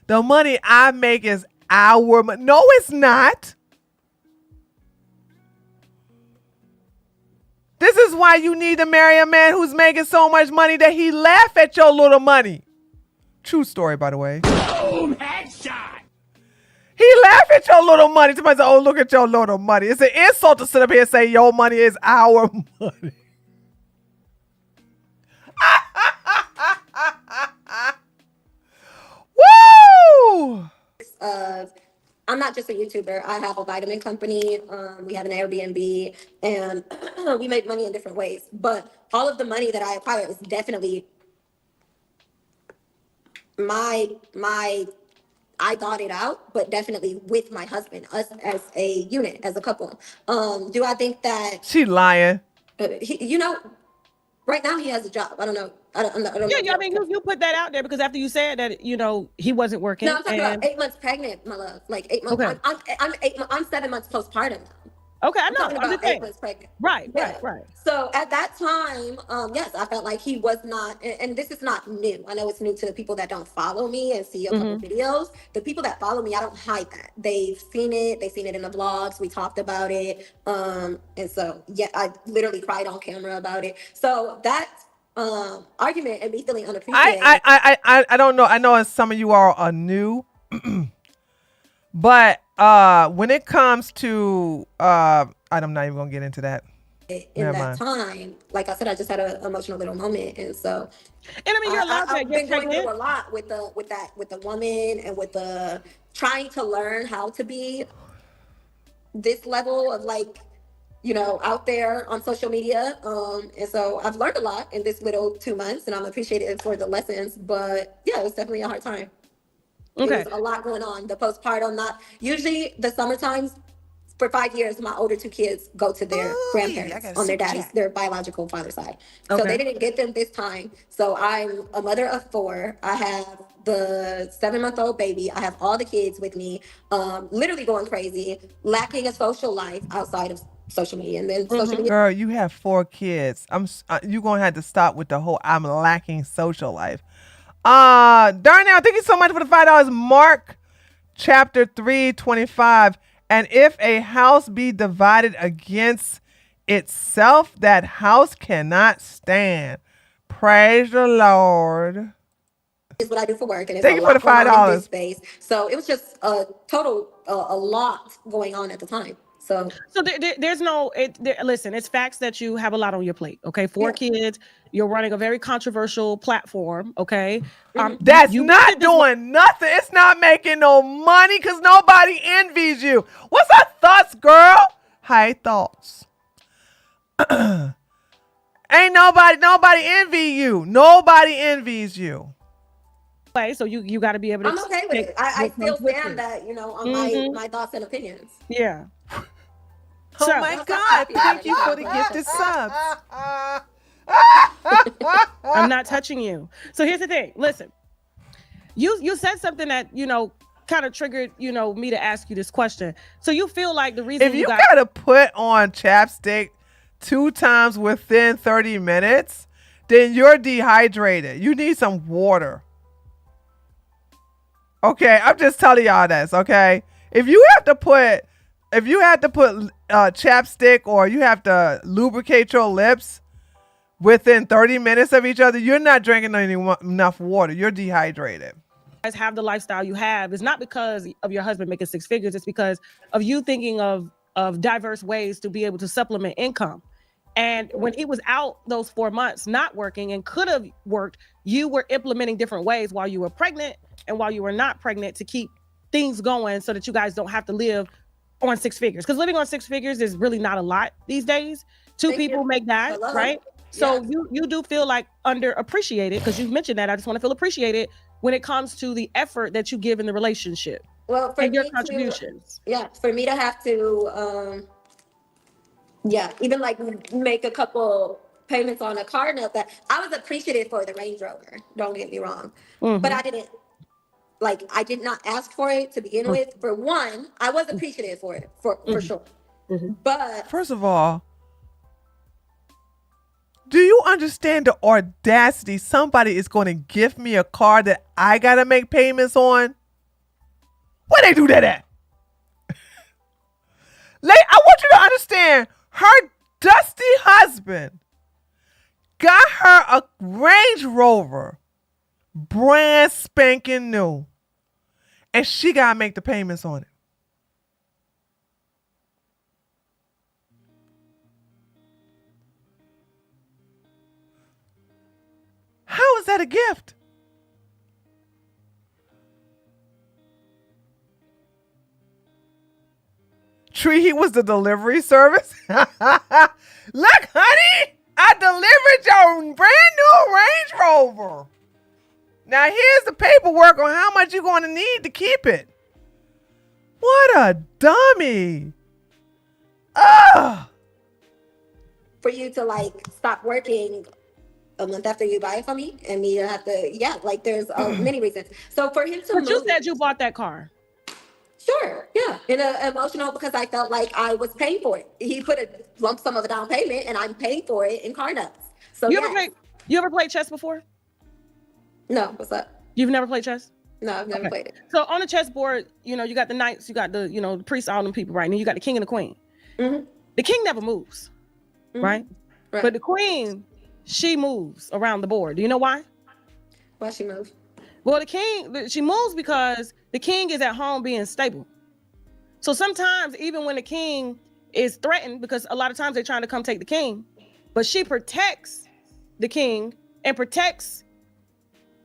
The money I make is our money. No, it's not. This is why you need to marry a man who's making so much money that he laugh at your little money. True story, by the way. Boom, headshot. He laugh at your little money. Somebody say, oh, look at your little money. It's an insult to sit up here and say your money is our money. Woo! I'm not just a YouTuber. I have a vitamin company. We have an Airbnb, and we make money in different ways. But all of the money that I acquire is definitely I got it out, but definitely with my husband, us as a unit, as a couple. Do I think that she lying? Right now he has a job. I don't know. I don't know. I mean, you put that out there because after you said that, he wasn't working. No, I'm talking about 8 months pregnant, my love. Like 8 months. Okay. I'm 7 months postpartum. Okay, I know. I'm talking about 8 months pregnant. Right. So at that time, yes, I felt like he was not, and this is not new. I know it's new to the people that don't follow me and see a couple videos. The people that follow me, I don't hide that. They've seen it. They've seen it in the vlogs. We talked about it. And so, yeah, I literally cried on camera about it. So that argument and me feeling unappreciated. I don't know. I know some of you are new, but when it comes to I'm not even gonna get into that. In that time, like I said, I just had an emotional little moment, and so. And I mean, you're allowed to get pregnant. Through a lot with the woman and with the trying to learn how to be this level of out there on social media. And so I've learned a lot in this little 2 months, and I'm appreciative for the lessons. But yeah, it was definitely a hard time. Okay. There's a lot going on. The postpartum, not usually the summer times for 5 years, my older 2 kids go to their grandparents on their biological father's side. So they didn't get them this time. So I'm a mother of 4. I have the 7-month-old baby. I have all the kids with me, literally going crazy, lacking a social life outside of social media. And then social media. Girl, you have 4 kids. You're gonna have to stop with the whole I'm lacking social life. Darnell, thank you so much for the $5. Mark chapter 3:25. And if a house be divided against itself, that house cannot stand. Praise the Lord. Is what I do for work, and it's thank you for the $5. Space. So it was just a total a lot going on at the time. So there's no listen, it's facts that you have a lot on your plate. Okay, 4 kids, you're running a very controversial platform. Okay, that's not doing nothing. It's not making no money because nobody envies you. What's our thoughts, girl? High thoughts. Ain't nobody envy you. Nobody envies you. So you got to be able to. I'm okay with it. I still stand that, you know, on my thoughts and opinions. Yeah. Oh my God! Thank you for the gifted subs. I'm not touching you. So here's the thing. Listen, you said something that, you know, kind of triggered, you know, me to ask you this question. So you feel like the reason if you gotta put on chapstick 2 times within 30 minutes, then you're dehydrated. You need some water. Okay, I'm just telling y'all this. Okay, if you have to put chapstick or you have to lubricate your lips within 30 minutes of each other, you're not drinking enough water. You're dehydrated. Guys have the lifestyle you have is not because of your husband making 6 figures. It's because of you thinking of diverse ways to be able to supplement income. And when he was out those 4 months not working and could have worked, you were implementing different ways while you were pregnant and while you were not pregnant to keep things going so that you guys don't have to live on 6 figures, because living on 6 figures is really not a lot these days. 2 people make that, right? So you do feel like underappreciated, because you've mentioned that. I just want to feel appreciated when it comes to the effort that you give in the relationship. Well, for and your me contributions. For me to have to, even like make a couple payments on a car note, that I was appreciative for the Range Rover. Don't get me wrong, but I did not ask for it to begin with. For one, I was appreciative for it, for sure. But first of all, do you understand the audacity? Somebody is going to give me a car that I got to make payments on? Where they do that at? I want you to understand, her dusty husband got her a Range Rover, brand spanking new, and she got to make the payments on it. How is that a gift? Tree Heat was the delivery service. Look, honey, I delivered your brand new Range Rover. Now here's the paperwork on how much you're going to need to keep it. What a dummy. Ugh. For you to like stop working a month after you buy it from me, and me to have to, there's many reasons. So for him to But you said you bought that car. Sure, yeah. In a emotional, because I felt like I was paying for it. He put a lump sum of a down payment, and I'm paying for it in car notes. So you ever played chess before? No, what's up? You've never played chess? No, I've never played it. So on the chessboard, you know, you got the knights, you got the, you know, the priests, all them people, right? And you got the king and the queen. The king never moves, right? But the queen, she moves around the board. Do you know why? Why she moves? Well, she moves because the king is at home being stable. So sometimes, even when the king is threatened, because a lot of times they're trying to come take the king, but she protects the king and protects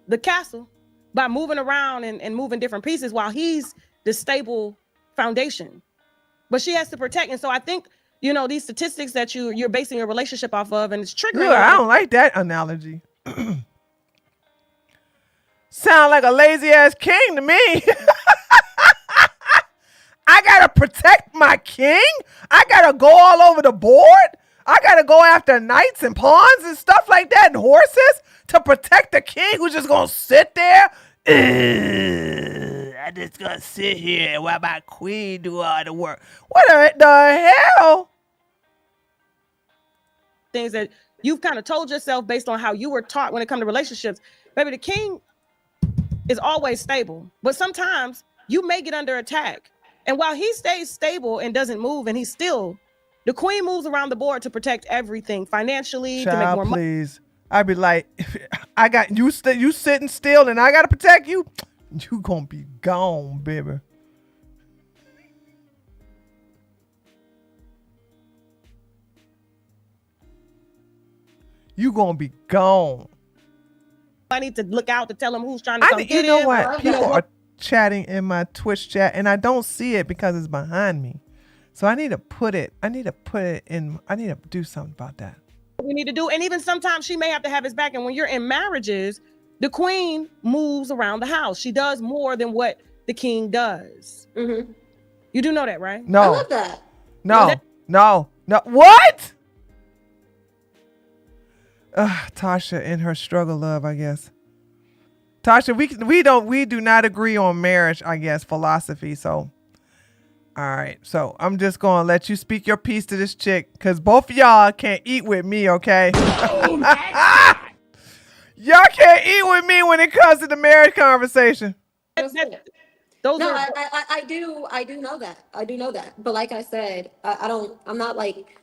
the castle by moving around and moving different pieces while he's the stable foundation. But she has to protect. And so I think, you know, these statistics that you're basing your relationship off of, and it's triggering. Ugh, I don't like that analogy. Sound like a lazy ass king to me. I gotta protect my king. I gotta go all over the board. I gotta go after knights and pawns and stuff like that and horses to protect the king who's just gonna sit there. I just gonna sit here while my queen do all the work. What the hell? Things that you've kind of told yourself based on how you were taught when it comes to relationships. Baby, the king is always stable, but sometimes you may get under attack. And while he stays stable and doesn't move, and he's still, the queen moves around the board to protect everything financially, to make more money. Please. I'd be like, I got you sitting still and I gotta protect you. You gonna be gone, baby. You gonna be gone. I need to look out to tell him who's trying to come get You know him. what? People are chatting in my Twitch chat and I don't see it because it's behind me. So I need to put it in. I need to do something about that. We need to do, and even sometimes she may have to have his back. And when you're in marriages, the queen moves around the house. She does more than what the king does. Mm-hmm. You do know that, right? No. I love that. No. What? Tasha in her struggle love, I guess. Tasha, we do not agree on marriage, I guess, philosophy. So, all right. So I'm just gonna let you speak your piece to this chick, cause both of y'all can't eat with me, okay? Y'all can't eat with me when it comes to the marriage conversation. I do know that. I do know that. But like I said, I'm not like,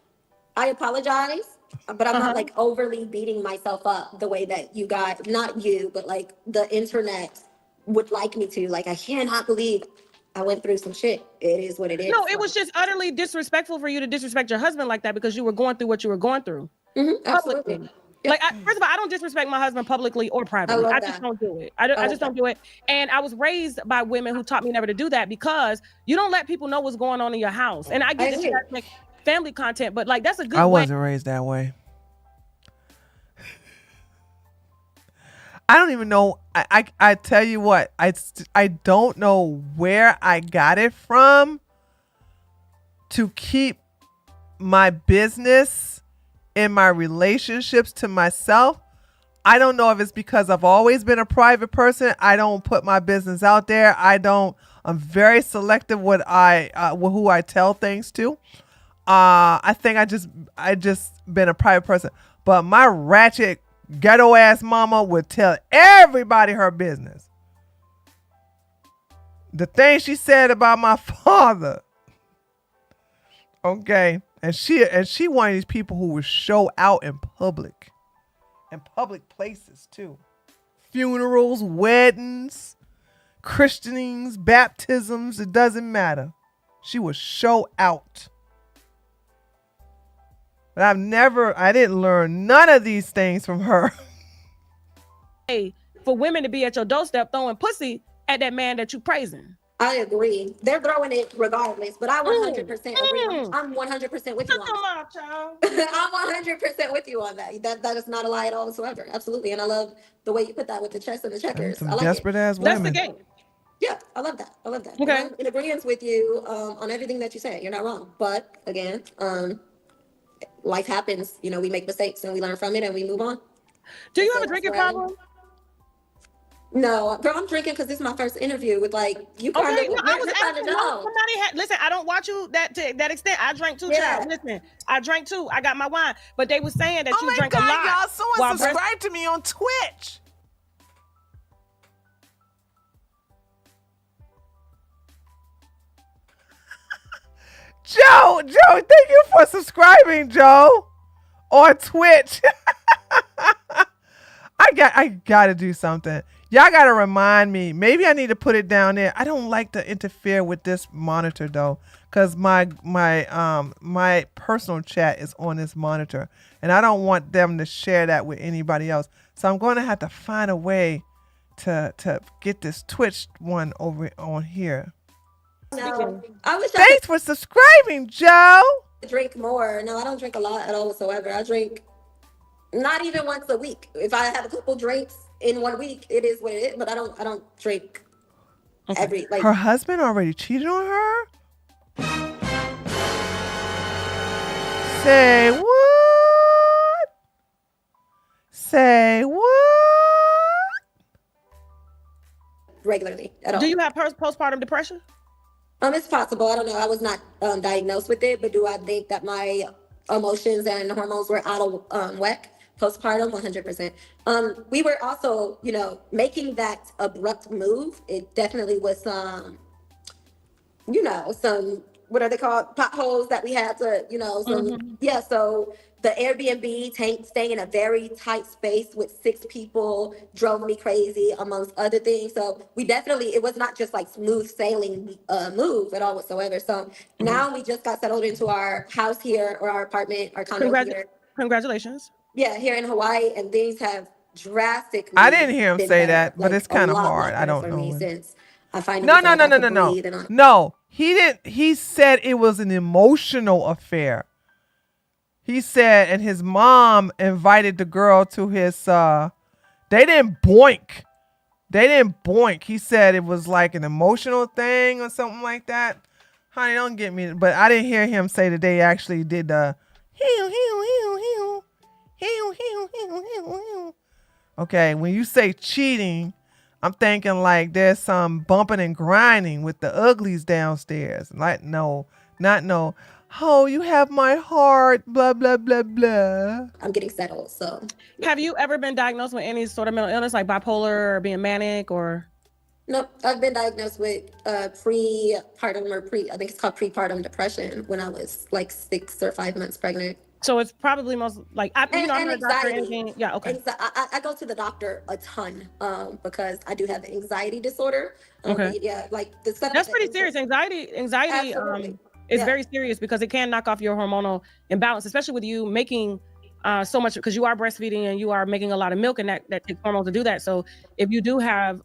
I apologize, but I'm not like overly beating myself up the way that you guys, not you, but like the internet would like me to. Like, I cannot believe I went through some shit. It is what it is. No, it was just utterly disrespectful for you to disrespect your husband like that because you were going through what you were going through. Absolutely. Like, first of all, I don't disrespect my husband publicly or privately. I just don't do it. I just don't do it. And I was raised by women who taught me never to do that because you don't let people know what's going on in your house. And I get that you guys make family content, but like, that's a good I way. wasn't raised that way. I don't even know. I tell you what, I don't know where I got it from to keep my business and my relationships to myself. I don't know if it's because I've always been a private person. I don't put my business out there. I'm very selective with who I tell things to. I think I just been a private person, but my ratchet ghetto ass mama would tell everybody her business. The thing she said about my father. Okay. And she one of these people who would show out in public places too. Funerals, weddings, christenings, baptisms, it doesn't matter. She would show out. But I didn't learn none of these things from her. Hey, for women to be at your doorstep throwing pussy at that man that you praising. I agree. They're throwing it regardless, but I 100% agree. I'm 100% with you on that. I'm 100% with you on that. That is not a lie at all whatsoever. Absolutely. And I love the way you put that with the chess and the checkers. Some I like desperate ass women. That's the game. Yeah, I love that. Okay. And I'm in agreement with you on everything that you say. You're not wrong. But again, life happens. You know, we make mistakes and we learn from it and we move on. Do you have a drinking problem? No, girl, I'm drinking because this is my first interview with like you. Okay, I was asking. Somebody had listen. I don't watch you to that extent. I drank two. Child. Listen, I drank two. I got my wine, but they were saying that you drank a lot. Y'all, someone subscribe to me on Twitch. Joe, thank you for subscribing, Joe, on Twitch. I gotta do something. Y'all gotta remind me. Maybe I need to put it down there. I don't like to interfere with this monitor though, because my personal chat is on this monitor, and I don't want them to share that with anybody else. So I'm going to have to find a way to get this Twitch one over on here. No, I wish. Thanks for subscribing, Joe. Drink more. No, I don't drink a lot at all whatsoever. I drink not even once a week. If I have a couple drinks in 1 week, it is what it is. But I don't drink every like. Her husband already cheated on her? Say what? Say what? Regularly at all. Do you have postpartum depression? It's possible. I don't know. I was not diagnosed with it, but do I think that my emotions and hormones were out of whack postpartum? 100%. We were also, you know, making that abrupt move. It definitely was you know, some, what are they called? Potholes that we had to, you know, yeah. So the Airbnb staying in a very tight space with 6 people drove me crazy, amongst other things. So we definitely, it was not just like smooth sailing move at all whatsoever. So now we just got settled into our house here, or our apartment, our condo here. Congratulations. Yeah, here in Hawaii, and things have drastically. I didn't hear him been say better, that, but like, it's kind of a lot hard. I don't better for me know. since I finally No. felt like I could breathe and No, he didn't. He said it was an emotional affair. He said, and his mom invited the girl to his, they didn't boink. They didn't boink. He said it was like an emotional thing or something like that. Honey, don't get me. But I didn't hear him say that they actually did the Okay, when you say cheating, I'm thinking like there's some bumping and grinding with the uglies downstairs. Like, no, not no. Oh, you have my heart, blah, blah, blah, blah. I'm getting settled, so. Have you ever been diagnosed with any sort of mental illness, like bipolar or being manic or? Nope, I've been diagnosed with prepartum I think it's called prepartum depression when I was like 6 or 5 months pregnant. So it's probably most like, I'm not a doctor or anxiety. anything. Yeah, okay. I go to the doctor a ton because I do have anxiety disorder. Okay. Yeah, like the stuff. That's pretty serious. Anxiety is very serious because it can knock off your hormonal imbalance, especially with you making so much, because you are breastfeeding and you are making a lot of milk, and that takes hormones to do that. So if you do have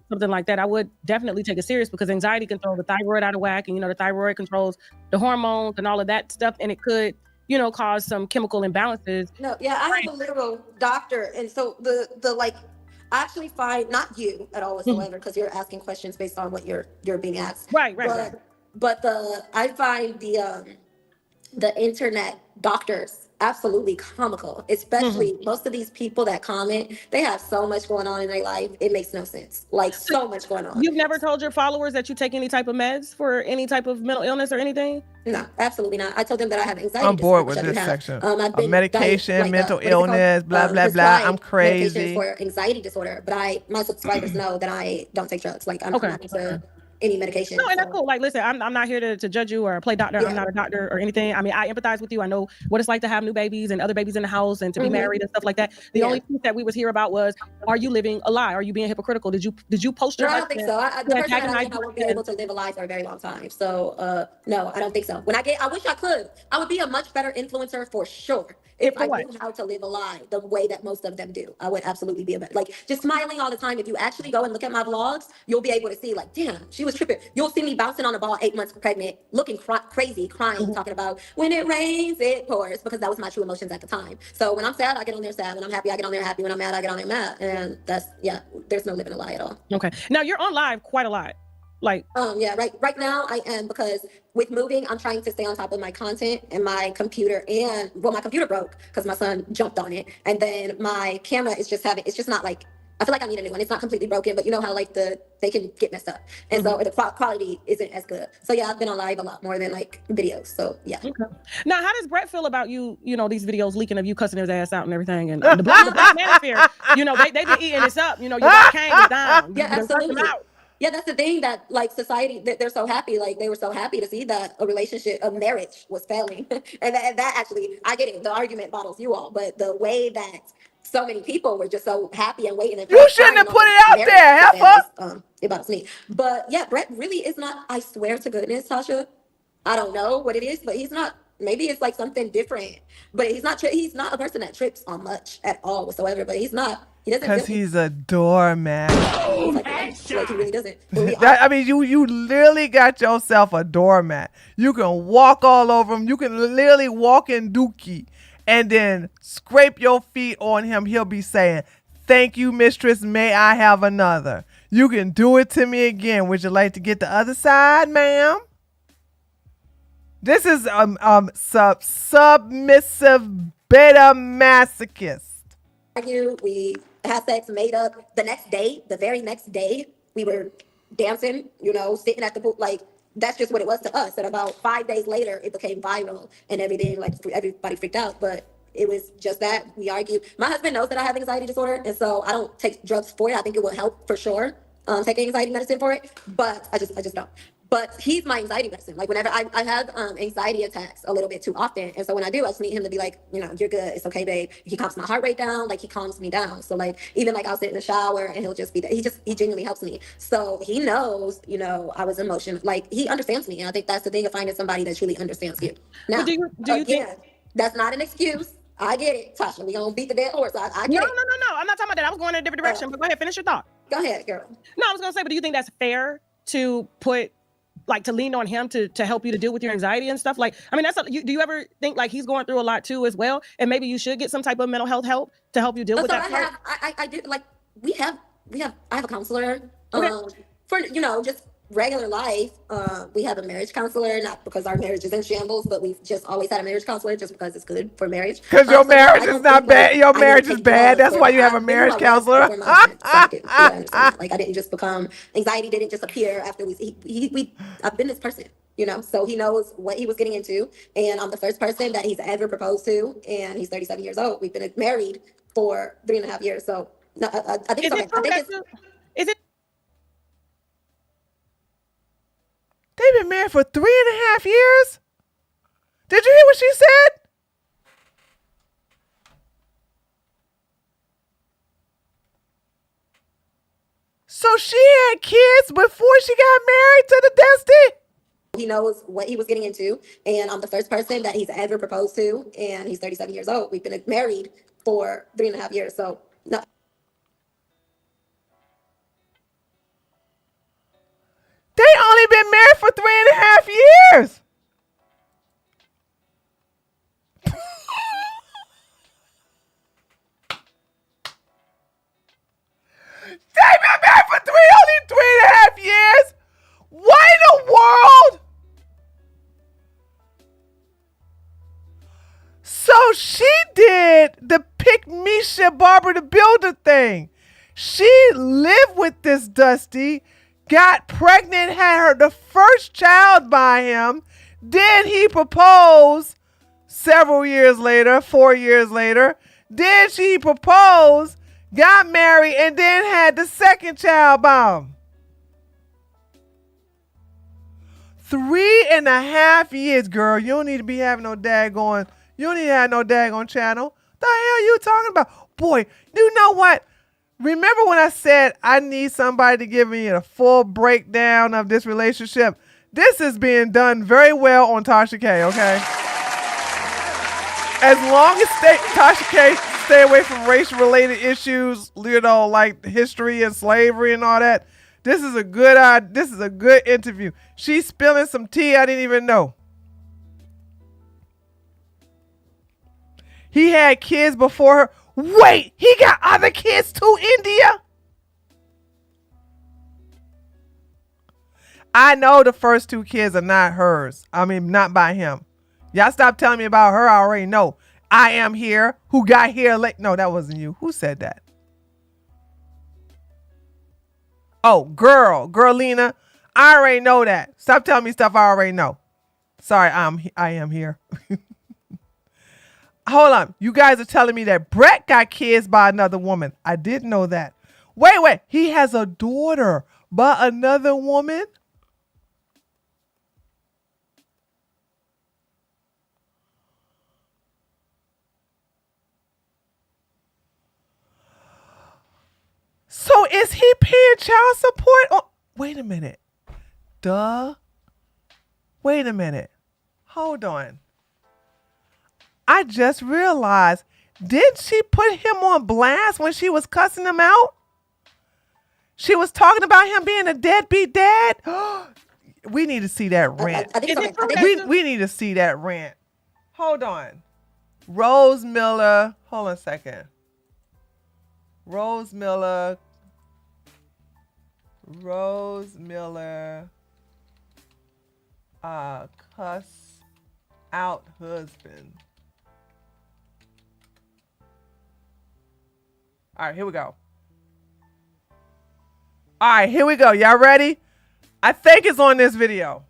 something like that, I would definitely take it serious, because anxiety can throw the thyroid out of whack, and you know the thyroid controls the hormones and all of that stuff, and it could, you know, cause some chemical imbalances. No, yeah, I have a literal doctor, and so the like, I actually find, not you at all whatsoever, because you're asking questions based on what you're being asked. Right. But I find the internet doctors absolutely comical, especially most of these people that comment, they have so much going on in their life. It makes no sense. Like, so much going on. You've never told your followers that you take any type of meds for any type of mental illness or anything? No, absolutely not. I told them that I have anxiety. I'm bored with this section. Medication, mental illness, blah, blah, blah. I'm crazy. For anxiety disorder, but my subscribers know that I don't take drugs. Like, I'm not into any medication. No, and that's cool. Like, listen, I'm not here to judge you or play doctor. Yeah. I'm not a doctor or anything. I mean, I empathize with you. I know what it's like to have new babies and other babies in the house and to be married and stuff like that. The only piece that we was here about was, are you living a lie? Are you being hypocritical? Did you post your? No, I don't think so. The person that I won't be able to live a lie for a very long time. So no, I don't think so. I wish I could. I would be a much better influencer for sure if I knew how to live a lie the way that most of them do. I would absolutely be a better, like, just smiling all the time. If you actually go and look at my vlogs, you'll be able to see, like, damn, she was tripping. You'll see me bouncing on a ball 8 months pregnant, looking crazy, crying, talking about when it rains, it pours, because that was my true emotions at the time. So when I'm sad, I get on there sad. When I'm happy, I get on there happy. When I'm mad, I get on there mad. And that's, yeah, there's no living a lie at all. Okay. Now you're on live quite a lot. Like, yeah, right now I am, because with moving, I'm trying to stay on top of my content and my computer, and my computer broke because my son jumped on it, and then my camera is just it's just not like, I feel like I need a new one. It's not completely broken, but you know how like they can get messed up, and so the quality isn't as good. So yeah, I've been on live a lot more than like videos. So yeah. Okay. Now, how does Brett feel about you know, these videos leaking of you cussing his ass out and everything, and the Black Manosphere, you know, they been eating this up. You know, your boy Kane is down. Yeah, absolutely. Yeah, that's the thing, that like society, they're so happy, like they were so happy to see that a marriage was failing. and that actually, I get it, the argument bottles you all, but the way that so many people were just so happy and waiting. And you shouldn't have put it out there, heifer. It bothers me. But yeah, Brett really is not, I swear to goodness, Tasha, I don't know what it is, but he's not, maybe it's like something different, but he's not a person that trips on much at all whatsoever, but he doesn't. Because he's a doormat. Like he really doesn't. I mean, you literally got yourself a doormat. You can walk all over him. You can literally walk in Dookie and then scrape your feet on him. He'll be saying, "Thank you, mistress. May I have another?" You can do it to me again. Would you like to get the other side, ma'am? This is submissive beta masochist. Argue, we had sex, made up. The next day, the very next day, we were dancing, you know, sitting at the pool. Like, that's just what it was to us. And about 5 days later, it became viral and everything. Like, everybody freaked out. But it was just that we argued. My husband knows that I have anxiety disorder, and so I don't take drugs for it. I think it will help for sure. Taking anxiety medicine for it, but I just don't. But he's my anxiety medicine. Like whenever I have anxiety attacks a little bit too often, and so when I do, I just need him to be like, you know, you're good, it's okay, babe. He calms my heart rate down, like he calms me down. So like even like I'll sit in the shower and he'll just be there. He genuinely helps me. So he knows, you know, I was emotional. Like he understands me, and I think that's the thing of finding somebody that truly understands you. Now, do you think that's not an excuse? I get it, Tasha. We gonna beat the dead horse. I get it. No. I'm not talking about that. I was going in a different direction. But go ahead, finish your thought. Go ahead, girl. No, I was gonna say, but do you think that's fair to put, like, to lean on him to help you to deal with your anxiety and stuff? Like, I mean, do you ever think like he's going through a lot too as well, and maybe you should get some type of mental health help to help you deal with that part? I do, like I have a counselor for, you know, just regular life. We have a marriage counselor, not because our marriage is in shambles, but we've just always had a marriage counselor just because it's good for marriage. Because your marriage is not bad. Your marriage is bad. That's why you have a marriage counselor. Like I didn't just become, anxiety didn't just appear after I've been this person, you know, so he knows what he was getting into. And I'm the first person that he's ever proposed to. And he's 37 years old. We've been married for 3.5 years. So no, I think it's okay. I think is it? They've been married for 3.5 years? Did you hear what she said? So she had kids before she got married to the Dusty? He knows what he was getting into, and I'm the first person that he's ever proposed to, and he's 37 years old. We've been married for 3.5 years, so no. They only been married for 3.5 years. They've been married for only 3.5 years. What in the world? So she did the Pick Misha Barbara the Builder thing. She lived with this Dusty, got pregnant, had her the first child by him. Then he proposed several years later, 4 years later. Then she proposed, got married, and then had the second child by him. 3.5 years, girl. You don't need to be having no daggone. You don't need to have no daggone channel. The hell you talking about? Boy, you know what? Remember when I said I need somebody to give me a full breakdown of this relationship? This is being done very well on Tasha K, okay? As long as Tasha K stay away from race-related issues, you know, like history and slavery and all that, this is a good interview. She's spilling some tea I didn't even know. He had kids before her. Wait, he got other kids too, India? I know the first 2 kids are not hers. I mean, not by him. Y'all stop telling me about her. I already know. I am here. Who got here late? No, that wasn't you. Who said that? Oh, girlina. I already know that. Stop telling me stuff I already know. Sorry, I am here. Hold on. You guys are telling me that Brett got kids by another woman. I didn't know that. Wait. He has a daughter by another woman? So is he paying child support? Oh, wait a minute. Wait a minute. Hold on. I just realized, didn't she put him on blast when she was cussing him out? She was talking about him being a deadbeat dad. We need to see that rant. We need to see that rant. Hold on. Rose Miller. Hold on a second. Rose Miller. Cuss out husband. All right, here we go. All right, here we go. Y'all ready? I think it's on this video.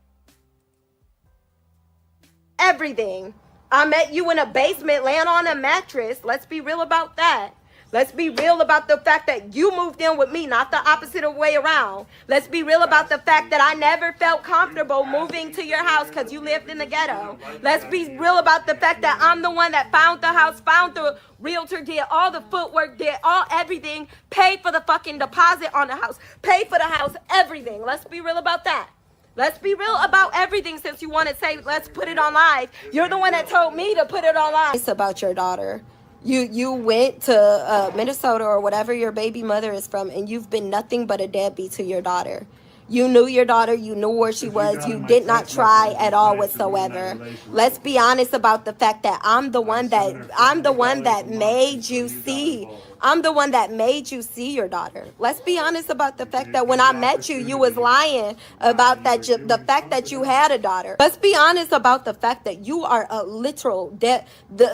Everything. I met you in a basement laying on a mattress. Let's be real about that. Let's be real about the fact that you moved in with me, not the opposite of way around. Let's be real about the fact that I never felt comfortable moving to your house because you lived in the ghetto. Let's be real about the fact that I'm the one that found the house, found the realtor, did all the footwork, did everything, paid for the fucking deposit on the house, paid for the house, everything. Let's be real about that. Let's be real about everything since you want to say, let's put it on live. You're the one that told me to put it on live. It's about your daughter. You went to Minnesota or whatever your baby mother is from, and you've been nothing but a deadbeat to your daughter. You knew your daughter. You knew where she was. You did not try at all whatsoever. Let's be honest about the fact that I'm the one that made you see. I'm the one that made you see your daughter. Let's be honest about the fact that when I met you, you was lying about that. The fact that you had a daughter. Let's be honest about the fact that you are a literal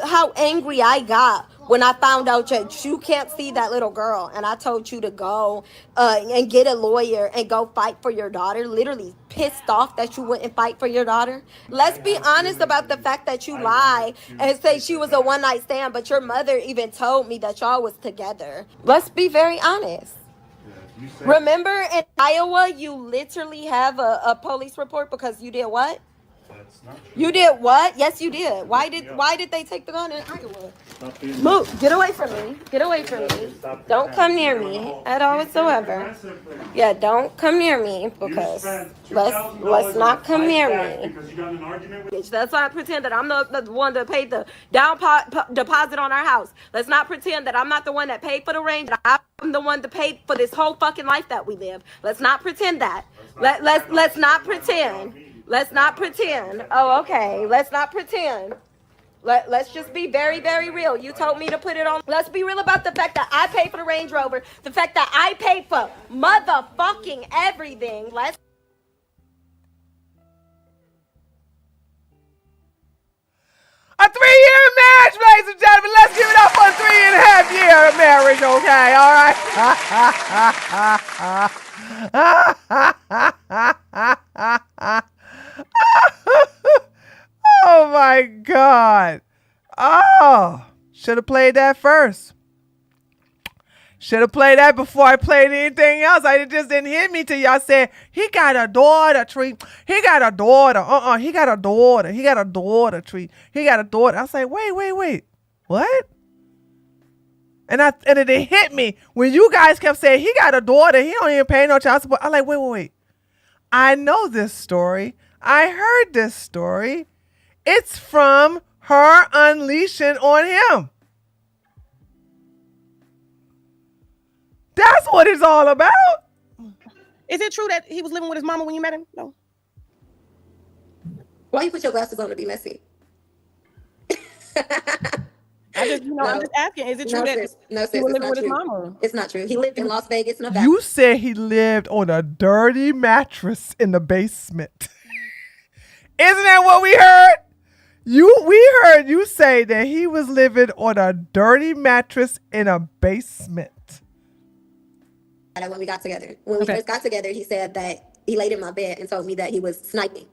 how angry I got when I found out that you can't see that little girl, and I told you to go and get a lawyer and go fight for your daughter. Literally pissed off that you wouldn't fight for your daughter. Let's be honest about the fact that you lie and say she was a one-night stand, but your mother even told me that y'all was together. Let's be very honest. Remember in Iowa, you literally have a police report because you did what? You did what? Yes, you did. Why did they take the gun in Iowa? Move. Get away from me. Get away from me. Don't come near me at all whatsoever. Yeah, don't come near me because let's not come near me. Let's not pretend that I'm the one that paid the down deposit on our house. Let's not pretend that I'm not the one that paid for the range. I'm the one that paid for this whole fucking life that we live. Let's not pretend that. Let's not pretend. Let's not pretend. Oh, okay. Let's not pretend. Let's just be very, very real. You told me to put it on. Let's be real about the fact that I paid for the Range Rover. The fact that I paid for motherfucking everything. Let's. A 3-year marriage, ladies and gentlemen. Let's give it up for a 3.5-year marriage, okay? All right? Oh my God. Oh, should have played that first. Should have played that before I played anything else. It just didn't hit me till y'all said, he got a daughter, Tree. He got a daughter. He got a daughter. He got a daughter, Tree. He got a daughter. I say, wait. What? And it didn't hit me when you guys kept saying, he got a daughter. He don't even pay no child support. I'm like, wait. I know this story. I heard this story. It's from her unleashing on him. That's what it's all about. Is it true that he was living with his mama when you met him? No. Why you put your glasses on to be messy? I'm just asking. Is it true that he was living with his mama? It's not true. He lived in Las Vegas, Nevada. You said he lived on a dirty mattress in the basement. Isn't that what we heard? We heard you say that he was living on a dirty mattress in a basement. When we got together. When we first got together, he said that he laid in my bed and told me that he was sniping.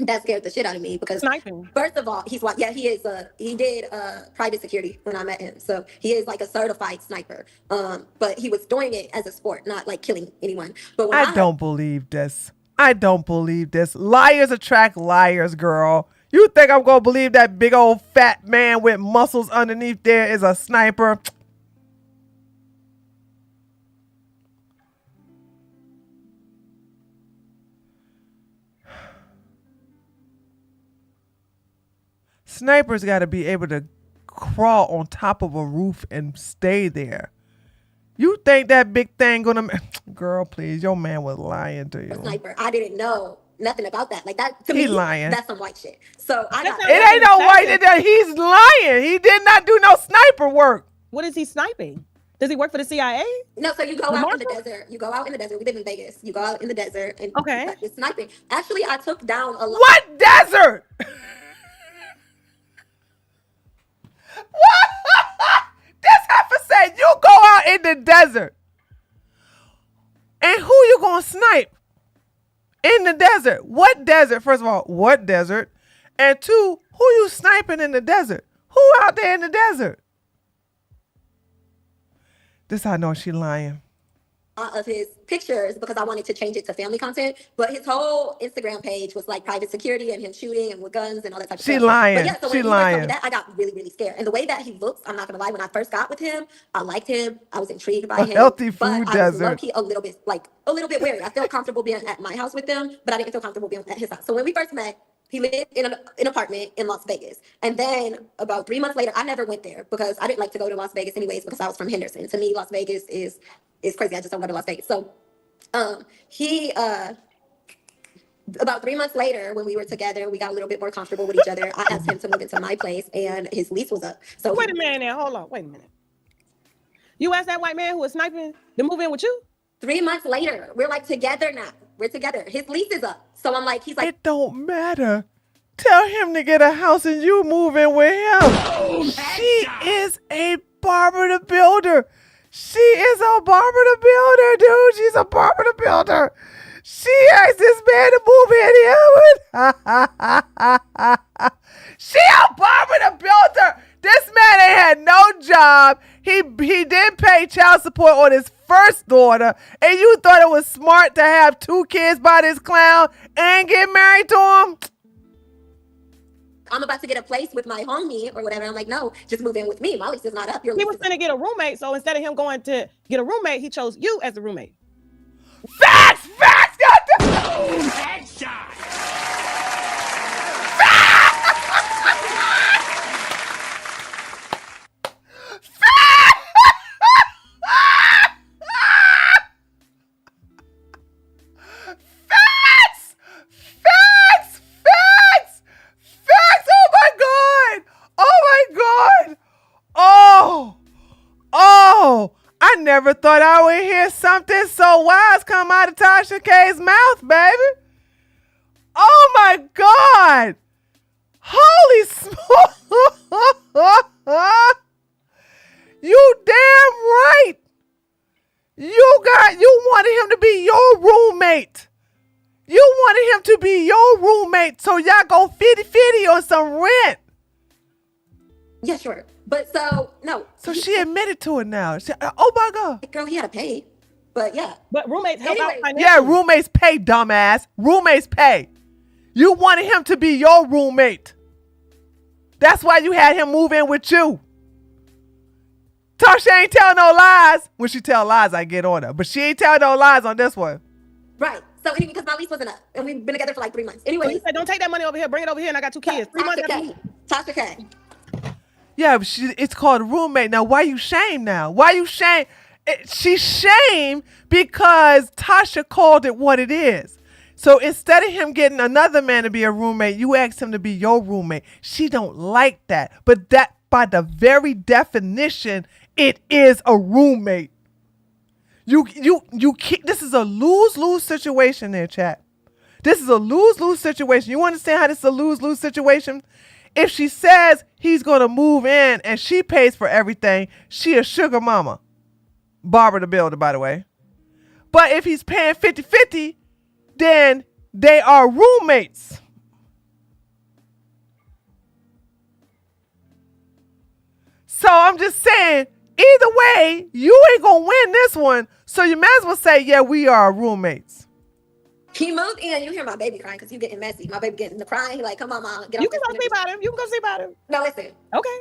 That scared the shit out of me because sniping. First of all, he is he did private security when I met him. So he is like a certified sniper. But he was doing it as a sport, not like killing anyone. But when I don't believe this. I don't believe this. Liars attract liars, girl. You think I'm going to believe that big old fat man with muscles underneath there is a sniper? Snipers got to be able to crawl on top of a roof and stay there. You think that big thing gonna... Girl, please, your man was lying to you. Sniper. I didn't know nothing about that. Like that to me, lying. That's some white shit. So I got it ain't no white shit. He's lying. He did not do no sniper work. What is he sniping? Does he work for the CIA? No, so you go out in the desert. You go out in the desert. We live in Vegas. You go out in the desert and it's sniping. Actually, I took down a lot. What desert? in the desert. And who you gonna snipe in the desert? What desert? First of all, what desert? And two, who you sniping in the desert? Who out there in the desert? This how I know she lying. Of his pictures because I wanted to change it to family content, but his whole Instagram page was like private security and him shooting and with guns and all that type of stuff. She lying. But yeah, so when She he first told me lying. that, I got really, really scared. And the way that he looks, I'm not gonna lie, when I first got with him, I liked him. I was intrigued by A him. healthy but food I was desert. low-key a little bit wary. I felt comfortable being at my house with them, but I didn't feel comfortable being at his house. So when we first met, he lived in an apartment in Las Vegas. And then about 3 months later, I never went there because I didn't like to go to Las Vegas anyways because I was from Henderson. To me, Las Vegas is crazy. I just don't go to Las Vegas. So he about 3 months later, when we were together, we got a little bit more comfortable with each other. I asked him to move into my place and his lease was up. So wait a minute now, hold on, wait a minute. You asked that white man who was sniping to move in with you? 3 months later, we're like together now. We're together. His lease is up. So I'm like, he's like, It don't matter. Tell him to get a house and you move in with him. She is a Barbara the Builder. She is a Barbara the Builder, dude. She's a Barbara the Builder. She asked this man to move in here. She a Barbara the Builder. This man ain't had no job. He did pay child support on his first daughter, and you thought it was smart to have 2 kids by this clown and get married to him? I'm about to get a place with my homie or whatever. I'm like, no, just move in with me. My lease is not up. Your He lease was is going to get a roommate, so instead of him going to get a roommate, he chose you as the roommate. Facts, goddamn. Boom, headshot. I never thought I would hear something so wise come out of Tasha K's mouth, baby. Oh my God. Holy smoke. You damn right. You wanted him to be your roommate. You wanted him to be your roommate so y'all go 50-50 on some rent. Yeah, sure. But so, no. So she admitted to it now. Oh my God. Girl, he had to pay. But yeah. But roommates help out financially. Yeah, roommates pay, dumbass. Roommates pay. You wanted him to be your roommate. That's why you had him move in with you. Tasha ain't tell no lies. When she tell lies, I get on her. But she ain't tell no lies on this one. Right. So anyway, because my lease wasn't up. And we've been together for like 3 months. Anyway. So he said, don't take that money over here. Bring it over here. And I got 2 kids. 3 months after me. Tasha K. Yeah, but it's called a roommate. Now, why you shame now? Why you shame? She's shamed because Tasha called it what it is. So instead of him getting another man to be a roommate, you asked him to be your roommate. She don't like that. But that, by the very definition, it is a roommate. You this is a lose-lose situation there, chat. This is a lose-lose situation. You understand how this is a lose-lose situation? If she says he's going to move in and she pays for everything, she a sugar mama. Barbara the Builder, by the way. But if he's paying 50-50, then they are roommates. So I'm just saying, either way, you ain't going to win this one. So you might as well say, yeah, we are roommates. He moved in. You hear my baby crying because you getting messy. My baby getting the crying. He like, come on, mom. Get you can go see about him. You can go see about him. No, listen. Okay.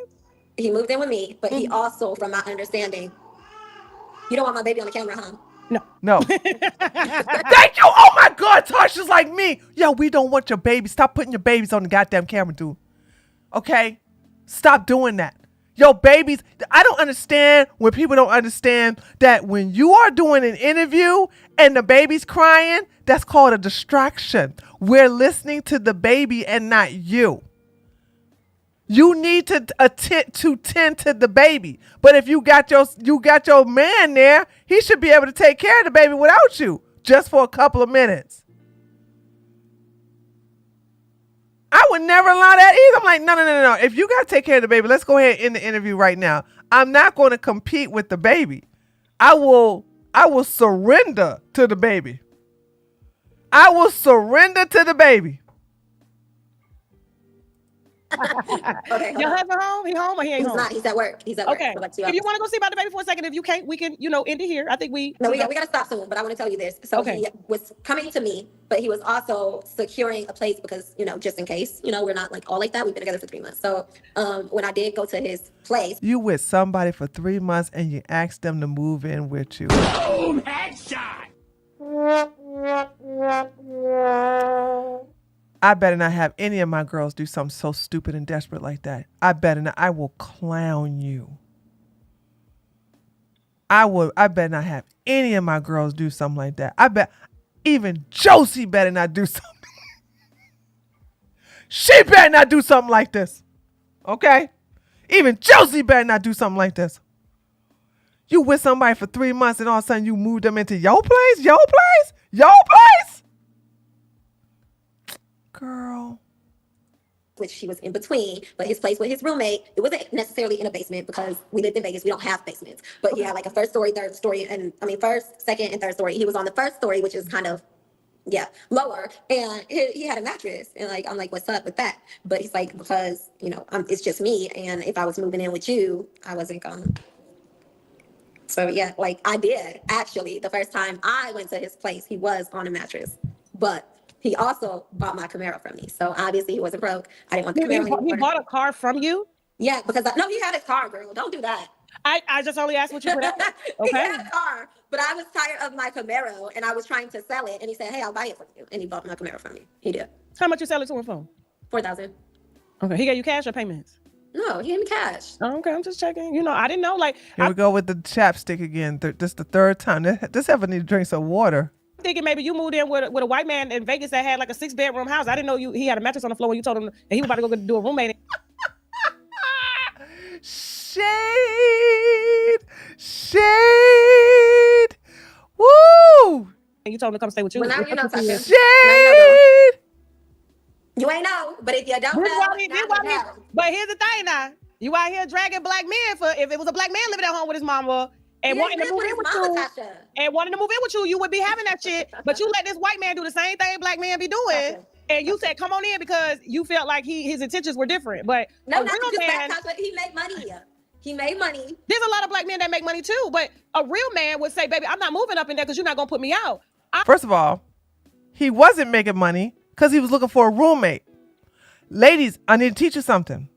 He moved in with me, but he also, from my understanding, you don't want my baby on the camera, huh? No. Thank you. Oh my God. Tasha's like me. Yo, we don't want your baby. Stop putting your babies on the goddamn camera, dude. Okay? Stop doing that. Yo, babies, I don't understand when people don't understand that when you are doing an interview and the baby's crying, that's called a distraction. We're listening to the baby and not you. You need to tend to the baby. But if you got your man there, he should be able to take care of the baby without you, just for a couple of minutes. I would never allow that either. I'm like, no. If you got to take care of the baby, let's go ahead and end the interview right now. I'm not going to compete with the baby. I will surrender to the baby. I will surrender to the baby. Okay, Your husband home? He home or he ain't He's home? not. He's at work. He's at work. Okay. For like 2 If hours. you want to go see about the baby for a second, if you can't, we can, end it here. I think we. No, we got to stop soon, but I want to tell you this. So Okay. he was coming to me, but he was also securing a place because, just in case, we're not like all like that. We've been together for 3 months. So when I did go to his place. You with somebody for 3 months and you ask them to move in with you. Boom, headshot. I better not have any of my girls do something so stupid and desperate like that. I better not. I will clown you. I better not have any of my girls do something like that. I bet even Josie better not do something. She better not do something like this. Okay? Even Josie better not do something like this. You with somebody for 3 months and all of a sudden you move them into your place? Your place? Your place? Girl. Which she was in between, but his place with his roommate, it wasn't necessarily in a basement because we lived in Vegas. We don't have basements, but he had like a first story, third story, and first, second, and third story. He was on the first story, which is kind of, lower, and he had a mattress, and I'm like, what's up with that? But he's like, because it's just me, and if I was moving in with you, I wasn't going. So I did actually. The first time I went to his place, he was on a mattress, but he also bought my Camaro from me. So obviously he wasn't broke. I didn't want the Camaro anymore. He bought a car from you? Yeah, because no, he had his car, girl. Don't do that. I just only asked what you put out. Okay. He had a car, but I was tired of my Camaro and I was trying to sell it. And he said, hey, I'll buy it from you. And he bought my Camaro from me. He did. How much you sell it to him for? $4,000. Okay. He gave you cash or payments? No, he gave me cash. Oh, okay, I'm just checking. I didn't know. Here we go with the chapstick again. This the third time. This ever need to drink some water. Thinking maybe you moved in with a white man in Vegas that had like a 6-bedroom house. I didn't know he had a mattress on the floor when you told him that he was about to go do a roommate. Shade. Woo! And you told him to come stay with you. Well, now you know something. Shade. You ain't know, but if you don't know, But here's the thing now. You out here dragging black men for if it was a black man living at home with his mama and wanting to move in with you, you would be having that shit. But you let this white man do the same thing black men be doing. And you said, come on in because you felt like his intentions were different. But no, not just that, but he made money. He made money. There's a lot of black men that make money too, but a real man would say, baby, I'm not moving up in there because you're not gonna put me out. First of all, he wasn't making money because he was looking for a roommate. Ladies, I need to teach you something.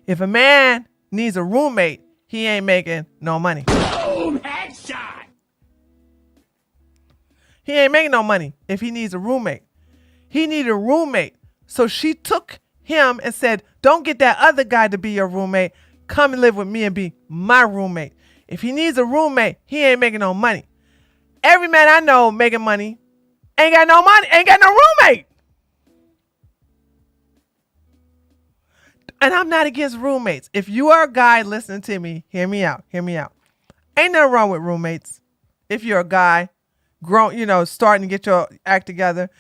If a man needs a roommate, he ain't making no money. Boom, headshot. He ain't making no money if he needs a roommate. He needed a roommate. So she took him and said, don't get that other guy to be your roommate. Come and live with me and be my roommate. If he needs a roommate, he ain't making no money. Every man I know making money ain't got no money, ain't got no roommate. And I'm not against roommates. If you are a guy listening to me, hear me out. Hear me out. Ain't nothing wrong with roommates. If you're a guy, grown, starting to get your act together.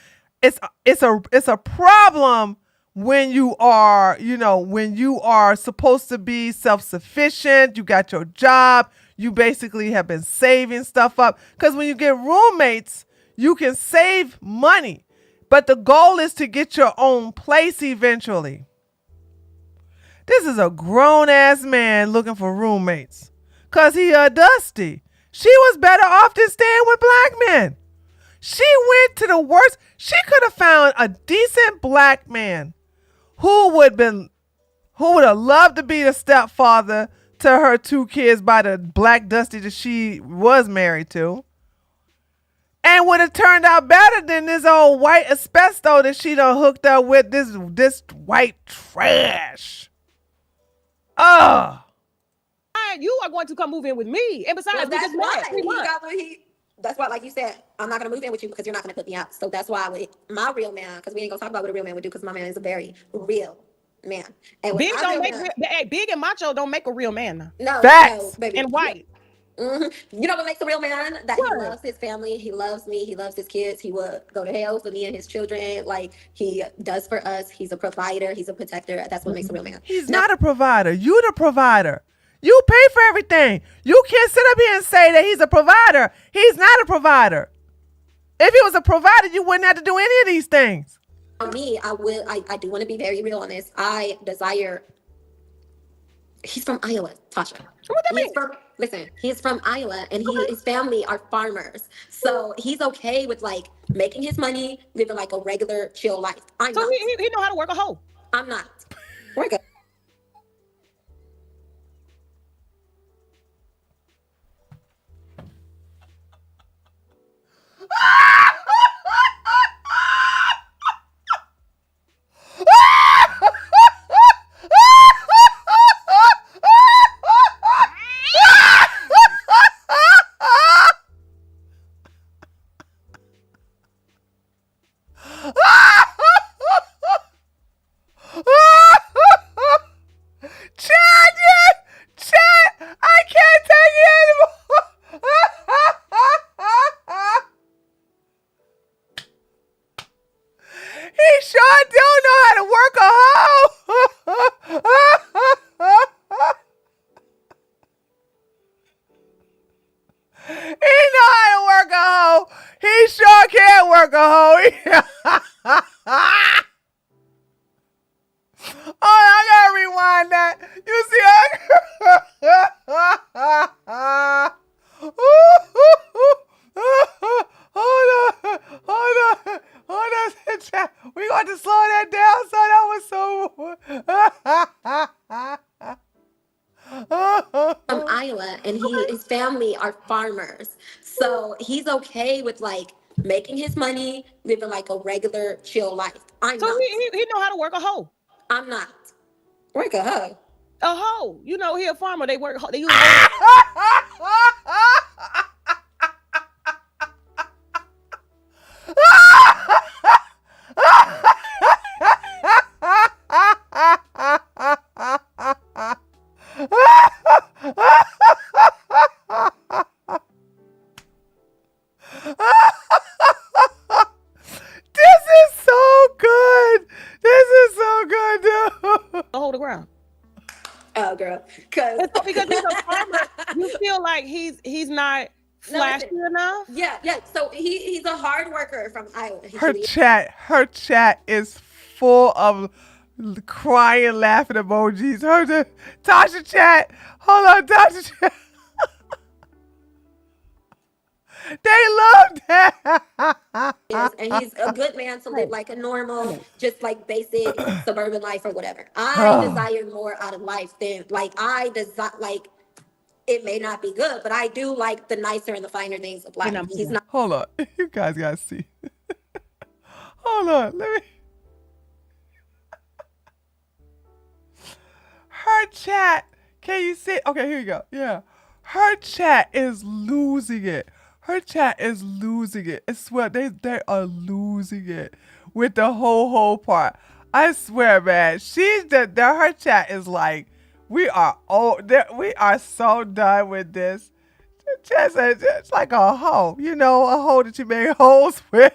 It's a problem when you are, when you are supposed to be self-sufficient, you got your job, you basically have been saving stuff up. Because when you get roommates, you can save money. But the goal is to get your own place eventually. This is a grown-ass man looking for roommates. Because he a dusty. She was better off than staying with black men. She went to the worst. She could have found a decent black man who would have loved to be the stepfather to her 2 kids by the black dusty that she was married to. And would have turned out better than this old white asbestos that she done hooked up with, this white trash. Ugh. You are going to come move in with me. And besides, that's why, like you said, I'm not going to move in with you because you're not going to put me out. So that's why my real man, because we ain't going to talk about what a real man would do because my man is a very real man. And Big and macho don't make a real man. No, baby. And white. Mm-hmm. You know what makes a real man? That he loves his family, he loves me, he loves his kids, he would go to hell for me and his children, like he does for us. He's a provider, he's a protector. That's what makes a real man. He's not a provider. You the provider. You pay for everything. You can't sit up here and say that he's a provider. He's not a provider. If he was a provider, you wouldn't have to do any of these things. Me, I do want to be very real on this. I desire. He's from Iowa, Tasha. What that mean? Listen, he's from Iowa, and his family are farmers, so he's okay with like making his money, living like a regular chill life. I'm So not. he know how to work a hoe. I'm not. Work a. From Iowa, and his family are farmers, so he's okay with like making his money, living like a regular chill life. I'm So not. he know how to work a hoe. I'm not. Work a hoe. A hoe. You know, he a farmer. They work. They use. Hold the ground. Oh, girl. Because he's a farmer, you feel like he's not flashy enough. Yeah. So he's a hard worker from Iowa. Her chat is full of crying, laughing emojis. Tasha chat. Hold on, Tasha chat. They love that. Yes, and he's a good man to live like a normal, just like basic suburban life or whatever. I desire more out of life than like it may not be good, but I do like the nicer and the finer things of life. He's not. Hold on. You guys gotta see. Hold on. Let me. Her chat. Can you see? Okay, here you go. Yeah. Her chat is losing it. Her chat is losing it. I swear, they are losing it with the whole part. I swear, man. Her chat is like, we are so done with this. It's like a hoe, you know, a hoe that you make holes with.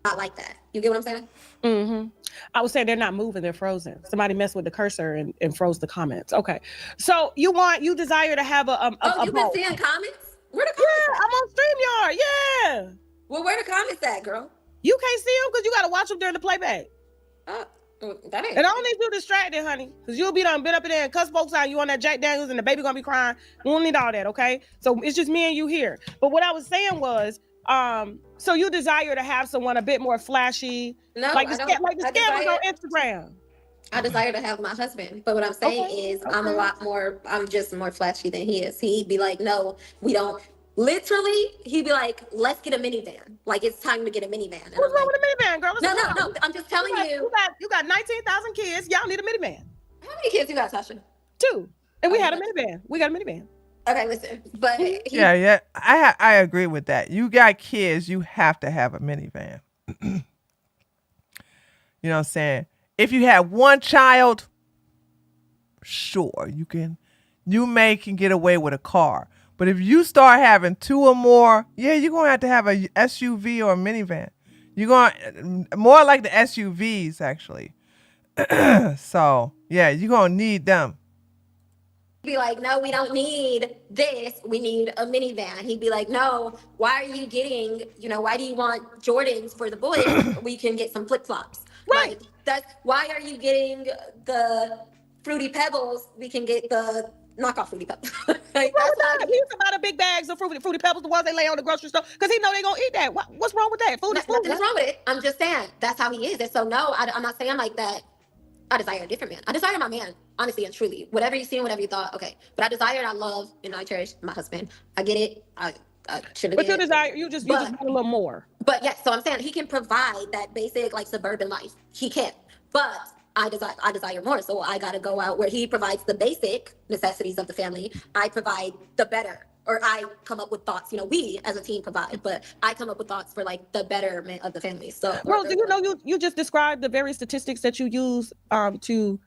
Not like that. You get what I'm saying? Mm-hmm. I would say they're not moving, they're frozen. Somebody messed with the cursor and froze the comments. Okay. So you desire to have a you've been seeing comments? Where the comments? Yeah, I'm on StreamYard. Yeah. Well, where the comments at, girl? You can't see them because you got to watch them during the playback. That ain't. And I don't need you distracted, honey, because you'll be done been up in there and cuss folks out. You on that Jack Daniels and the baby gonna be crying. We don't need all that, okay? So it's just me and you here. But what I was saying was, so you desire to have someone a bit more flashy, No, like the scammers on Instagram. I desire to have my husband, but what I'm saying is I'm just more flashy than he is. He'd be like, no, we don't. Literally, he'd be like, let's get a minivan. Like, it's time to get a minivan. And What's wrong with a minivan, girl? No. I'm just telling you. You got 19,000 kids. Y'all need a minivan. How many kids you got, Tasha? 2. And we had a minivan. We got a minivan. Okay, listen. But yeah. I agree with that. You got kids, you have to have a minivan. You know what I'm saying? If you have one child, sure, you can get away with a car. But if you start having 2 or more, yeah, you're going to have a SUV or a minivan. You're going more like the SUVs, actually. So, yeah, you're going to need them. Be like, no, we don't need this. We need a minivan. He'd be like, no, why are you getting, why do you want Jordans for the boys? We can get some flip flops. Right. Like, why are you getting the Fruity Pebbles? We can get the knockoff Fruity Pebbles. Like, he used to buy the big bags of Fruity Pebbles, the ones they lay on the grocery store, because he know they gonna eat that. What's wrong with that? Food is food. Nothing's wrong with it. I'm just saying that's how he is. And so no, I'm not saying like that. I desire a different man. I desire my man, honestly and truly. Whatever you seen, whatever you thought, okay. But I desire and I love and I cherish my husband. I get it. I shouldn't. But you desire, you just want a little more. But yes, so I'm saying he can provide that basic like suburban life. He can. But I desire more. So I gotta go out where he provides the basic necessities of the family. I provide the better. Or I come up with thoughts, we as a team provide, but I come up with thoughts for like the betterment of the family. So, well, do you know you just described the very statistics that you use to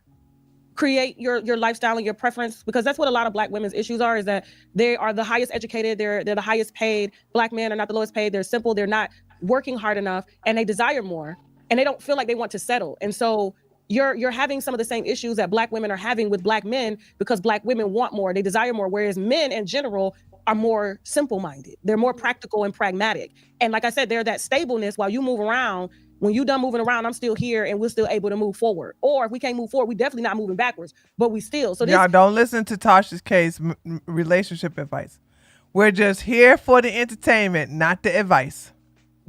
create your lifestyle and your preference, because that's what a lot of Black women's issues are, is that they are the highest educated, they're the highest paid. Black men are not the lowest paid. They're simple. They're not working hard enough, and they desire more, and they don't feel like they want to settle. And so you're having some of the same issues that Black women are having with Black men, because Black women want more, they desire more, whereas men in general are more simple-minded. They're more practical and pragmatic. And like I said, they're that stableness while you move around. When you're done moving around, I'm still here and we're still able to move forward. Or if we can't move forward, we definitely not moving backwards, but we still. So y'all don't listen to Tasha's case relationship advice. We're just here for the entertainment, not the advice.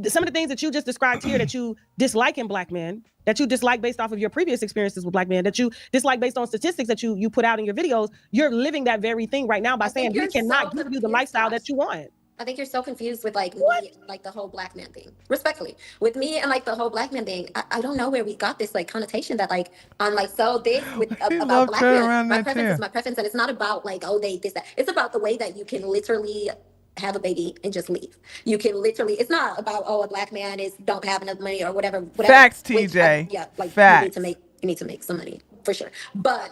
Some of the things that you just described here that you dislike in Black men, that you dislike based off of your previous experiences with Black men, that you dislike based on statistics that you put out in your videos, you're living that very thing right now by saying we cannot give you the lifestyle that you want. I think you're so confused with like me, like the whole Black man thing. Respectfully, with me and like the whole Black man thing, I don't know where we got this like connotation that like I'm like so this with about Black men. My preference is my preference, and it's not about like they this that. It's about the way that you can literally have a baby and just leave. You can literally. It's not about a Black man don't have enough money or whatever. Facts, TJ. Like facts. You need to make some money for sure. But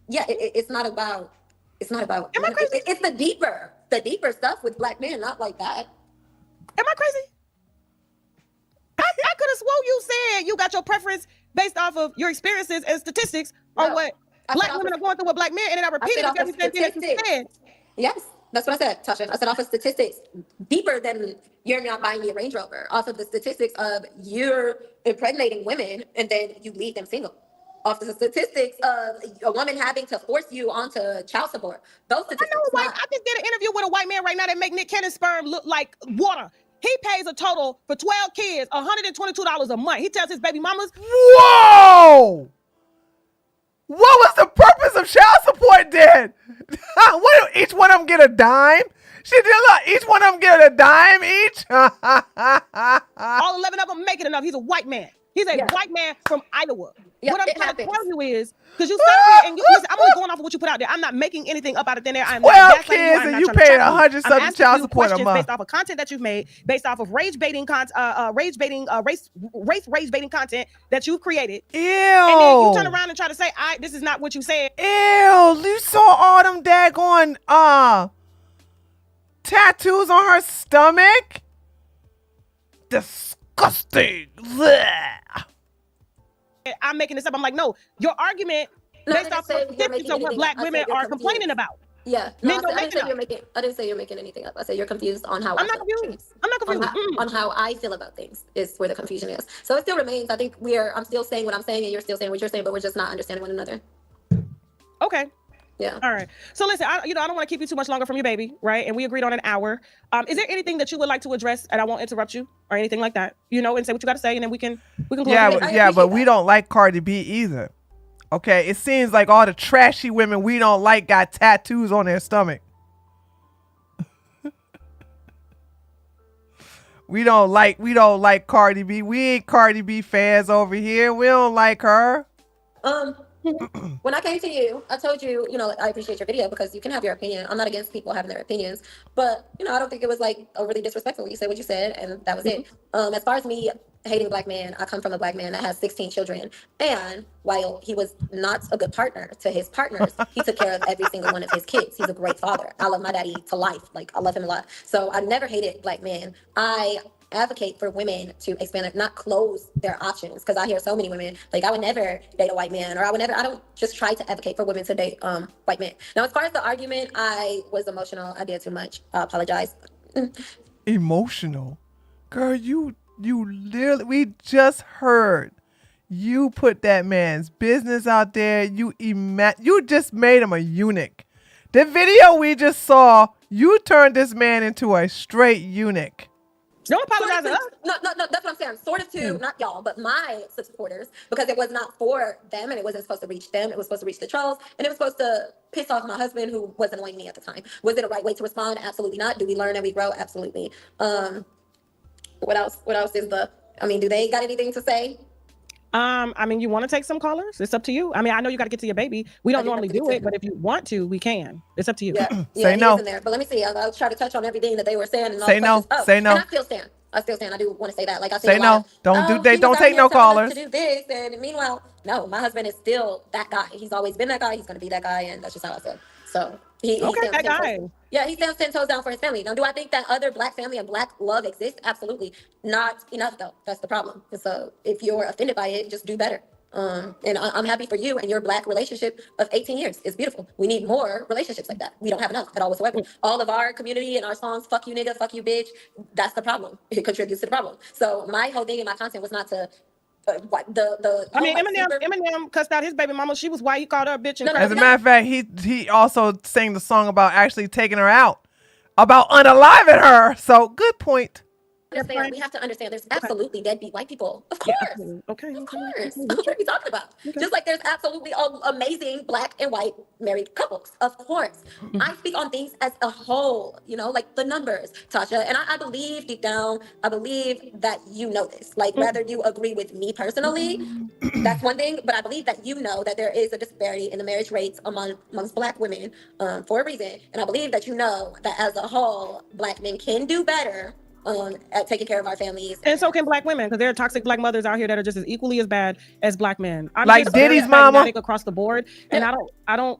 it's not about. It's not about. It's the deeper stuff with Black men, not like that. Am I crazy? I could have swore you said you got your preference based off of your experiences and statistics on what Black women are going through with Black men, and then I repeated the very same thing that you said. Yes. That's what I said, Tasha. I said off of statistics, deeper than you're not buying me a Range Rover, off of the statistics of you're impregnating women and then you leave them single. Off the statistics of a woman having to force you onto child support. Those statistics. I just did an interview with a white man right now that make Nick Cannon's sperm look like water. He pays a total for 12 kids, $122 a month. He tells his baby mamas, whoa! What was the purpose of child support then? What, each one of them get a dime? She did look, each one of them get a dime each? All 11 of them make it enough. He's a white man. He's a white man from Iowa. Yeah, what I'm trying to tell you is, because you sat here and listen, I'm only going off of what you put out there. I'm not making anything up out of thin air. I'm 12 kids and you paid 100 something child support a month. Based off of content that you've made, based off of rage baiting content that you've created. Ew. And then you turn around and try to say, this is not what you said. Ew, you saw all them daggone tattoos on her stomach? Disgusting. Blech. I'm making this up. I'm like, no, your argument based off of statistics of what Black women are complaining about. Yeah, no, I didn't say you're making anything up. I said you're confused on how I'm not confused. On how I feel about things is where the confusion is. So it still remains. I think I'm still saying what I'm saying and you're still saying what you're saying, but we're just not understanding one another. Okay. Yeah. All right. So listen, I don't want to keep you too much longer from your baby, right? And we agreed on an hour. Is there anything that you would like to address, and I won't interrupt you or anything like that? And say what you got to say, and then we can close. Yeah, but we don't like Cardi B either. Okay, it seems like all the trashy women we don't like got tattoos on their stomach. We don't like Cardi B. We ain't Cardi B fans over here. We don't like her. When I came to you, I told you, I appreciate your video because you can have your opinion. I'm not against people having their opinions, but I don't think it was like overly disrespectful. You said what you said, and that was it. As far as me hating Black men, I come from a Black man that has 16 children, and while he was not a good partner to his partners, he took care of every single one of his kids. He's a great father. I love my daddy to life. Like, I love him a lot. So I never hated Black men. I advocate for women to expand, not close their options. Because I hear so many women like, I would never date a white man, or I don't just try to advocate for women to date white men. Now, as far as the argument, I was emotional. I did too much. I apologize. Emotional? Girl, you literally, we just heard you put that man's business out there. You just made him a eunuch. The video we just saw, you turned this man into a straight eunuch. Don't apologize to us. No, that's what I'm saying. Sort of to, not y'all, but my supporters, because it was not for them, and it wasn't supposed to reach them. It was supposed to reach the trolls, and it was supposed to piss off my husband, who wasn't annoying me at the time. Was it a right way to respond? Absolutely not. Do we learn and we grow? Absolutely. What else is do they got anything to say? You want to take some callers? It's up to you. I mean, I know you got to get to your baby. We don't normally do it, but if you want to, we can. It's up to you. Yeah, say no. In there. But let me see. I'll try to touch on everything that they were saying. And say no. Say no. And I still stand. I do want to say that. Like I say no. Don't take no callers. To do this, and meanwhile, no. My husband is still that guy. He's always been that guy. He's going to be that guy, and that's just how I feel. So he that guy. Yeah, he stands 10 toes down for his family. Now, do I think that other black family and black love exists? Absolutely. Not enough, though. That's the problem. So if you're offended by it, just do better. And I'm happy for you and your black relationship of 18 years. It's beautiful. We need more relationships like that. We don't have enough at all whatsoever. All of our community and our songs, fuck you nigga, fuck you bitch, that's the problem. It contributes to the problem. So my whole thing in my content was not to Eminem cussed out his baby mama. She was white. He called her a bitch. As a matter of fact, he also sang the song about actually taking her out, about unaliving her. So good point. We have to understand there's absolutely deadbeat white people. Of course. Yeah, okay. Of course. What are we talking about? Okay. Just like there's absolutely amazing black and white married couples. Of course. I speak on things as a whole, like the numbers, Tasha. And I believe deep down, that you know this. Like, whether you agree with me personally, that's one thing. But I believe that you know that there is a disparity in the marriage rates amongst black women for a reason. And I believe that you know that as a whole, black men can do better at taking care of our families. And so can black women, because there are toxic black mothers out here that are just as equally as bad as black men. I'm like Diddy's mama across the board. And I don't,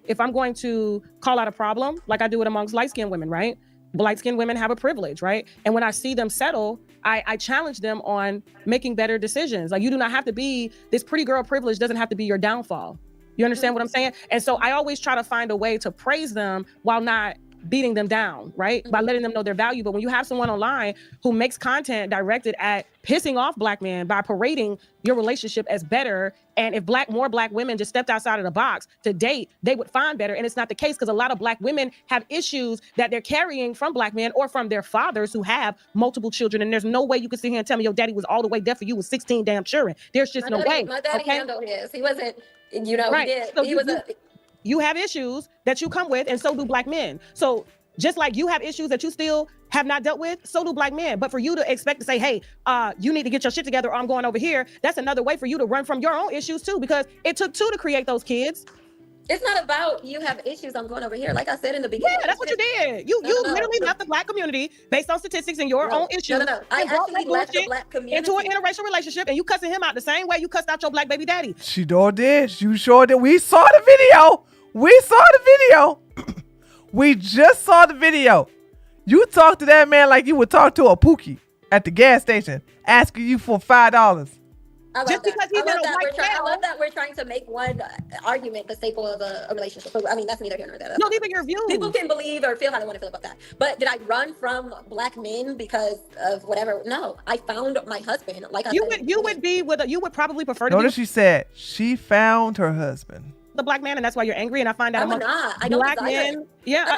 if I'm going to call out a problem, like I do it amongst light-skinned women, right? Light-skinned women have a privilege, right? And when I see them settle, I challenge them on making better decisions. Like, you do not have to be, this pretty girl privilege doesn't have to be your downfall. You understand what I'm saying? And so I always try to find a way to praise them while not beating them down, right? By letting them know their value. But when you have someone online who makes content directed at pissing off black men by parading your relationship as better, and if more black women just stepped outside of the box to date, they would find better. And it's not the case, because a lot of black women have issues that they're carrying from black men or from their fathers who have multiple children. And there's no way you can sit here and tell me your daddy was all the way there for you with 16 damn children. There's just no way. My daddy handled his. He wasn't, right. He did. So he was you have issues that you come with, and so do black men. So just like you have issues that you still have not dealt with, so do black men. But for you to expect to say, hey, you need to get your shit together, or I'm going over here, that's another way for you to run from your own issues too, because it took two to create those kids. It's not about you have issues, I'm going over here. Like I said in the beginning. Yeah, that's what you did. You literally left the black community based on statistics and your own issues. No. I actually left the black community into an interracial relationship, and you cussing him out the same way you cussed out your black baby daddy. She sure did. You sure did. We saw the video. We just saw the video. You talked to that man like you would talk to a Pookie at the gas station, asking you for $5. Just because he's in a white I love that we're trying to make one argument the staple of a relationship. I mean, that's neither here nor there. No, these are your views. People can believe or feel how they want to feel about that. But did I run from black men because of whatever? No, I found my husband. Like you would probably prefer to. Notice she said she found her husband. The black man, and that's why you're angry. And I find out I don't black desire men. Yeah,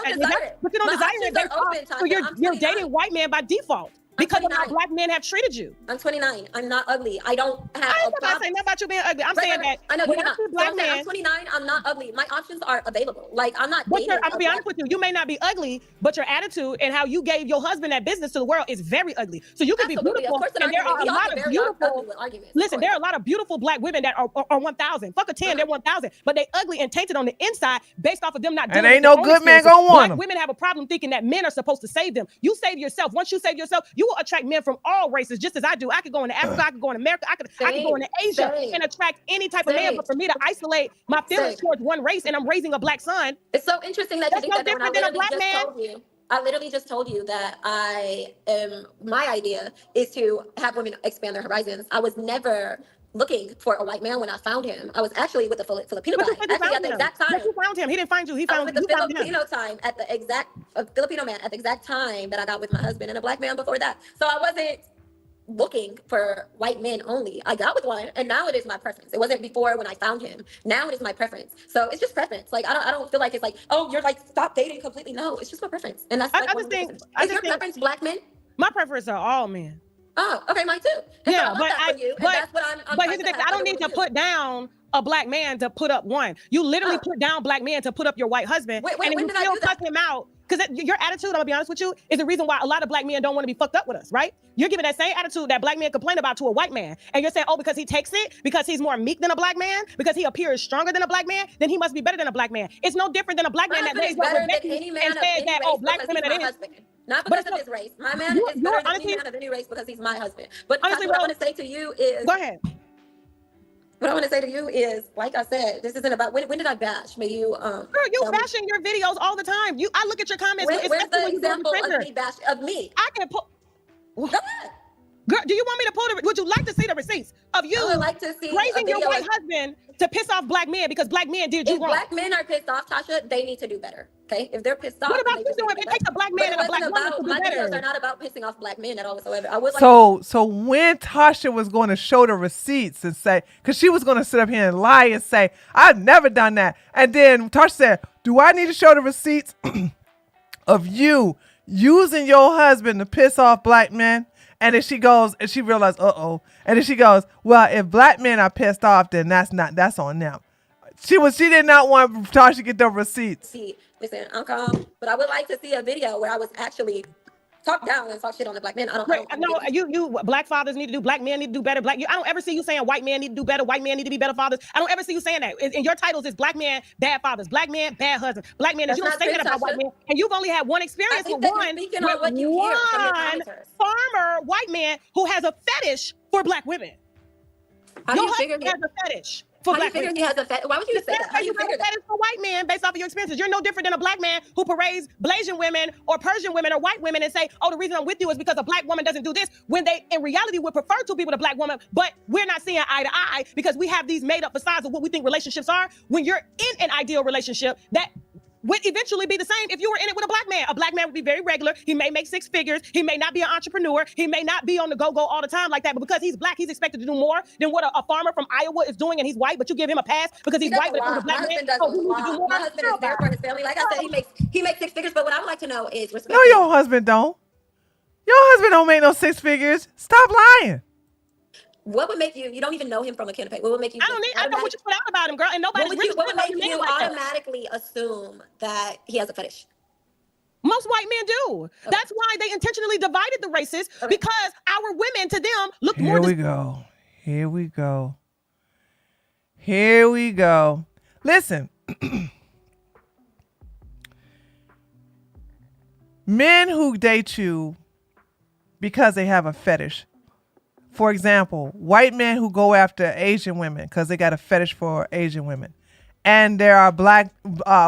but you don't desire it. So you're dating white men by default. Because of how black men have treated you. I'm 29. I'm not ugly. I don't have I'm not saying nothing about you being ugly. I'm saying that I know when you're not. Black man, I'm 29. I'm not ugly. My options are available. Like, I'm not dating. I'm gonna be honest with you. You may not be ugly, but your attitude and how you gave your husband that business to the world is very ugly. So you can be beautiful, and there are a lot of beautiful. Listen, there are a lot of beautiful black women that are 1,000. Fuck a 10, they're 1,000, but they ugly and tainted on the inside based off of them not doing. And ain't no good man gonna want them. Black women have a problem thinking that men are supposed to save them. You save yourself. Once you save yourself, you will attract men from all races, just as I do. I could go into Africa, I could go in America, I could go into Asia and attract any type of man. But for me to isolate my feelings towards one race, and I'm raising a black son, it's so interesting that you think no different than a black man. I literally just told you that my idea is to have women expand their horizons. I was never looking for a white man when I found him. I was actually with the Filipino guy. Actually, at the exact time. But you found him. He didn't find you. He found with the you found him. Filipino time at the exact Filipino man at the exact time that I got with my husband, and a black man before that. So I wasn't looking for white men only. I got with one, and now it is my preference. It wasn't before when I found him. Now it is my preference. So it's just preference. Like I don't feel like it's like, oh, you're like stop dating completely. No, it's just my preference, and that's like is your preference black men? My preference are all men. Oh, okay, mine too. And Yeah, so I want that for you, and that's what I'm but trying here's the to thing. have I don't with need to you. put down a black man to put up one. You literally put down black men to put up your white husband, Wait, and then when you did I still do that? cuss him out. Because your attitude, I'm gonna be honest with you, is the reason why a lot of black men don't want to be fucked up with us, right? You're giving that same attitude that black men complain about to a white man. And you're saying, oh, because he takes it, because he's more meek than a black man, because he appears stronger than a black man, then he must be better than a black man. It's no different than a black man that husband lays is up better with than Becky any man and of says any that, race oh, black because women he's it my is. husband. Not But because of his race. My man you- is you're better than honestly- any man of any race because he's my husband. But Honestly, what I Rose- want to say to you is, Go ahead. what I want to say to you is, like I said, this isn't about when did I bash? May you Girl, you tell me. bashing your videos all the time. I look at your comments. Where's especially the when you go to example of Twitter. me of me? I can put. Go ahead. Girl, do you want me to pull the? Would you like to see the receipts of you I would like to see a praising your video white of- husband to piss off black men because black men did you If wrong? black men are pissed off, Tasha, they need to do better. Okay, if they're pissed off, What about they you just doing? need to It do takes better. a black man But and a it black wasn't woman about to do my videos better. are not about pissing off black men at all whatsoever. I would like So when Tasha was going to show the receipts and say, because she was going to sit up here and lie and say, I've never done that. And then Tasha said, do I need to show the receipts of you using your husband to piss off black men? And then she goes, and she realized, uh-oh. And then she goes, well, if black men are pissed off, then that's on them. She did not want Tasha to get the receipts. see. Listen, I'm calm, but I would like to see a video where I was actually talk down and talk shit on the black men. No, you black fathers need to do, black men need to do better. I don't ever see you saying white men need to do better, white men need to be better fathers. I don't ever see you saying that. In your titles, it's black men, bad fathers, black men, bad husbands, black men. That's You don't not say true, that about Tasha. white men. And you've only had one experience I think with that you're one, speaking on what you hear from your commenters. farmer white man who has a fetish for black women. How do Your you figure husband has a fetish for How do you black figure women. he has a fetish? Why would you say that? How do you have figure a that? fetish for white men based off of your experiences. You're no different than a black man who parades Blasian women or Persian women or white women and say, oh, the reason I'm with you is because a black woman doesn't do this, when they in reality would prefer two people to black woman, but we're not seeing eye to eye because we have these made up facades of what we think relationships are. When you're in an ideal relationship, that would eventually be the same if you were in it with a black man. A black man would be very regular. He may make six figures. He may not be an entrepreneur. He may not be on the go-go all the time like that, but because he's black, he's expected to do more than what a farmer from Iowa is doing, and he's white, but you give him a pass because he's white, but he's a black man. So he needs to do more. My husband is there for his family. Like I said, he makes six figures, but what I would like to know is respect. No, your husband don't. Your husband don't make no six figures. Stop lying. What would make you don't even know him from a can of paint. What would make you I know what you put out about him, girl, and nobody's really what would make putting you him like that. automatically assume that he has a fetish? Most white men do. That's why they intentionally divided the races, because our women to them look more. Here we go. Here we go. Here we go. Listen. Men who date you because they have a fetish. For example, white men who go after Asian women because they got a fetish for Asian women. And there are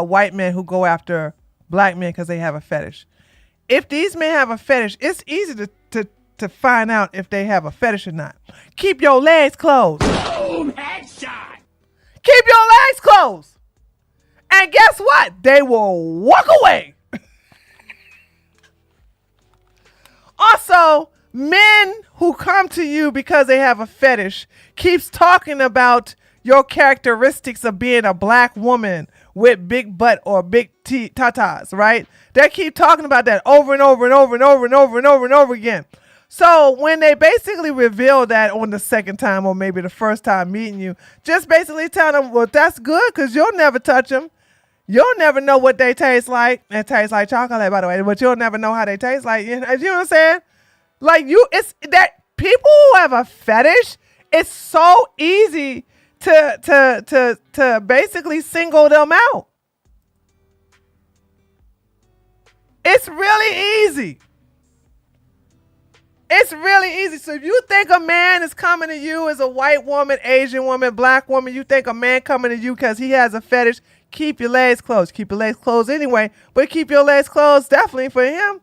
white men who go after black men because they have a fetish. If these men have a fetish, it's easy to find out if they have a fetish or not. Keep your legs closed. Boom, headshot. Keep your legs closed. And guess what? They will walk away. Also, men who come to you because they have a fetish keeps talking about your characteristics of being a black woman with big butt or big tatas, right? They keep talking about that over and over and over and over and over and over and over again. So when they basically reveal that on the second time or maybe the first time meeting you, just basically tell them, well, that's good because you'll never touch them. You'll never know what they taste like. It tastes like chocolate, by the way, but you'll never know how they taste like. You know what I'm saying? Like it's that people who have a fetish, it's so easy to basically single them out. It's really easy. It's really easy. So if you think a man is coming to you as a white woman, Asian woman, black woman, you think a man coming to you because he has a fetish, keep your legs closed. Keep your legs closed anyway, but keep your legs closed definitely for him.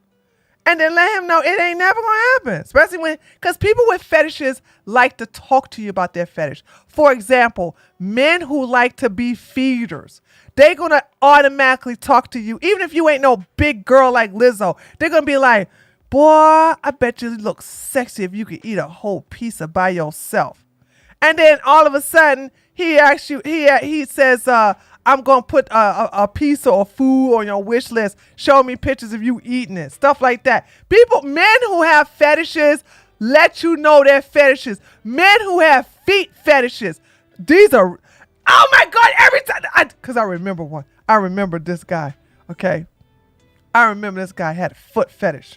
And then let him know it ain't never gonna happen. Especially when, because people with fetishes like to talk to you about their fetish. For example, men who like to be feeders, they're gonna automatically talk to you. Even if you ain't no big girl like Lizzo, they're gonna be like, boy, I bet you look sexy if you could eat a whole pizza by yourself. And then all of a sudden, he asks you, he says, I'm going to put a piece of food on your wish list. Show me pictures of you eating it. Stuff like that. Men who have fetishes, let you know their fetishes. Men who have feet fetishes. These are, oh my God, every time. Because I remember one. I remember this guy. Okay. I remember this guy had a foot fetish.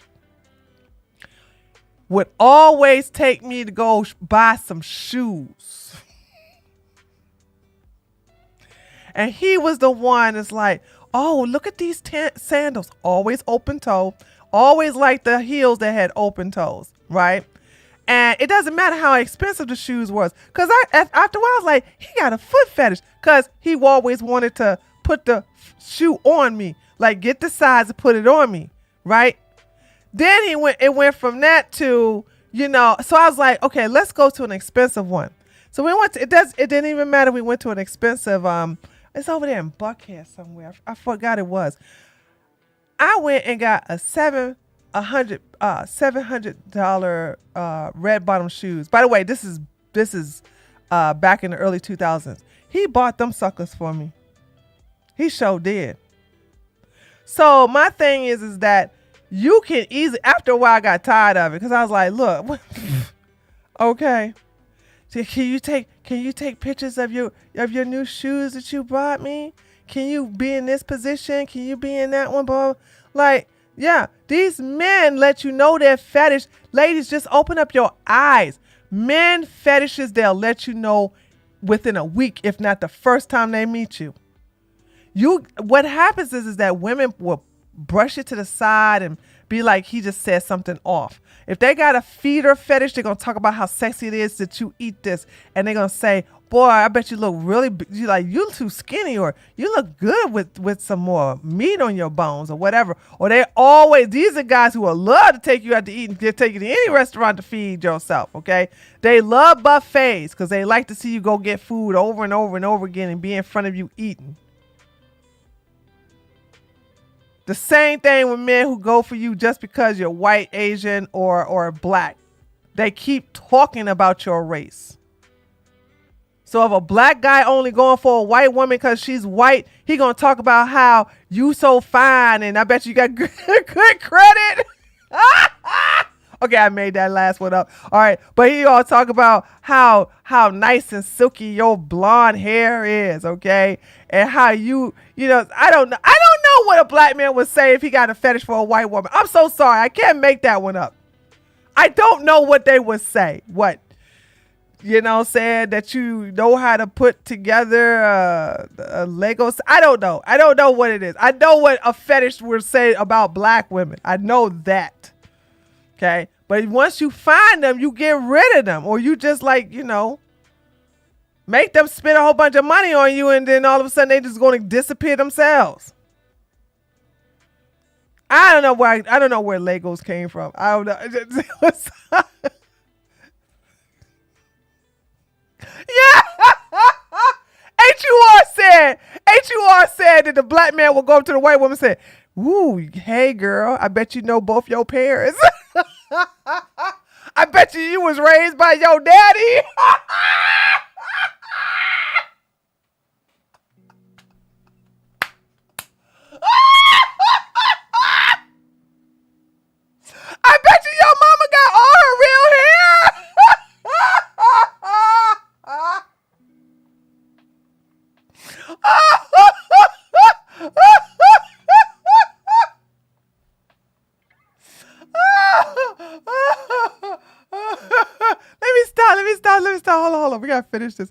Would always take me to go buy some shoes. And he was the one that's like, oh, look at these sandals. Always open toe. Always like the heels that had open toes, right? And it doesn't matter how expensive the shoes was. Because after a while, I was like, he got a foot fetish. Because he always wanted to put the shoe on me. Like, get the size and put it on me, right? Then it went from that to, so I was like, okay, let's go to an expensive one. So we went to, it didn't even matter. We went to an expensive, it's over there in Buckhead somewhere. I forgot it was. I went and got a $700 red bottom shoes. By the way, this is back in the early 2000s. He bought them suckers for me. He sure did. So my thing is that you can easily, after a while I got tired of it because I was like, look, okay. So can you take pictures of your new shoes that you brought me? Can you be in this position? Can you be in that one, bro? Like, yeah, these men let you know their fetish. Ladies, just open up your eyes. Men fetishes, they'll let you know within a week, if not the first time they meet you. What happens is that women will brush it to the side and be like, he just said something off. If they got a feeder fetish, they're going to talk about how sexy it is that you eat this. And they're going to say, boy, I bet you look really, you too skinny, or you look good with some more meat on your bones or whatever. Or these are guys who will love to take you out to eat and take you to any restaurant to feed yourself, okay? They love buffets because they like to see you go get food over and over and over again and be in front of you eating. The same thing with men who go for you just because you're white, Asian, or black. They keep talking about your race. So if a black guy only going for a white woman because she's white, he gonna talk about how you so fine and I bet you got good credit. Okay, I made that last one up. All right, but he gonna talk about how nice and silky your blonde hair is, okay, and how I don't know what a black man would say if he got a fetish for a white woman. I'm so sorry, I can't make that one up. I don't know what they would say. What? Saying that you know how to put together a Lego. I don't know. I don't know what it is. I know what a fetish would say about black women. I know that. Okay. But once you find them, you get rid of them, or you just make them spend a whole bunch of money on you. And then all of a sudden they just going to disappear themselves. I don't know where Legos came from. I don't know. Yeah. HUR said that the black man will go up to the white woman and say, ooh, hey girl, I bet you know both your parents. I bet you was raised by your daddy. I bet you your mama got all her real hair. Let me stop. Hold on. We gotta finish this.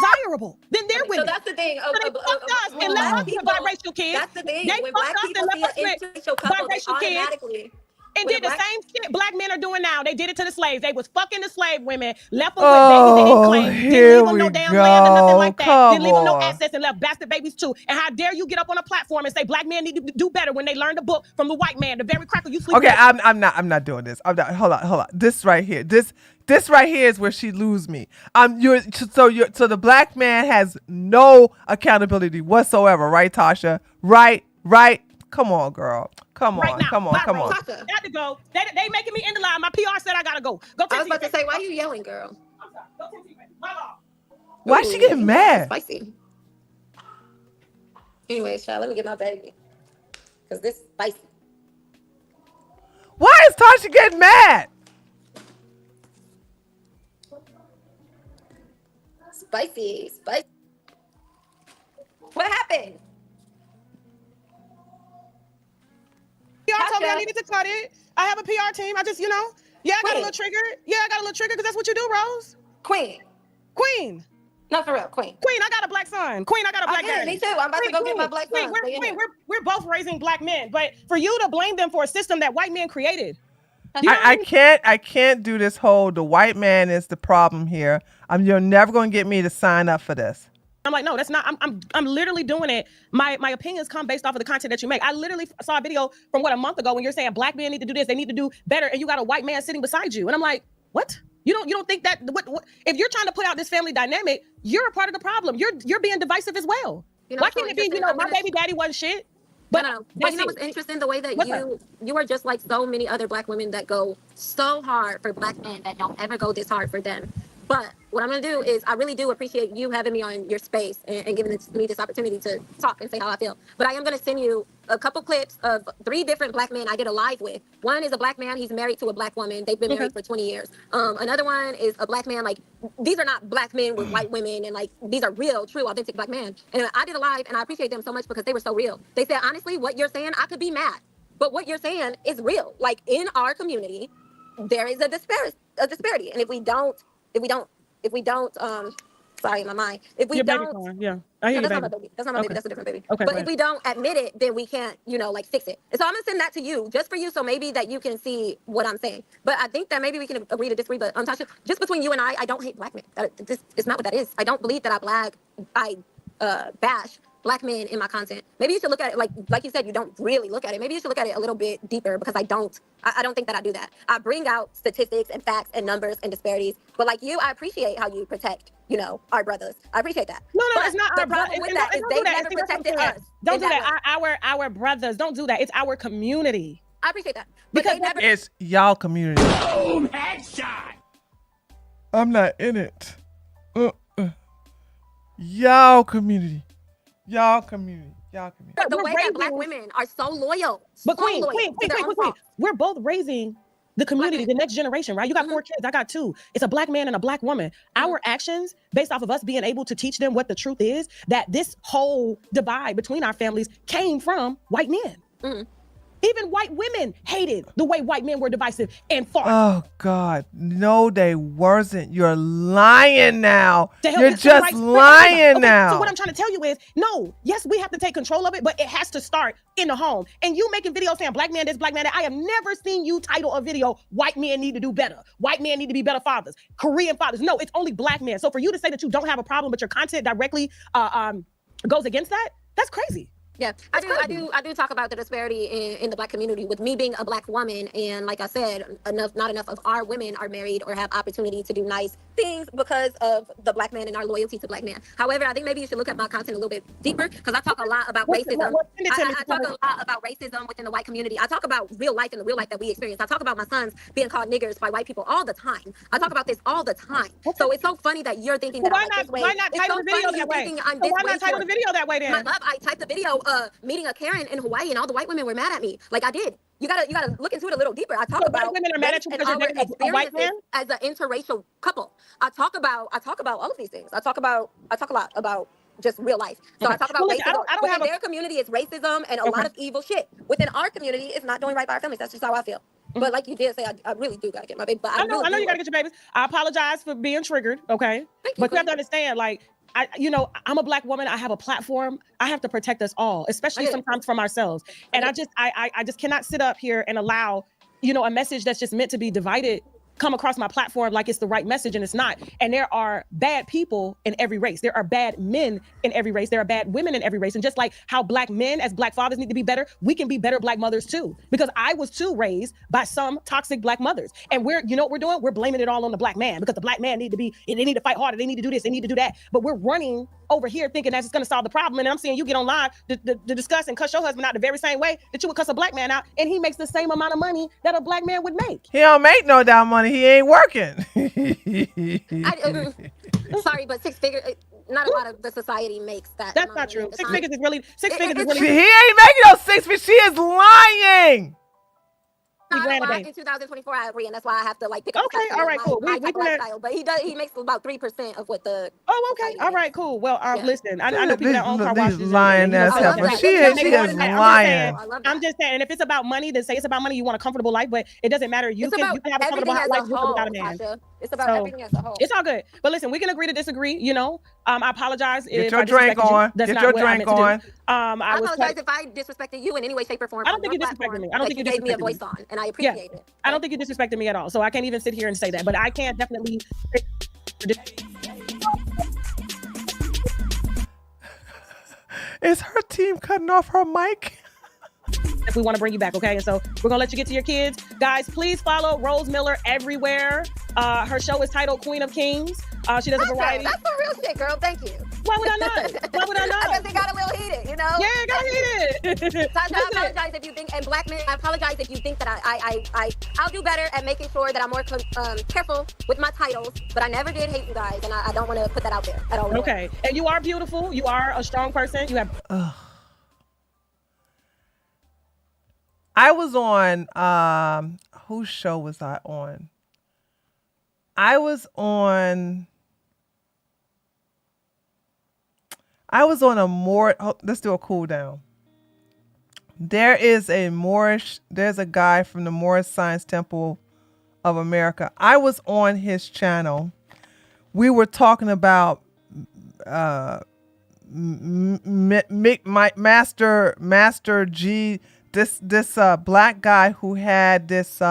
Desirable. Then they're with So that's the thing. So they fucked us and left us with biracial kids. That's the thing. They When fucked black us people and see left an us with interracial couple, they biracial kids. automatically and did the same shit black men are doing now. They did it to the slaves. They was fucking the slave women, left them with babies and enclaves. Didn't leave them no damn land or nothing like that. Didn't leave them no assets and left bastard babies too. And how dare you get up on a platform and say black men need to do better when they learned the book from the white man, the very cracker you sleep Okay, with. I'm not doing this. I'm not. Hold on. This right here. This right here is where she lose me. So the black man has no accountability whatsoever, right, Tasha? Right. Come on, girl. Come on. Got to go. They making me end the line. My PR said I gotta go. Go. I was about to say, why are you yelling, girl? Why is she getting mad? Spicy. Anyways, child, let me get my baby. Because this is spicy. Why is Tasha getting mad? Spicy. What happened? PR told me I needed to cut it. I have a PR team. I just, I got a little triggered. Yeah, I got a little triggered because that's what you do, Rose. Queen. No, for real, Queen. I got a black son. Queen, I got a black daddy. Me too. I'm about to go get my black son. We're both raising black men, but for you to blame them for a system that white men created. I can't do this whole the white man is the problem here. You're never gonna get me to sign up for this. I'm like, no, that's not. I'm literally doing it. My opinions come based off of the content that you make. I literally saw a video from a month ago when you're saying black men need to do this, they need to do better, and you got a white man sitting beside you, and I'm like, what? You don't think that what if you're trying to put out this family dynamic, you're a part of the problem. You're being divisive as well. Why can't it be? My baby daddy wasn't shit. But you know what's interesting? The way that you are just like so many other black women that go so hard for black men that don't ever go this hard for them. But what I'm going to do is I really do appreciate you having me on your space and giving me this opportunity to talk and say how I feel. But I am going to send you a couple clips of 3 different black men I did a live with. One is a black man. He's married to a black woman. They've been married for 20 years. Another one is a black man. Like, these are not black men with white women. And, like, these are real, true, authentic black men. And I did a live, and I appreciate them so much because they were so real. They said, honestly, what you're saying, I could be mad. But what you're saying is real. Like, in our community, there is a disparity. And if we don't, sorry, my mind. If we don't, I hear that's you, not my baby. That's not my baby. That's a different baby. Okay, but if we don't admit it, then we can't, fix it. And so I'm gonna send that to you, just for you, so maybe that you can see what I'm saying. But I think that maybe we can agree to disagree. But Tasha, just between you and I don't hate black men. This is not what that is. I don't believe that I bash black men in my content. Maybe you should look at it like you said, you don't really look at it. Maybe you should look at it a little bit deeper because I don't think that I do that. I bring out statistics and facts and numbers and disparities. But like you, I appreciate how you protect, our brothers. I appreciate that. No, but it's not the problem with that is they never protected us. Don't do that. Our brothers, don't do that. It's our community. I appreciate that. But they never. It's y'all community. Boom, headshot. I'm not in it. Y'all community. The way that black women are so loyal. But Queen, we're both raising the community, the next generation, right? You got 4 kids, I got 2. It's a black man and a black woman. Our actions, based off of us being able to teach them what the truth is, that this whole divide between our families came from white men. Even white women hated the way white men were divisive and fought. Oh, God. No, they wasn't. You're lying now. You're just lying now. So what I'm trying to tell you is, no, yes, we have to take control of it, but it has to start in the home. And you making videos saying black man this, black man that, I have never seen you title a video, white men need to do better. White men need to be better fathers. Korean fathers. No, it's only black men. So for you to say that you don't have a problem, but your content directly goes against that, that's crazy. Yeah, I do talk about the disparity in the black community with me being a black woman. And like I said, not enough of our women are married or have opportunity to do nice things because of the black man and our loyalty to black men. However, I think maybe you should look at my content a little bit deeper because I talk a lot about racism. I talk a lot about racism within the white community. I talk about real life and the real life that we experience. I talk about my sons being called niggers by white people all the time. I talk about this all the time. So it's so funny that you're thinking that why not title the video that way? Why not title the video that way then? My love, I typed the video meeting a Karen in Hawaii and all the white women were mad at me. Like I did. You gotta look into it a little deeper. I talk about white women are mad at you because you're dating a white man as an interracial couple. I talk about all of these things. I talk a lot about just real life. So I talk about racism. Within their community, it's racism and a lot of evil shit. Within our community, it's not doing right by our families. That's just how I feel. But like you did say, I really do gotta get my baby. But I know you gotta get your babies. I apologize for being triggered. Okay, but you have to understand, like. I'm a black woman. I have a platform. I have to protect us all, especially sometimes from ourselves. And I just cannot sit up here and allow a message that's just meant to be divided come across my platform like it's the right message, and it's not. And there are bad people in every race. There are bad men in every race. There are bad women in every race. And just like how black men as black fathers need to be better, we can be better black mothers too. Because I was too raised by some toxic black mothers. And what we're doing? We're blaming it all on the black man, because the black man they need to fight harder. They need to do this. They need to do that. But we're running over here thinking that's going to solve the problem. And I'm seeing you get online to discuss and cuss your husband out the very same way that you would cuss a black man out. And he makes the same amount of money that a black man would make. He don't make no damn money. He ain't working. Sorry, but 6 figures, not a lot of the society makes that. That's not true. Six figures is really. He ain't making no 6 figures. She is lying. In 2024, I agree, and that's why I have to pick up. Okay, all right, cool. My lifestyle, but he makes about 3% of what the. Oh, okay, all right, cool. Well, listen, I know people that own car washes. Lying ass heifer. She is lying. I'm just saying, if it's about money, then say it's about money. You want a comfortable life, but it doesn't matter. You can have a comfortable life without a man. It's about everything as a whole. It's all good. But listen, we can agree to disagree. I apologize if I disrespected you. That's not what I meant to do. I apologize if I disrespected you in any way, shape, or form. I don't think you disrespected me. I don't think you gave me a voice on, and I appreciate it. I don't think you disrespected me at all. So I can't even sit here and say that. But I can definitely. Is her team cutting off her mic? If we want to bring you back, okay? And so we're gonna let you get to your kids. Guys, please follow Rose Miller everywhere. Her show is titled Queen of Kings. She does a variety. That's the real shit, girl. Thank you. Why would I not? Why would I not? I guess it got a little heated, you know? Yeah, it got heated. Tasha, I apologize if you think, and black men, I apologize if you think that I'll do better at making sure that I'm more careful with my titles, but I never did hate you guys, and I don't want to put that out there at all. Okay, and you are beautiful. You are a strong person. You have. I was on, whose show was I on? I was on a Moorish, let's do a cool down. There's a guy from the Moorish Science Temple of America. I was on his channel. We were talking about Master G, this black guy who had this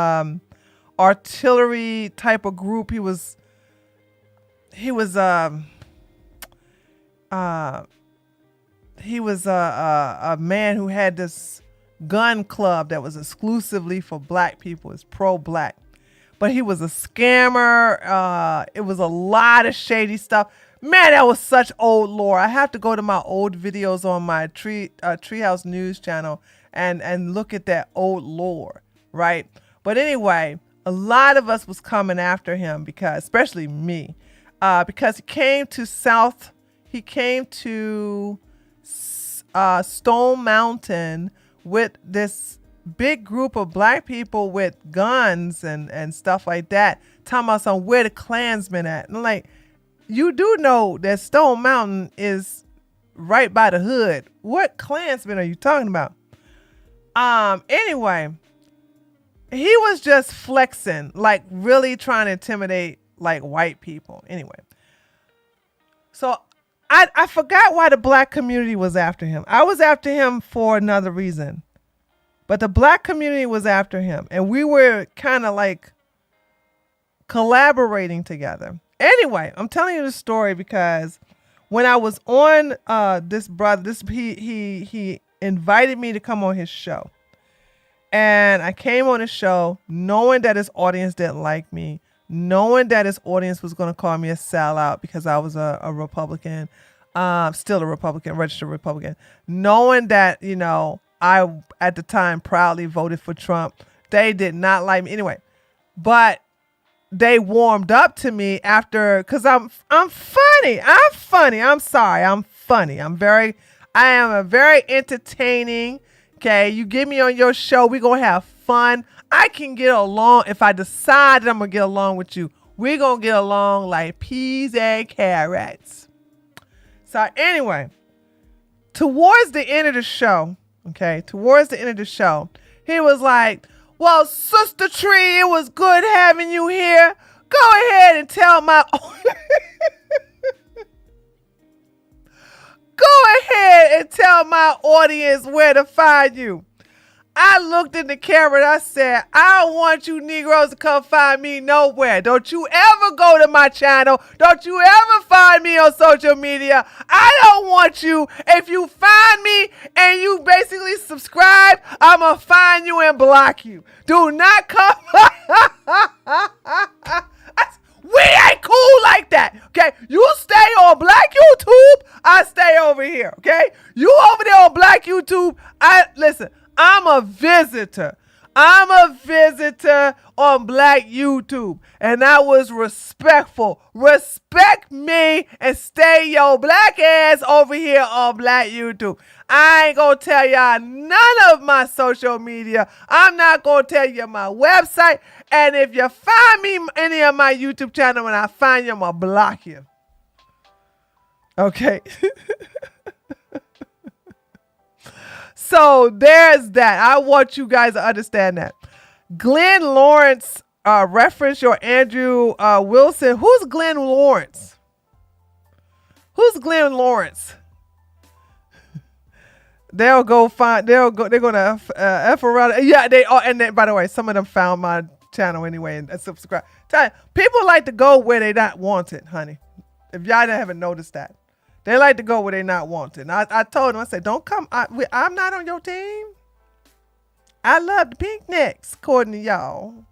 artillery type of group. He was a man who had this gun club that was exclusively for black people. It's pro-black, but he was a scammer. It was a lot of shady stuff. Man, that was such old lore. I have to go to my old videos on my Treehouse News channel and look at that old lore, right? But anyway, a lot of us was coming after him because, especially me, because he came to Stone Mountain with this big group of black people with guns and stuff like that, talking about where the Klansmen at. And I'm like, you do know that Stone Mountain is right by the hood. What Klansmen are you talking about? Anyway, he was just flexing, like really trying to intimidate like white people. Anyway, so I forgot why the black community was after him. I was after him for another reason, but the black community was after him, and we were kind of like collaborating together. Anyway, I'm telling you the story because when I was on this brother, he invited me to come on his show. And I came on his show knowing that his audience didn't like me, knowing that his audience was going to call me a sellout because I was a Republican, still a Republican, registered Republican, knowing that, I, at the time, proudly voted for Trump. They did not like me anyway, but they warmed up to me after, because I'm funny. I'm sorry. I'm funny. I am a very entertaining. Okay, you get me on your show, we're going to have fun. I can get along. If I decide that I'm going to get along with you, we're going to get along like peas and carrots. So anyway, towards the end of the show, he was like, well, Sister Tree, it was good having you here. Go ahead and tell my... Go ahead and tell my audience where to find you. I looked in the camera and I said, I don't want you Negroes to come find me nowhere. Don't you ever go to my channel. Don't you ever find me on social media. I don't want you. If you find me and you basically subscribe, I'm going to find you and block you. Do not come. We ain't cool like that, okay? You stay on Black YouTube, I stay over here, okay? You over there on Black YouTube, listen, I'm a visitor. I'm a visitor on Black YouTube, and I was respectful. Respect me and stay your black ass over here on Black YouTube. I ain't gonna tell y'all none of my social media. I'm not gonna tell you my website. And if you find me any of my YouTube channel, when I find you, I'm gonna block you. Okay. So there's that. I want you guys to understand that. Glenn Lawrence reference your Andrew Wilson. Who's Glenn Lawrence? Who's Glenn Lawrence? They're gonna F around. Yeah, they are. And then, by the way, some of them found my channel anyway and subscribe. People like to go where they not wanted, honey. If y'all haven't noticed that. They like to go where they not wanted. I told them, I said, don't come. I'm not on your team. I love the pink necks, according to y'all.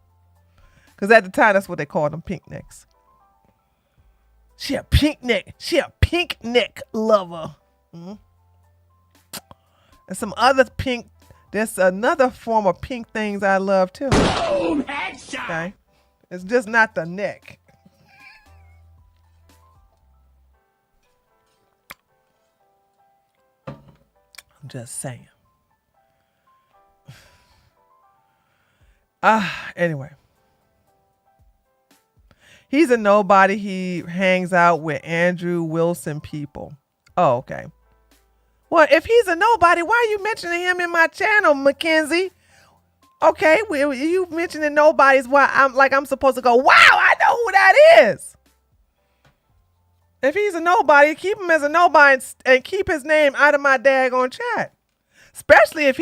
Because at the time, that's what they called them, pink necks. She a pink neck. She a pink neck lover. Mm-hmm. And some other pink. There's another form of pink things I love too. Boom, headshot. Okay. It's just not the neck. I'm just saying. Anyway. He's a nobody. He hangs out with Andrew Wilson people. Oh, okay. Well, if he's a nobody, why are you mentioning him in my channel, Mackenzie? Okay, well, you mentioning nobodies. Why I'm supposed to go, wow, I know who that is. If he's a nobody, keep him as a nobody and keep his name out of my daggone chat. Especially if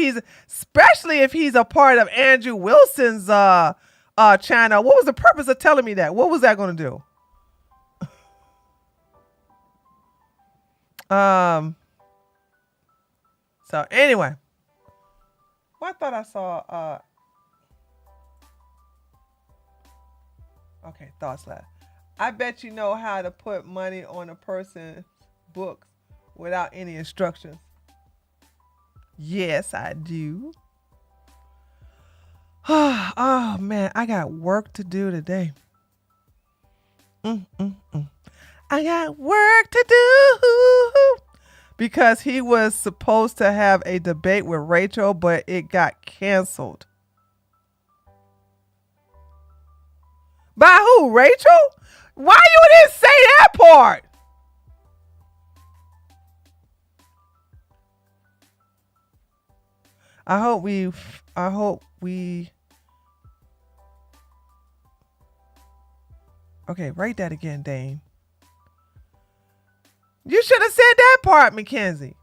he's a part of Andrew Wilson's channel. What was the purpose of telling me that? What was that going to do? So anyway. Well, I thought I saw okay, thoughts left. I bet you know how to put money on a person's books without any instructions. Yes, I do. Oh man, I got work to do today. I got work to do. Because he was supposed to have a debate with Rachel, but it got canceled. By who? Rachel? Why you didn't say that part? I hope we. Okay, write that again, Dane. You should have said that part, Mackenzie.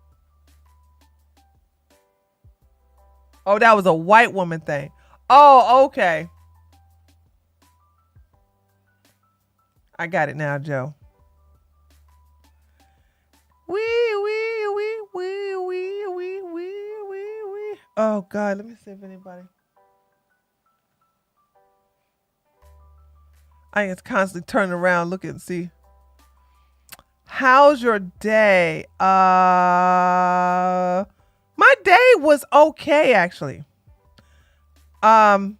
Oh, that was a white woman thing. Oh, okay. I got it now, Joe. Wee. Oh, God. Let me see if anybody. I can constantly turn around, look and see. How's your day? My day was okay, actually. I'm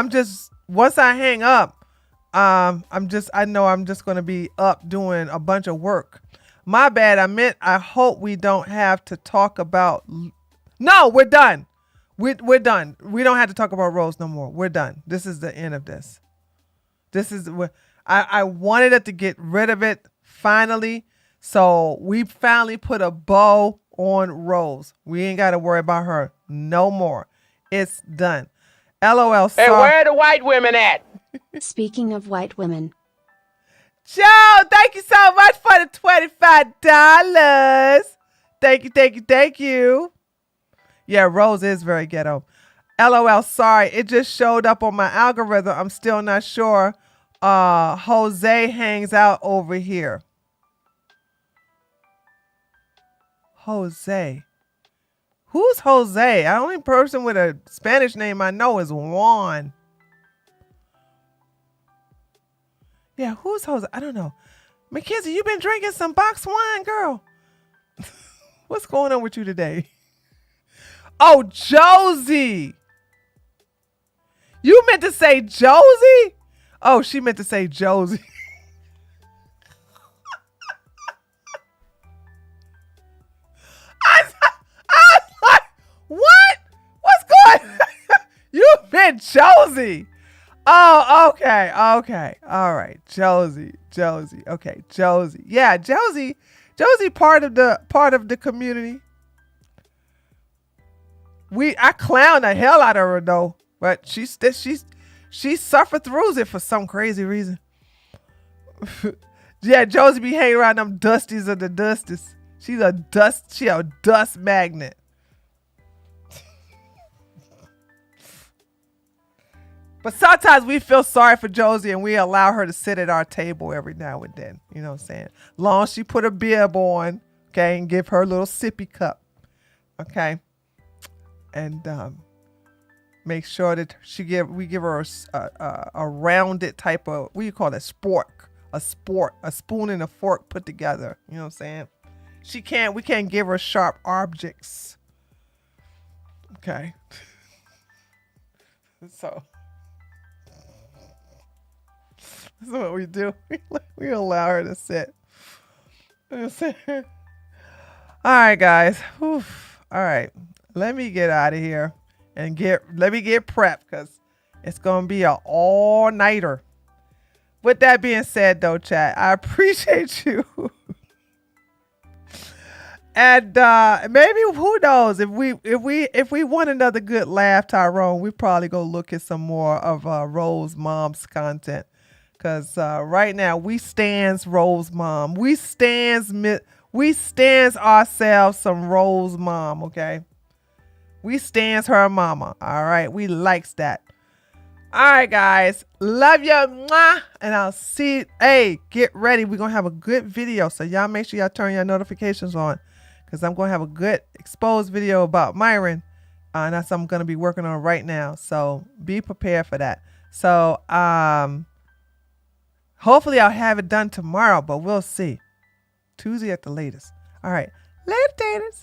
just, once I hang up, I know I'm just going to be up doing a bunch of work. My bad. I hope we don't have to talk about, no, we're done. We're done. We don't have to talk about Rose no more. We're done. This is the end of this. This is what I wanted it to get rid of it. Finally, so we finally put a bow on Rose. We ain't got to worry about her no more. It's done. LOL. Hey, where are the white women at? Speaking of white women. Joe, thank you so much for the $25. Thank you. Yeah, Rose is very ghetto. LOL, sorry. It just showed up on my algorithm. I'm still not sure. Jose hangs out over here. Jose. Who's Jose? The only person with a Spanish name I know is Juan. Yeah, who's Jose? I don't know. Mackenzie, you been drinking some box wine, girl? What's going on with you today? Oh, Josie. You meant to say Josie? Oh, she meant to say Josie. I was like, what? What's going on? You meant Josie. Oh, okay. Okay. All right. Josie. Okay. Josie. Yeah, Josie part of the community. I clown the hell out of her though, but she suffered through it for some crazy reason. Yeah, Josie be hanging around them dusties of the dusties. She a dust magnet. But sometimes we feel sorry for Josie and we allow her to sit at our table every now and then. You know what I'm saying? Long as she put a bib on, okay, and give her a little sippy cup. Okay. And make sure that we give her a rounded type of, what do you call it? A spoon and a fork put together. You know what I'm saying? We can't give her sharp objects. Okay. So this is what we do. We allow her to sit. All right, guys. Oof. All right. Let me get out of here and let me get prepped because it's going to be an all-nighter. With that being said, though, chat, I appreciate you. And maybe, who knows, if we want another good laugh, Tyrone, we probably go look at some more of Rose Mom's content. Because right now, we stands Rose Mom. We stands ourselves some Rose Mom, okay? We stands her mama, all right? We likes that. All right, guys. Love you. Mwah. And I'll see. Hey, get ready. We're going to have a good video. So y'all make sure y'all turn your notifications on. Because I'm going to have a good exposed video about Myron. And that's what I'm going to be working on right now. So be prepared for that. So hopefully I'll have it done tomorrow. But we'll see. Tuesday at the latest. All right. Later, taters.